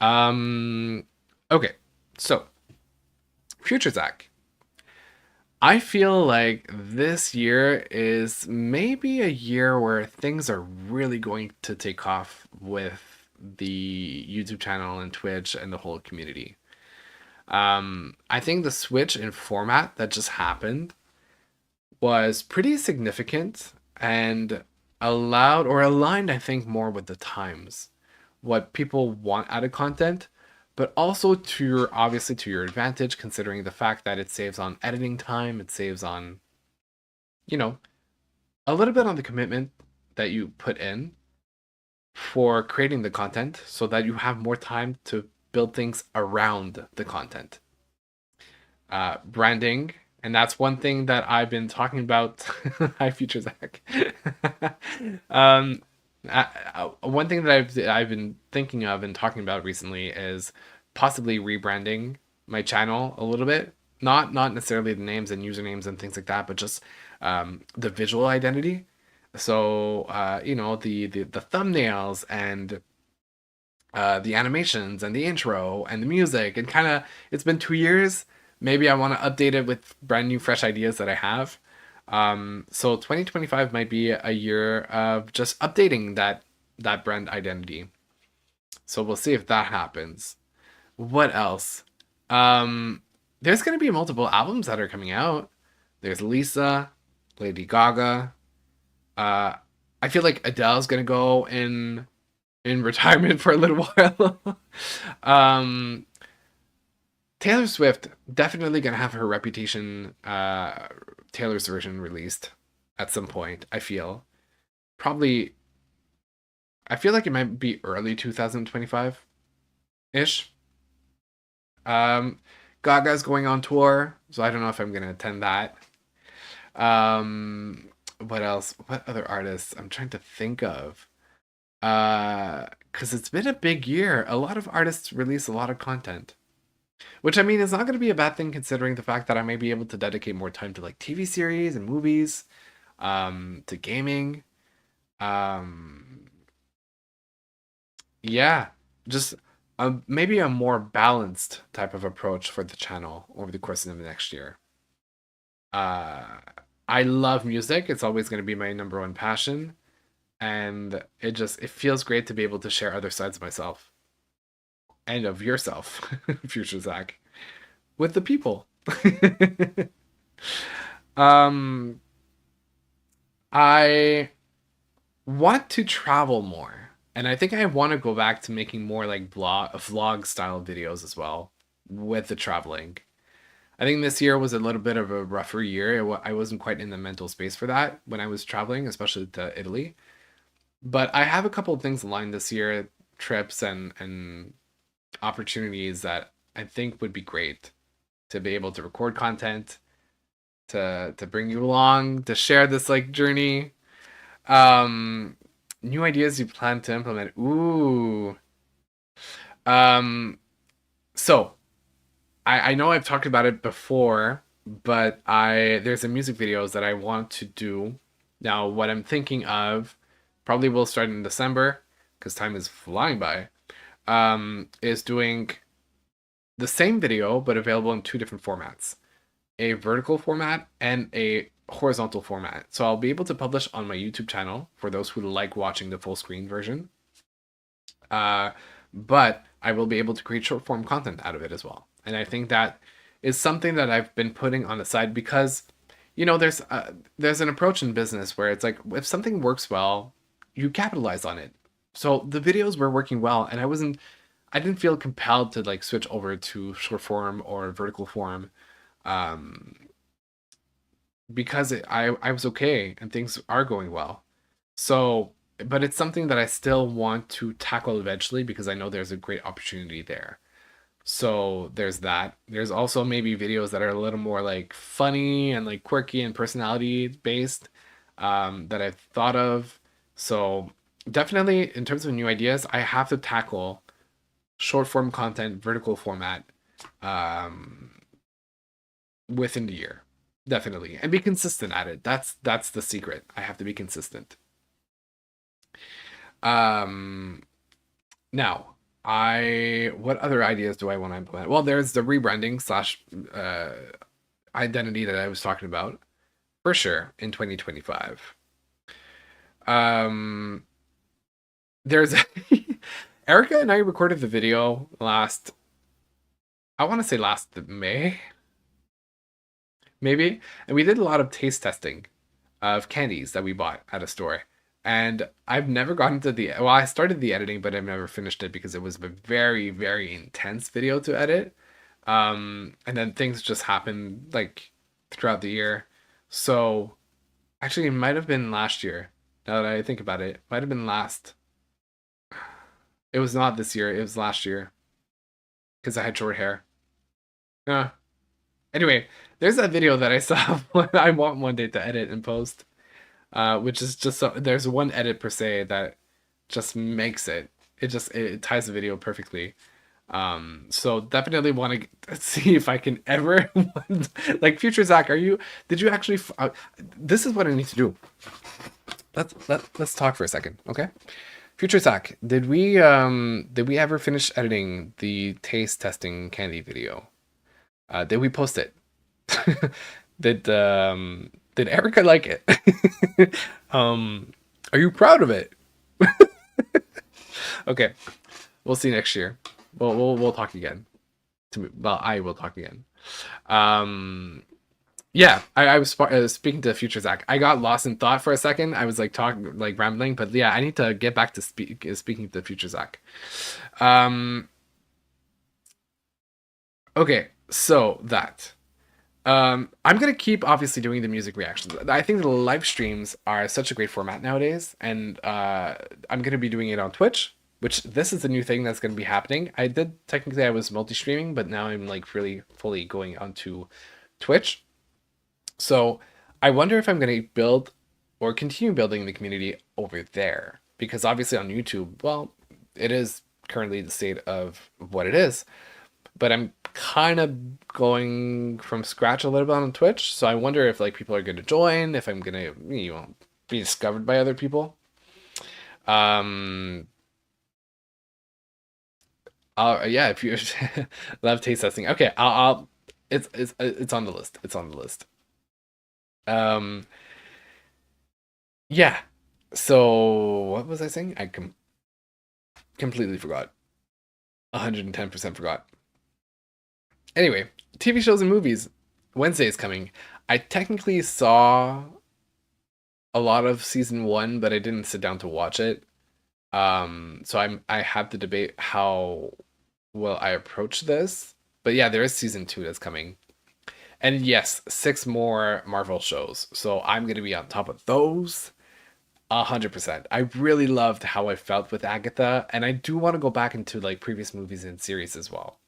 Okay, so future Zach. I feel like this year is maybe a year where things are really going to take off with the YouTube channel and Twitch and the whole community. I think the switch in format that just happened was pretty significant and aligned, I think, more with the times, what people want out of content, but also obviously to your advantage, considering the fact that it saves on editing time, it saves on, a little bit on the commitment that you put in for creating the content so that you have more time to build things around the content. Branding, and that's one thing that I've been talking about. Hi, future Zach. One thing that I've been thinking of and talking about recently is possibly rebranding my channel a little bit. Not necessarily the names and usernames and things like that, but just the visual identity. So you know, the thumbnails and the animations and the intro and the music, and kind of, it's been 2 years. Maybe I want to update it with brand new, fresh ideas that I have. So 2025 might be a year of just updating that brand identity. So we'll see if that happens. What else? There's going to be multiple albums that are coming out. There's Lisa, Lady Gaga. I feel like Adele's going to go in retirement for a little while. Taylor Swift, definitely going to have her Reputation Taylor's version released at some point, I feel. Probably, I feel like it might be early 2025-ish. Gaga's going on tour, so I don't know if I'm going to attend that. What else? What other artists? I'm trying to think of. Because it's been a big year. A lot of artists release a lot of content. Which, I mean, is not going to be a bad thing considering the fact that I may be able to dedicate more time to like TV series and movies, to gaming. Yeah, just maybe a more balanced type of approach for the channel over the course of the next year. I love music. It's always going to be my number one passion. And it feels great to be able to share other sides of myself. And of yourself, future Zach, with the people. I want to travel more, and I think I want to go back to making more like vlog style videos as well with the traveling. I think this year was a little bit of a rougher year. I wasn't quite in the mental space for that when I was traveling, especially to Italy. But I have a couple of things aligned this year, trips and opportunities that I think would be great to be able to record content, to bring you along, to share this like journey. New ideas you plan to implement. Ooh. So I know I've talked about it before, but there's some music videos that I want to do. Now, what I'm thinking of, probably will start in December, because time is flying by, is doing the same video, but available in 2 different formats. A vertical format and a horizontal format. So I'll be able to publish on my YouTube channel for those who like watching the full screen version. But I will be able to create short form content out of it as well. And I think that is something that I've been putting on the side because, you know, there's an approach in business where it's like, if something works well, you capitalize on it. So the videos were working well, and I didn't feel compelled to like switch over to short form or vertical form, because I was okay and things are going well. So, but it's something that I still want to tackle eventually because I know there's a great opportunity there. So there's that. There's also maybe videos that are a little more like funny and like quirky and personality based, that I've thought of. So definitely in terms of new ideas, I have to tackle short form content, vertical format, within the year. Definitely. And be consistent at it. That's the secret. I have to be consistent. Now, what other ideas do I want to implement? Well, there's the rebranding / identity that I was talking about for sure in 2025. There's Erica and I recorded the video I want to say last May, maybe, and we did a lot of taste testing of candies that we bought at a store. And I've never gotten to I started the editing, but I've never finished it because it was a very, very intense video to edit. And then things just happened like throughout the year. So actually it might have been last year. Now that I think about it, might have been last. It was not this year. It was last year because I had short hair. Anyway, there's that video that I saw when I want one day to edit and post. Which is just there's one edit per se that just makes it ties the video perfectly. So definitely want to see if I can ever like future Zach. Did you actually? This is what I need to do. Let's talk for a second, okay? Future Zach, did we ever finish editing the taste testing candy video? Did we post it? Did Erica like it? Are you proud of it? Okay, we'll see next year. We'll talk again. I will talk again. Yeah, I was speaking to future Zach. I got lost in thought for a second. I was like talking, like rambling, but yeah, I need to get back to speaking to future Zach. Okay, so that. I'm gonna keep obviously doing the music reactions. I think the live streams are such a great format nowadays, and I'm gonna be doing it on Twitch, which this is a new thing that's gonna be happening. I was multi-streaming, but now I'm like really fully going onto Twitch. So I wonder if I'm gonna build or continue building the community over there, because obviously on YouTube, well, it is currently the state of what it is, but I'm kind of going from scratch a little bit on Twitch. So I wonder if like people are going to join, if I'm going to, be discovered by other people. Yeah, if you love taste testing. Okay, it's on the list. It's on the list. Yeah. So what was I saying? I completely forgot. 110% forgot. Anyway, TV shows and movies. Wednesday is coming. I technically saw a lot of season 1, but I didn't sit down to watch it. So I have to debate how well I approach this. But yeah, there is season 2 that's coming. And yes, 6 more Marvel shows. So I'm going to be on top of those 100%. I really loved how I felt with Agatha, and I do want to go back into like previous movies and series as well.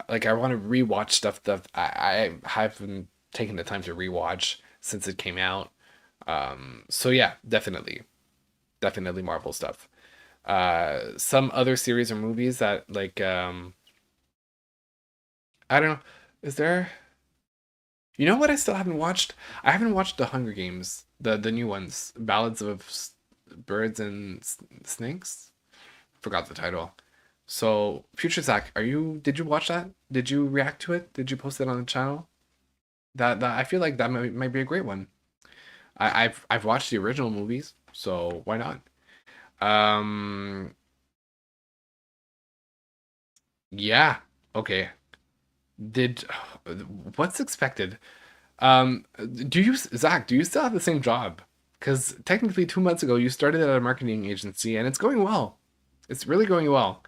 Like I want to rewatch stuff that I haven't taken the time to rewatch since it came out. So yeah, definitely Marvel stuff. Some other series or movies that like I don't know. Is there? You know what I still haven't watched? I haven't watched The Hunger Games, the new ones, Ballads of Birds and Snakes. Forgot the title. So, future Zach, did you watch that? Did you react to it? Did you post it on the channel? That I feel like that might be a great one. I've watched the original movies, so why not? Yeah, okay. What's expected? Zach, do you still have the same job? Because technically 2 months ago you started at a marketing agency and it's going well. It's really going well.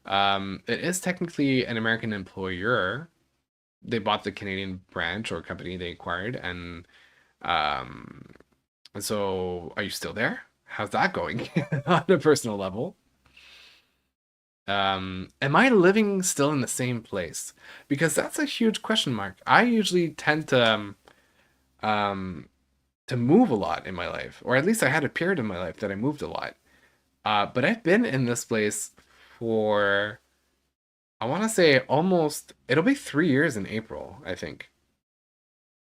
It is technically an American employer. They bought the Canadian branch or company they acquired, and so are you still there? How's that going on a personal level? Am I living still in the same place? Because that's a huge question mark. I usually tend to move a lot in my life, or at least I had a period in my life that I moved a lot. But I've been in this place for, I want to say it'll be 3 years in April, I think,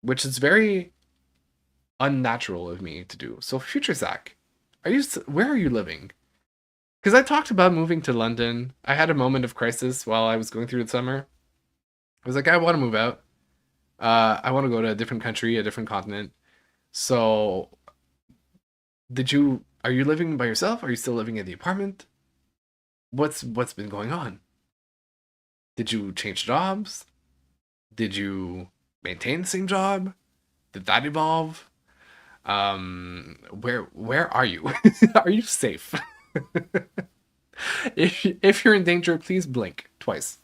which is very unnatural of me to do. So future Zach, where are you living? Because I talked about moving to London. I had a moment of crisis while I was going through the summer. I was like, I want to move out. I want to go to a different country, a different continent. So, are you living by yourself? Are you still living in the apartment? What's been going on? Did you change jobs? Did you maintain the same job? Did that evolve? Where are you? Are you safe? If you're in danger, please blink twice.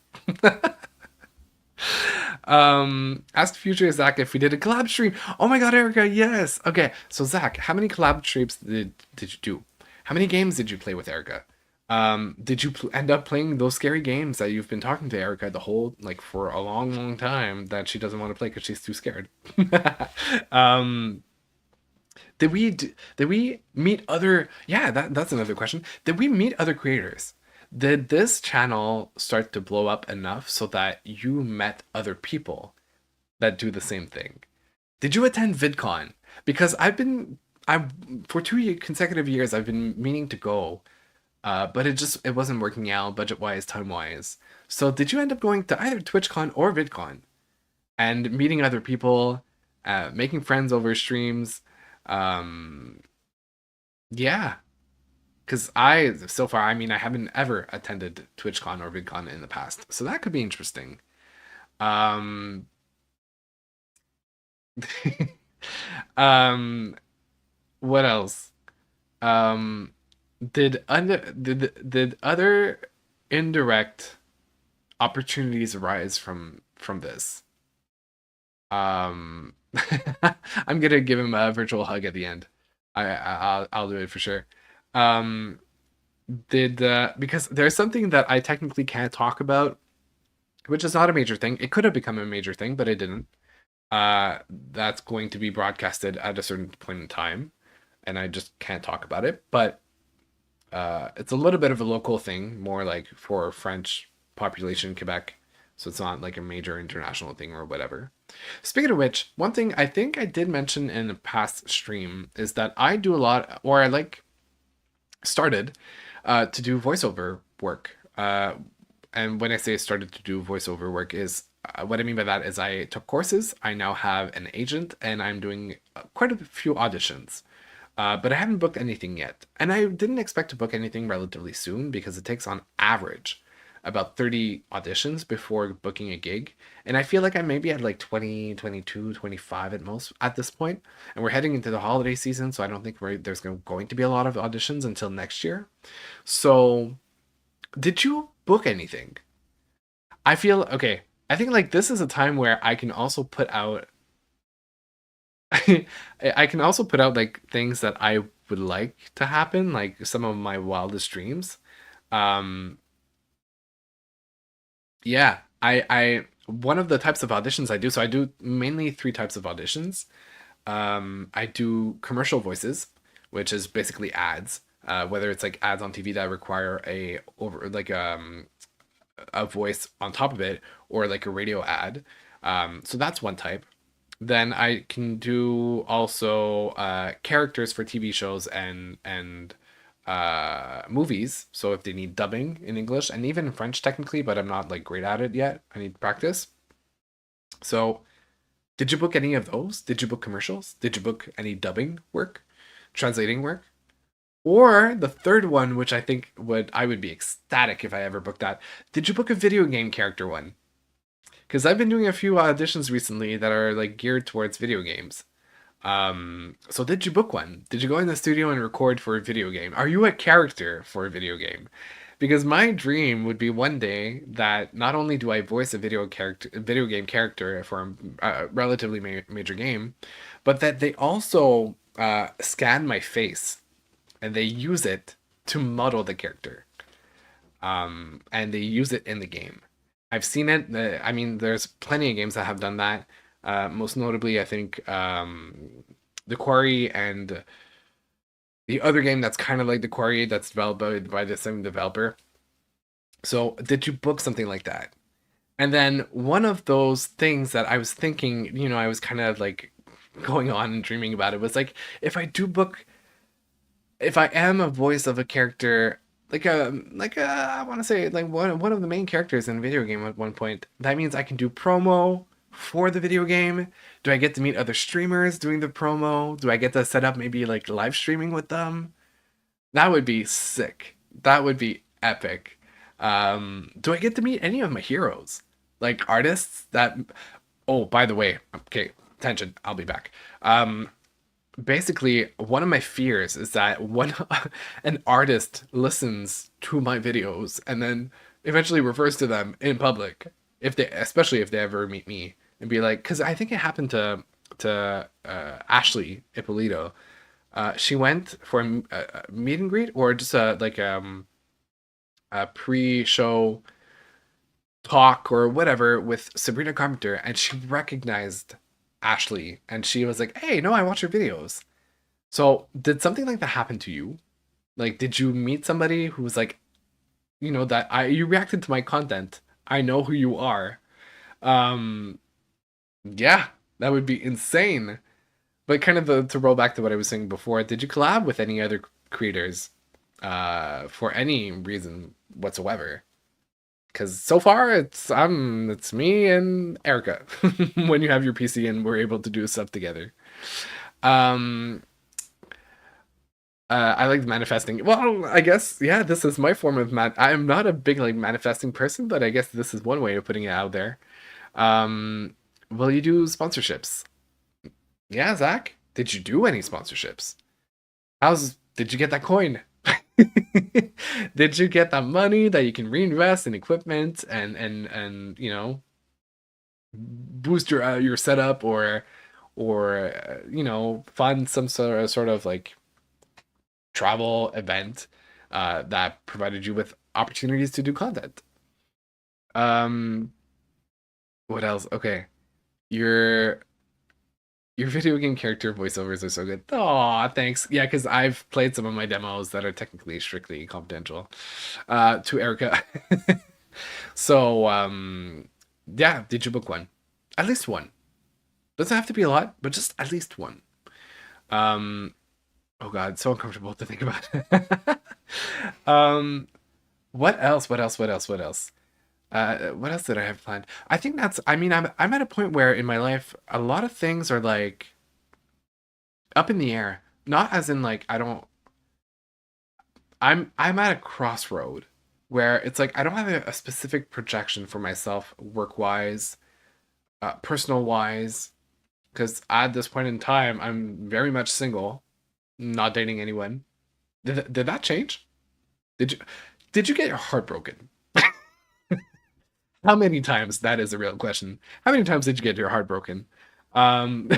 Ask future Zach if we did a collab stream. Oh my god, Erica, yes. Okay, so Zach, how many collab streams did you do? How many games did you play with Erica? Did you end up playing those scary games that you've been talking to Erica for a long time that she doesn't want to play because she's too scared? Did we meet other? Yeah, that's another question. Did we meet other creators? Did this channel start to blow up enough so that you met other people that do the same thing? Did you attend VidCon? Because I for 2 consecutive years I've been meaning to go, but it wasn't working out budget wise, time wise. So did you end up going to either TwitchCon or VidCon and meeting other people, making friends over streams? Yeah, because so far, I mean, I haven't ever attended TwitchCon or VidCon in the past, so that could be interesting. Um, what else? Um, did other indirect opportunities arise from this? I'm gonna give him a virtual hug at the end. I'll do it for sure. Um, because there's something that I technically can't talk about, which is not a major thing. It could have become a major thing, but it didn't. That's going to be broadcasted at a certain point in time, and I just can't talk about it. But it's a little bit of a local thing, more like for French population in Quebec. So it's not like a major international thing or whatever. Speaking of which, one thing I think I did mention in a past stream is that I do a lot, or I started to do voiceover work. And when I say started to do voiceover work is what I mean by that is I took courses. I now have an agent and I'm doing quite a few auditions. But I haven't booked anything yet. And I didn't expect to book anything relatively soon because it takes on average about 30 auditions before booking a gig. And I feel like I maybe had like 20, 22, 25 at most at this point. And we're heading into the holiday season, so I don't think there's going to be a lot of auditions until next year. So, did you book anything? I feel, okay, I think like this is a time where I can also put out I can also put out like things that I would like to happen, like some of my wildest dreams. Um, yeah, I one of the types of auditions I do, so I do mainly three types of auditions. I do commercial voices, which is basically ads, whether it's like ads on TV that require a voice on top of it, or like a radio ad. So that's one type. Then I can do also characters for TV shows and movies. So if they need dubbing in English and even in French technically, but I'm not like great at it yet. I need practice. So did you book any of those? Did you book commercials? Did you book any dubbing work, translating work? Or the third one, which I think I would be ecstatic if I ever booked that. Did you book a video game character one? Because I've been doing a few auditions recently that are like geared towards video games. So did you book one? Did you go in the studio and record for a video game? Are you a character for a video game? Because my dream would be one day that not only do I voice a video game character for a relatively major game, but that they also scan my face and they use it to model the character. And they use it in the game. I've seen it. I mean, there's plenty of games that have done that. Most notably, I think The Quarry and the other game that's kind of like The Quarry that's developed by the same developer. So did you book something like that? And then one of those things that I was thinking, I was kind of like going on and dreaming about it was like, if I am a voice of a character, I want to say like one of the main characters in a video game at one point, that means I can do promo for the video game. Do I get to meet other streamers doing the promo? Do I get to set up maybe like live streaming with them? That would be sick. That would be epic. Do I get to meet any of my heroes? Like artists that, oh, by the way, okay, attention, I'll be back. Basically, one of my fears is that an artist listens to my videos and then eventually refers to them in public, especially if they ever meet me, and be like, because I think it happened to Ashley Ippolito. She went for a meet and greet or just a pre-show talk or whatever with Sabrina Carpenter, and she recognized Ashley and she was like, hey, no, I watch your videos. So did something like that happen to you? Like, did you meet somebody who was like you know, that you reacted to my content. I know who you are. Um, yeah, that would be insane. But kind of to roll back to what I was saying before, did you collab with any other creators for any reason whatsoever? Because so far it's me and Erica when you have your PC and we're able to do stuff together. Um, I like manifesting. Well, I guess yeah, this is my form of I'm not a big like manifesting person, but I guess this is one way of putting it out there. Um, will you do sponsorships? Yeah, Zach. Did you do any sponsorships? Did you get that coin? Did you get that money that you can reinvest in equipment and you know, boost your setup or you know, fund some sort of like travel event that provided you with opportunities to do content? Um, what else? Okay, your video game character voiceovers are so good. Aw, thanks. Yeah, because I've played some of my demos that are technically strictly confidential to Erica. So, yeah, did you book one? At least one. Doesn't have to be a lot, but just at least one. Um, oh God, it's so uncomfortable to think about. um, what else? What else? What else? What else? What else did I have planned? I think I mean, I'm at a point where in my life, a lot of things are like up in the air. Not as in like, I'm at a crossroad where it's like, I don't have a specific projection for myself work-wise, personal-wise, because at this point in time, I'm very much single, not dating anyone. Did that change? Did you did you get your heart broken? How many times? That is a real question. How many times did you get your heart broken? Um,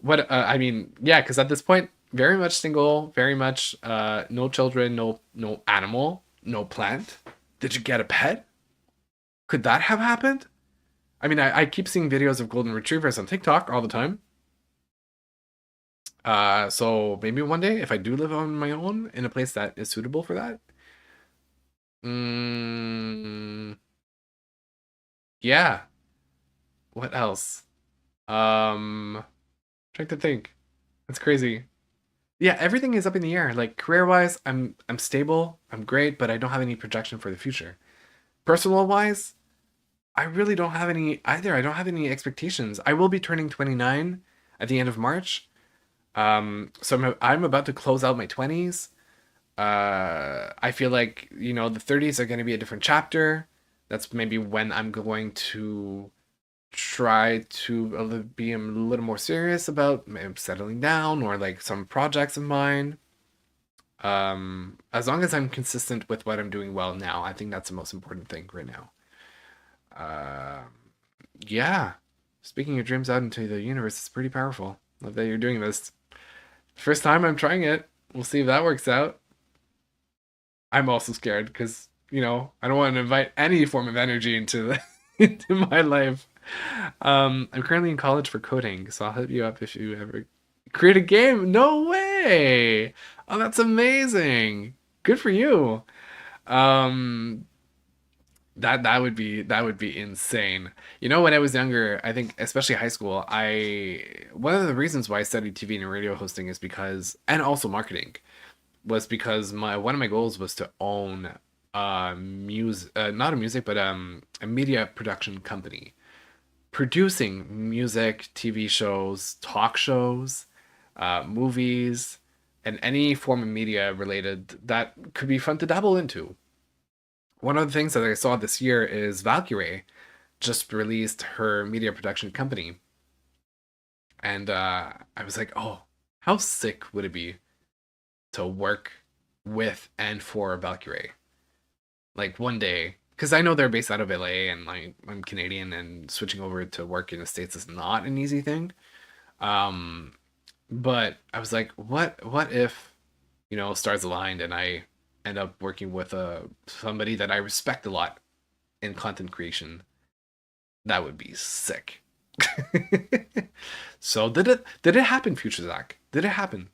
what I mean, yeah, because at this point, very much single, very much no children, no animal, no plant. Did you get a pet? Could that have happened? I mean, I keep seeing videos of golden retrievers on TikTok all the time. So maybe one day, if I do live on my own in a place that is suitable for that. Yeah. What else? Trying to think. That's crazy. Yeah, everything is up in the air. Like career-wise, I'm stable, I'm great, but I don't have any projection for the future. Personal-wise, I really don't have any either. I don't have any expectations. I will be turning 29 at the end of March. So I'm about to close out my 20s. I feel like, you know, the 30s are going to be a different chapter. That's maybe when I'm going to try to be a little more serious about settling down or like some projects of mine. As long as I'm consistent with what I'm doing well now, I think that's the most important thing right now. Uh, yeah. Speaking your dreams out into the universe is pretty powerful. Love that you're doing this. First time I'm trying it. We'll see if that works out. I'm also scared because, you know, I don't want to invite any form of energy into into my life. I'm currently in college for coding, so I'll hit you up if you ever create a game. No way! Oh, that's amazing. Good for you. Um, that would be insane. You know, when I was younger, I think especially high school, one of the reasons why I studied TV and radio hosting is because, and also marketing, was because one of my goals was to own not a music, but a media production company producing music, TV shows, talk shows, movies, and any form of media related that could be fun to dabble into. One of the things that I saw this year is Valkyrae just released her media production company. And I was like, oh, how sick would it be to work with and for Valkyrae? Like one day, because I know they're based out of LA and like I'm Canadian and switching over to work in the States is not an easy thing. But I was like, what if, you know, stars aligned and I end up working with somebody that I respect a lot in content creation? That would be sick. So did it happen, Future Zach? Did it happen?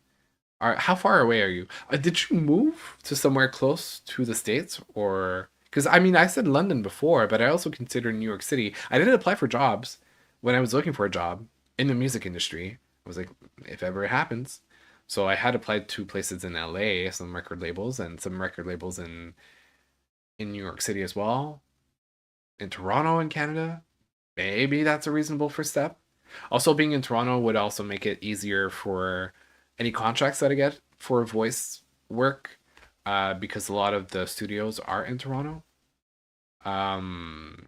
How far away are you? Did you move to somewhere close to the States, or because I mean I said London before, but I also considered New York City. I didn't apply for jobs when I was looking for a job in the music industry. I was like, if ever it happens. So I had applied to places in LA, some record labels, and some record labels in New York City as well. In Toronto in Canada. Maybe that's a reasonable first step. Also, being in Toronto would also make it easier for any contracts that I get for voice work, because a lot of the studios are in Toronto. Um,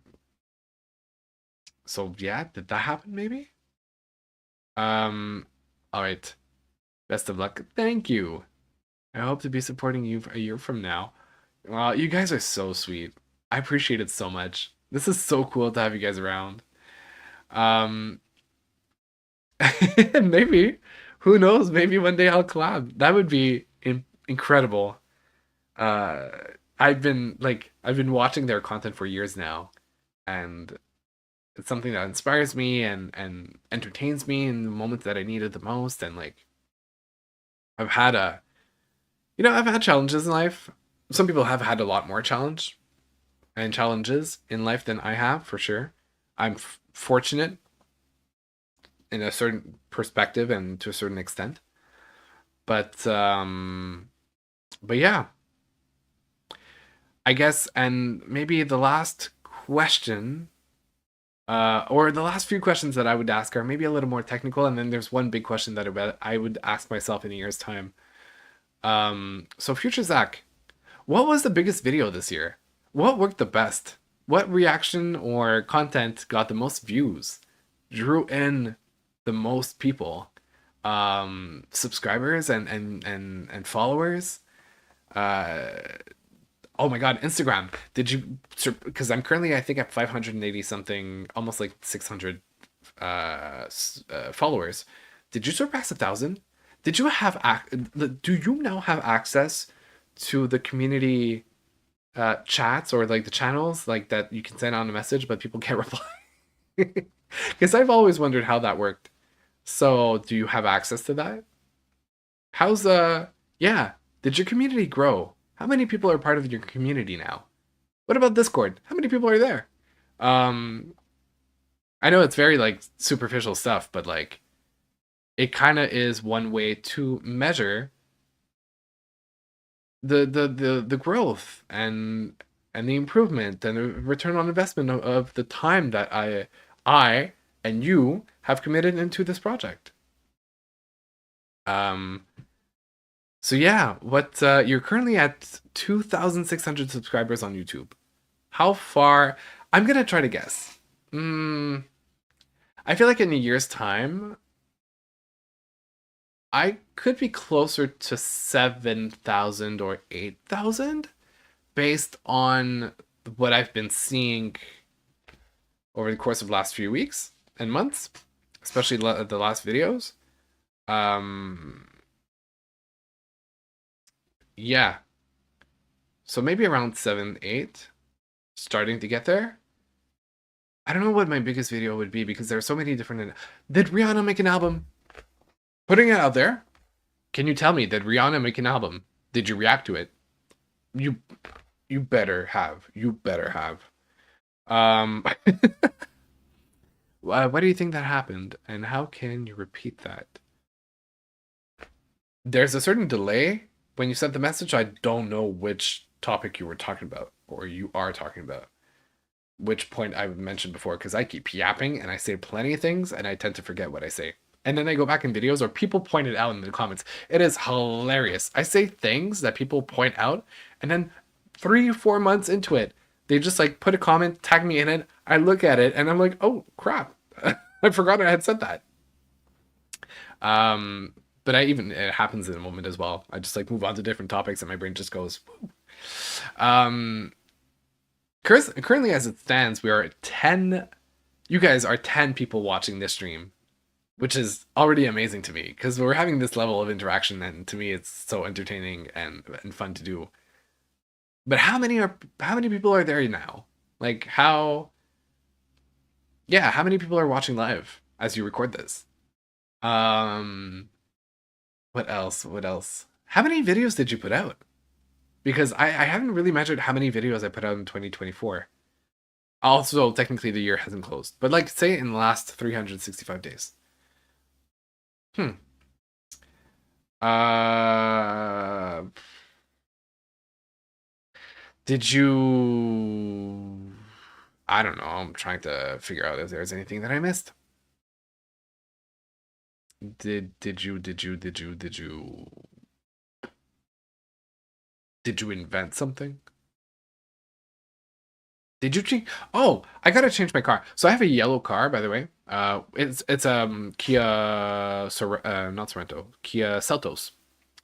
so yeah, did that happen maybe? All right. Best of luck. Thank you. I hope to be supporting you a year from now. Wow, you guys are so sweet. I appreciate it so much. This is so cool to have you guys around. Um, maybe, who knows? Maybe one day I'll collab. That would be incredible. Uh, I've been watching their content for years now, and it's something that inspires me and entertains me in the moments that I need it the most. And like, I've had a, I've had challenges in life. Some people have had a lot more challenges in life than I have, for sure. I'm fortunate in a certain perspective and to a certain extent. But yeah, I guess, and maybe the last question, or the last few questions that I would ask are maybe a little more technical, and then there's one big question that I would ask myself in a year's time. So future Zach, what was the biggest video this year? What worked the best? What reaction or content got the most views? Drew in the most people? Subscribers and followers? Oh my God, Instagram. Did you, because I'm currently, I think, at 580 something, almost like 600 followers. Did you surpass 1,000? Did you have, do you now have access to the community chats, or like the channels like that you can send on a message but people can't reply? Because I've always wondered how that worked. So do you have access to that? How's yeah, did your community grow? How many people are part of your community now? What about Discord? How many people are there? I know it's very like superficial stuff, but like it kind of is one way to measure the growth and the improvement and the return on investment of the time that I and you have committed into this project. So yeah, what you're currently at 2,600 subscribers on YouTube. How far? I'm gonna try to guess. I feel like in a year's time, I could be closer to 7,000 or 8,000 based on what I've been seeing over the course of the last few weeks and months, especially the last videos. Yeah. So maybe around 7, 8, starting to get there. I don't know what my biggest video would be because there are so many different. Did Rihanna make an album? Putting it out there. Can you tell me, did Rihanna make an album? Did you react to it? You better have. You better have. Why do you think that happened? And how can you repeat that? There's a certain delay when you sent the message. I don't know which topic you were talking about, or you are talking about. Which point I mentioned before, because I keep yapping and I say plenty of things and I tend to forget what I say. And then I go back in videos or people point it out in the comments. It is hilarious. I say things that people point out, and then 3-4 months into it, they just like put a comment, tag me in it. I look at it and I'm like, oh crap. I forgot I had said that. But it happens in a moment as well. I just like move on to different topics and my brain just goes, woo. Currently as it stands, we are at 10. You guys are 10 people watching this stream, which is already amazing to me because we're having this level of interaction, and to me it's so entertaining and fun to do. But how many people are there now? Like how many people are watching live as you record this? What else? What else? How many videos did you put out? Because I haven't really measured how many videos I put out in 2024. Also, technically the year hasn't closed, but like say in the last 365 days. Uh, did you? I don't know. I'm trying to figure out if there's anything that I missed. Did you invent something? Did you change? Oh, I gotta change my car. So I have a yellow car, by the way. It's Kia not Sorento, Kia Seltos,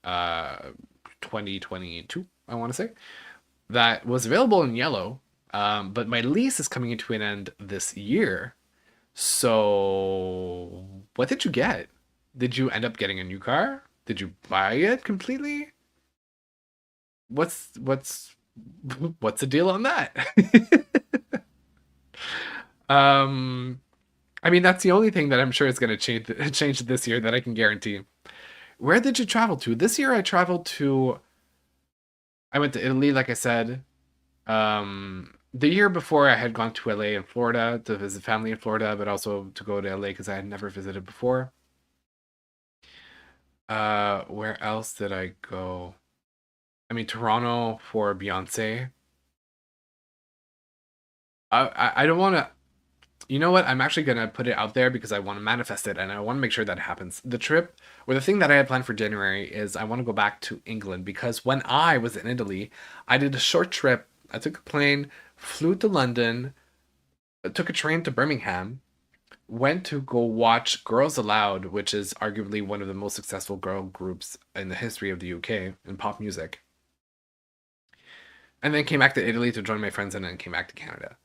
2022, I want to say. That was available in yellow, but my lease is coming into an end this year. So, what did you get? Did you end up getting a new car? Did you buy it completely? What's the deal on that? I mean, that's the only thing that I'm sure is going to change this year that I can guarantee. Where did you travel to? This year I went to Italy, like I said. The year before I had gone to LA and Florida to visit family in Florida, but also to go to LA because I had never visited before. Where else did I go? I mean, Toronto for Beyonce. I don't want to. You know what? I'm actually going to put it out there because I want to manifest it and I want to make sure that it happens. The trip, or the thing that I had planned for January is I want to go back to England because when I was in Italy, I did a short trip. I took a plane, flew to London, took a train to Birmingham, went to go watch Girls Aloud, which is arguably one of the most successful girl groups in the history of the UK in pop music. And then came back to Italy to join my friends and then came back to Canada.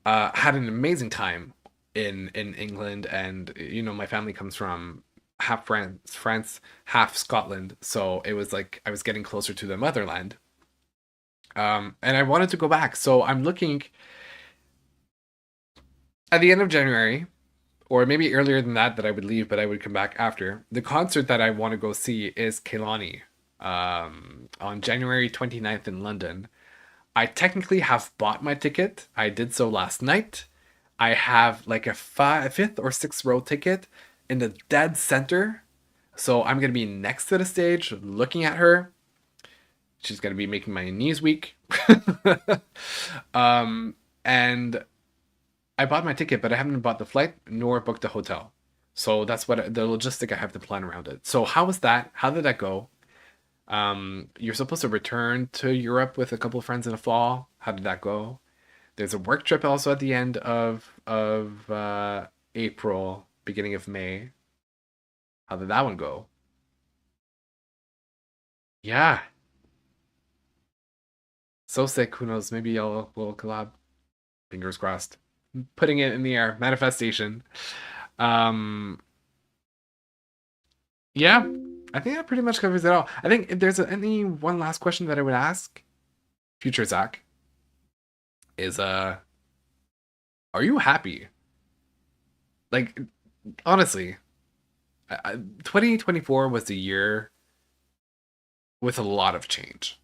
Had an amazing time in England, and you know my family comes from half France, half Scotland, so it was like I was getting closer to the motherland. And I wanted to go back, so I'm looking at the end of January, or maybe earlier than that I would leave, but I would come back after. The concert that I want to go see is Kehlani on January 29th in London. I technically have bought my ticket. I did so last night. I have like a fifth or sixth row ticket in the dead center. So I'm going to be next to the stage looking at her. She's going to be making my knees weak. And I bought my ticket, but I haven't bought the flight nor booked the hotel. So that's what the logistic I have to plan around it. So how was that? How did that go? You're supposed to return to Europe with a couple of friends in the fall. How did that go? There's a work trip also at the end of April, beginning of May. How did that one go? Yeah. So sick. Who knows? Maybe we'll collab. Fingers crossed. Putting it in the air. Manifestation. Yeah. I think that pretty much covers it all. I think if there's any one last question that I would ask future Zach is are you happy? Like honestly, 2024 was the year with a lot of change.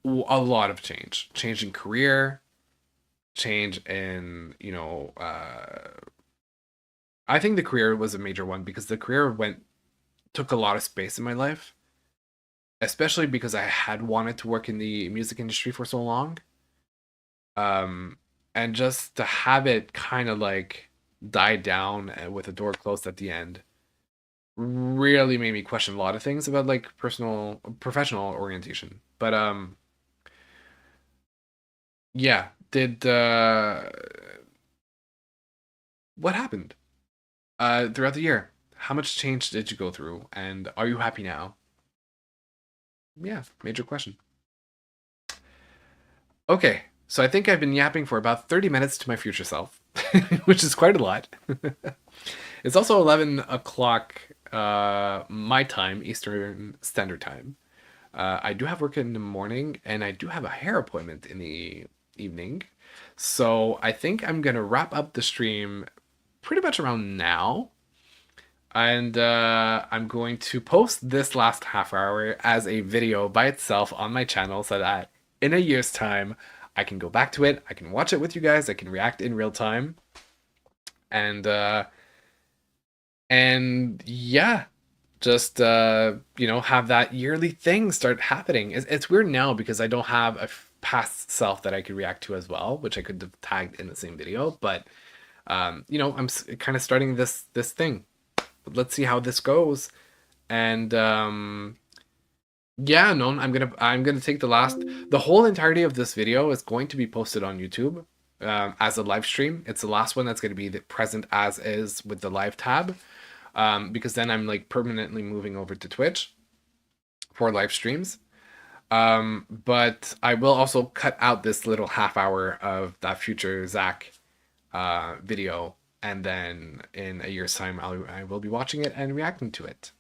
A lot of change. Change in career, change in, I think the career was a major one because the career took a lot of space in my life, especially because I had wanted to work in the music industry for so long. And just to have it kind of like die down with the door closed at the end really made me question a lot of things about like professional orientation. But yeah, what happened throughout the year? How much change did you go through? And are you happy now? Yeah, major question. Okay, so I think I've been yapping for about 30 minutes to my future self, which is quite a lot. It's also 11 o'clock my time, Eastern Standard Time. I do have work in the morning, and I do have a hair appointment in the evening. So I think I'm going to wrap up the stream pretty much around now. And I'm going to post this last half hour as a video by itself on my channel so that in a year's time, I can go back to it. I can watch it with you guys. I can react in real time. And yeah, just, you know, have that yearly thing start happening. It's weird now because I don't have a past self that I could react to as well, which I could have tagged in the same video. But, you know, I'm kind of starting this thing. Let's see how this goes. And yeah, no, I'm gonna take the whole entirety of this video is going to be posted on YouTube as a live stream. It's the last one that's going to be present as is with the live tab, because then I'm like permanently moving over to Twitch for live streams. But I will also cut out this little half hour of that future Zach video, and then in a year's time I will be watching it and reacting to it.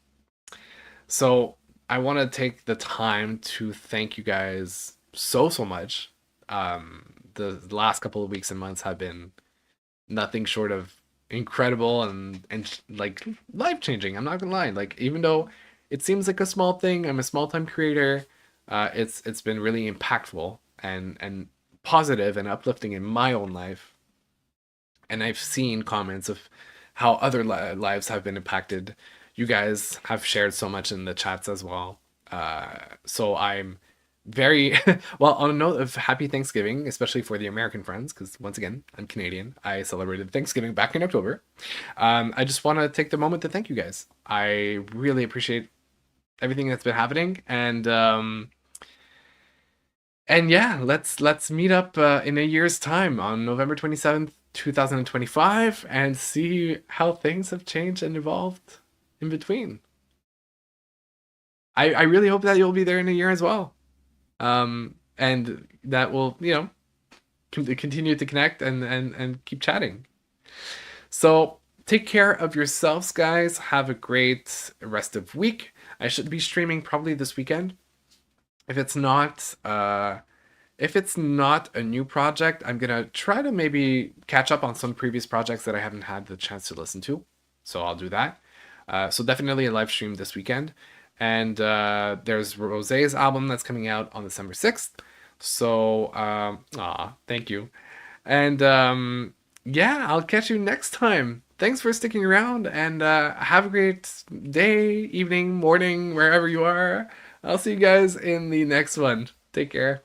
So I want to take the time to thank you guys so much. The last couple of weeks and months have been nothing short of incredible and like life-changing. I'm not gonna lie. Like, even though it seems like a small thing, I'm a small-time creator, it's been really impactful and positive and uplifting in my own life. And I've seen comments of how other lives have been impacted. You guys have shared so much in the chats as well. So I'm very, well, on a note of happy Thanksgiving, especially for the American friends, because once again, I'm Canadian. I celebrated Thanksgiving back in October. I just want to take the moment to thank you guys. I really appreciate everything that's been happening. And yeah, let's meet up in a year's time on November 27th, 2025, and see how things have changed and evolved in between. I really hope that you'll be there in a year as well. And that will, you know, continue to connect and keep chatting. So take care of yourselves, guys. Have a great rest of week. I should be streaming probably this weekend. If it's not a new project, I'm gonna try to maybe catch up on some previous projects that I haven't had the chance to listen to. So I'll do that. So definitely a live stream this weekend. And there's Rosé's album that's coming out on December 6th. So, thank you. And yeah, I'll catch you next time. Thanks for sticking around, and have a great day, evening, morning, wherever you are. I'll see you guys in the next one. Take care.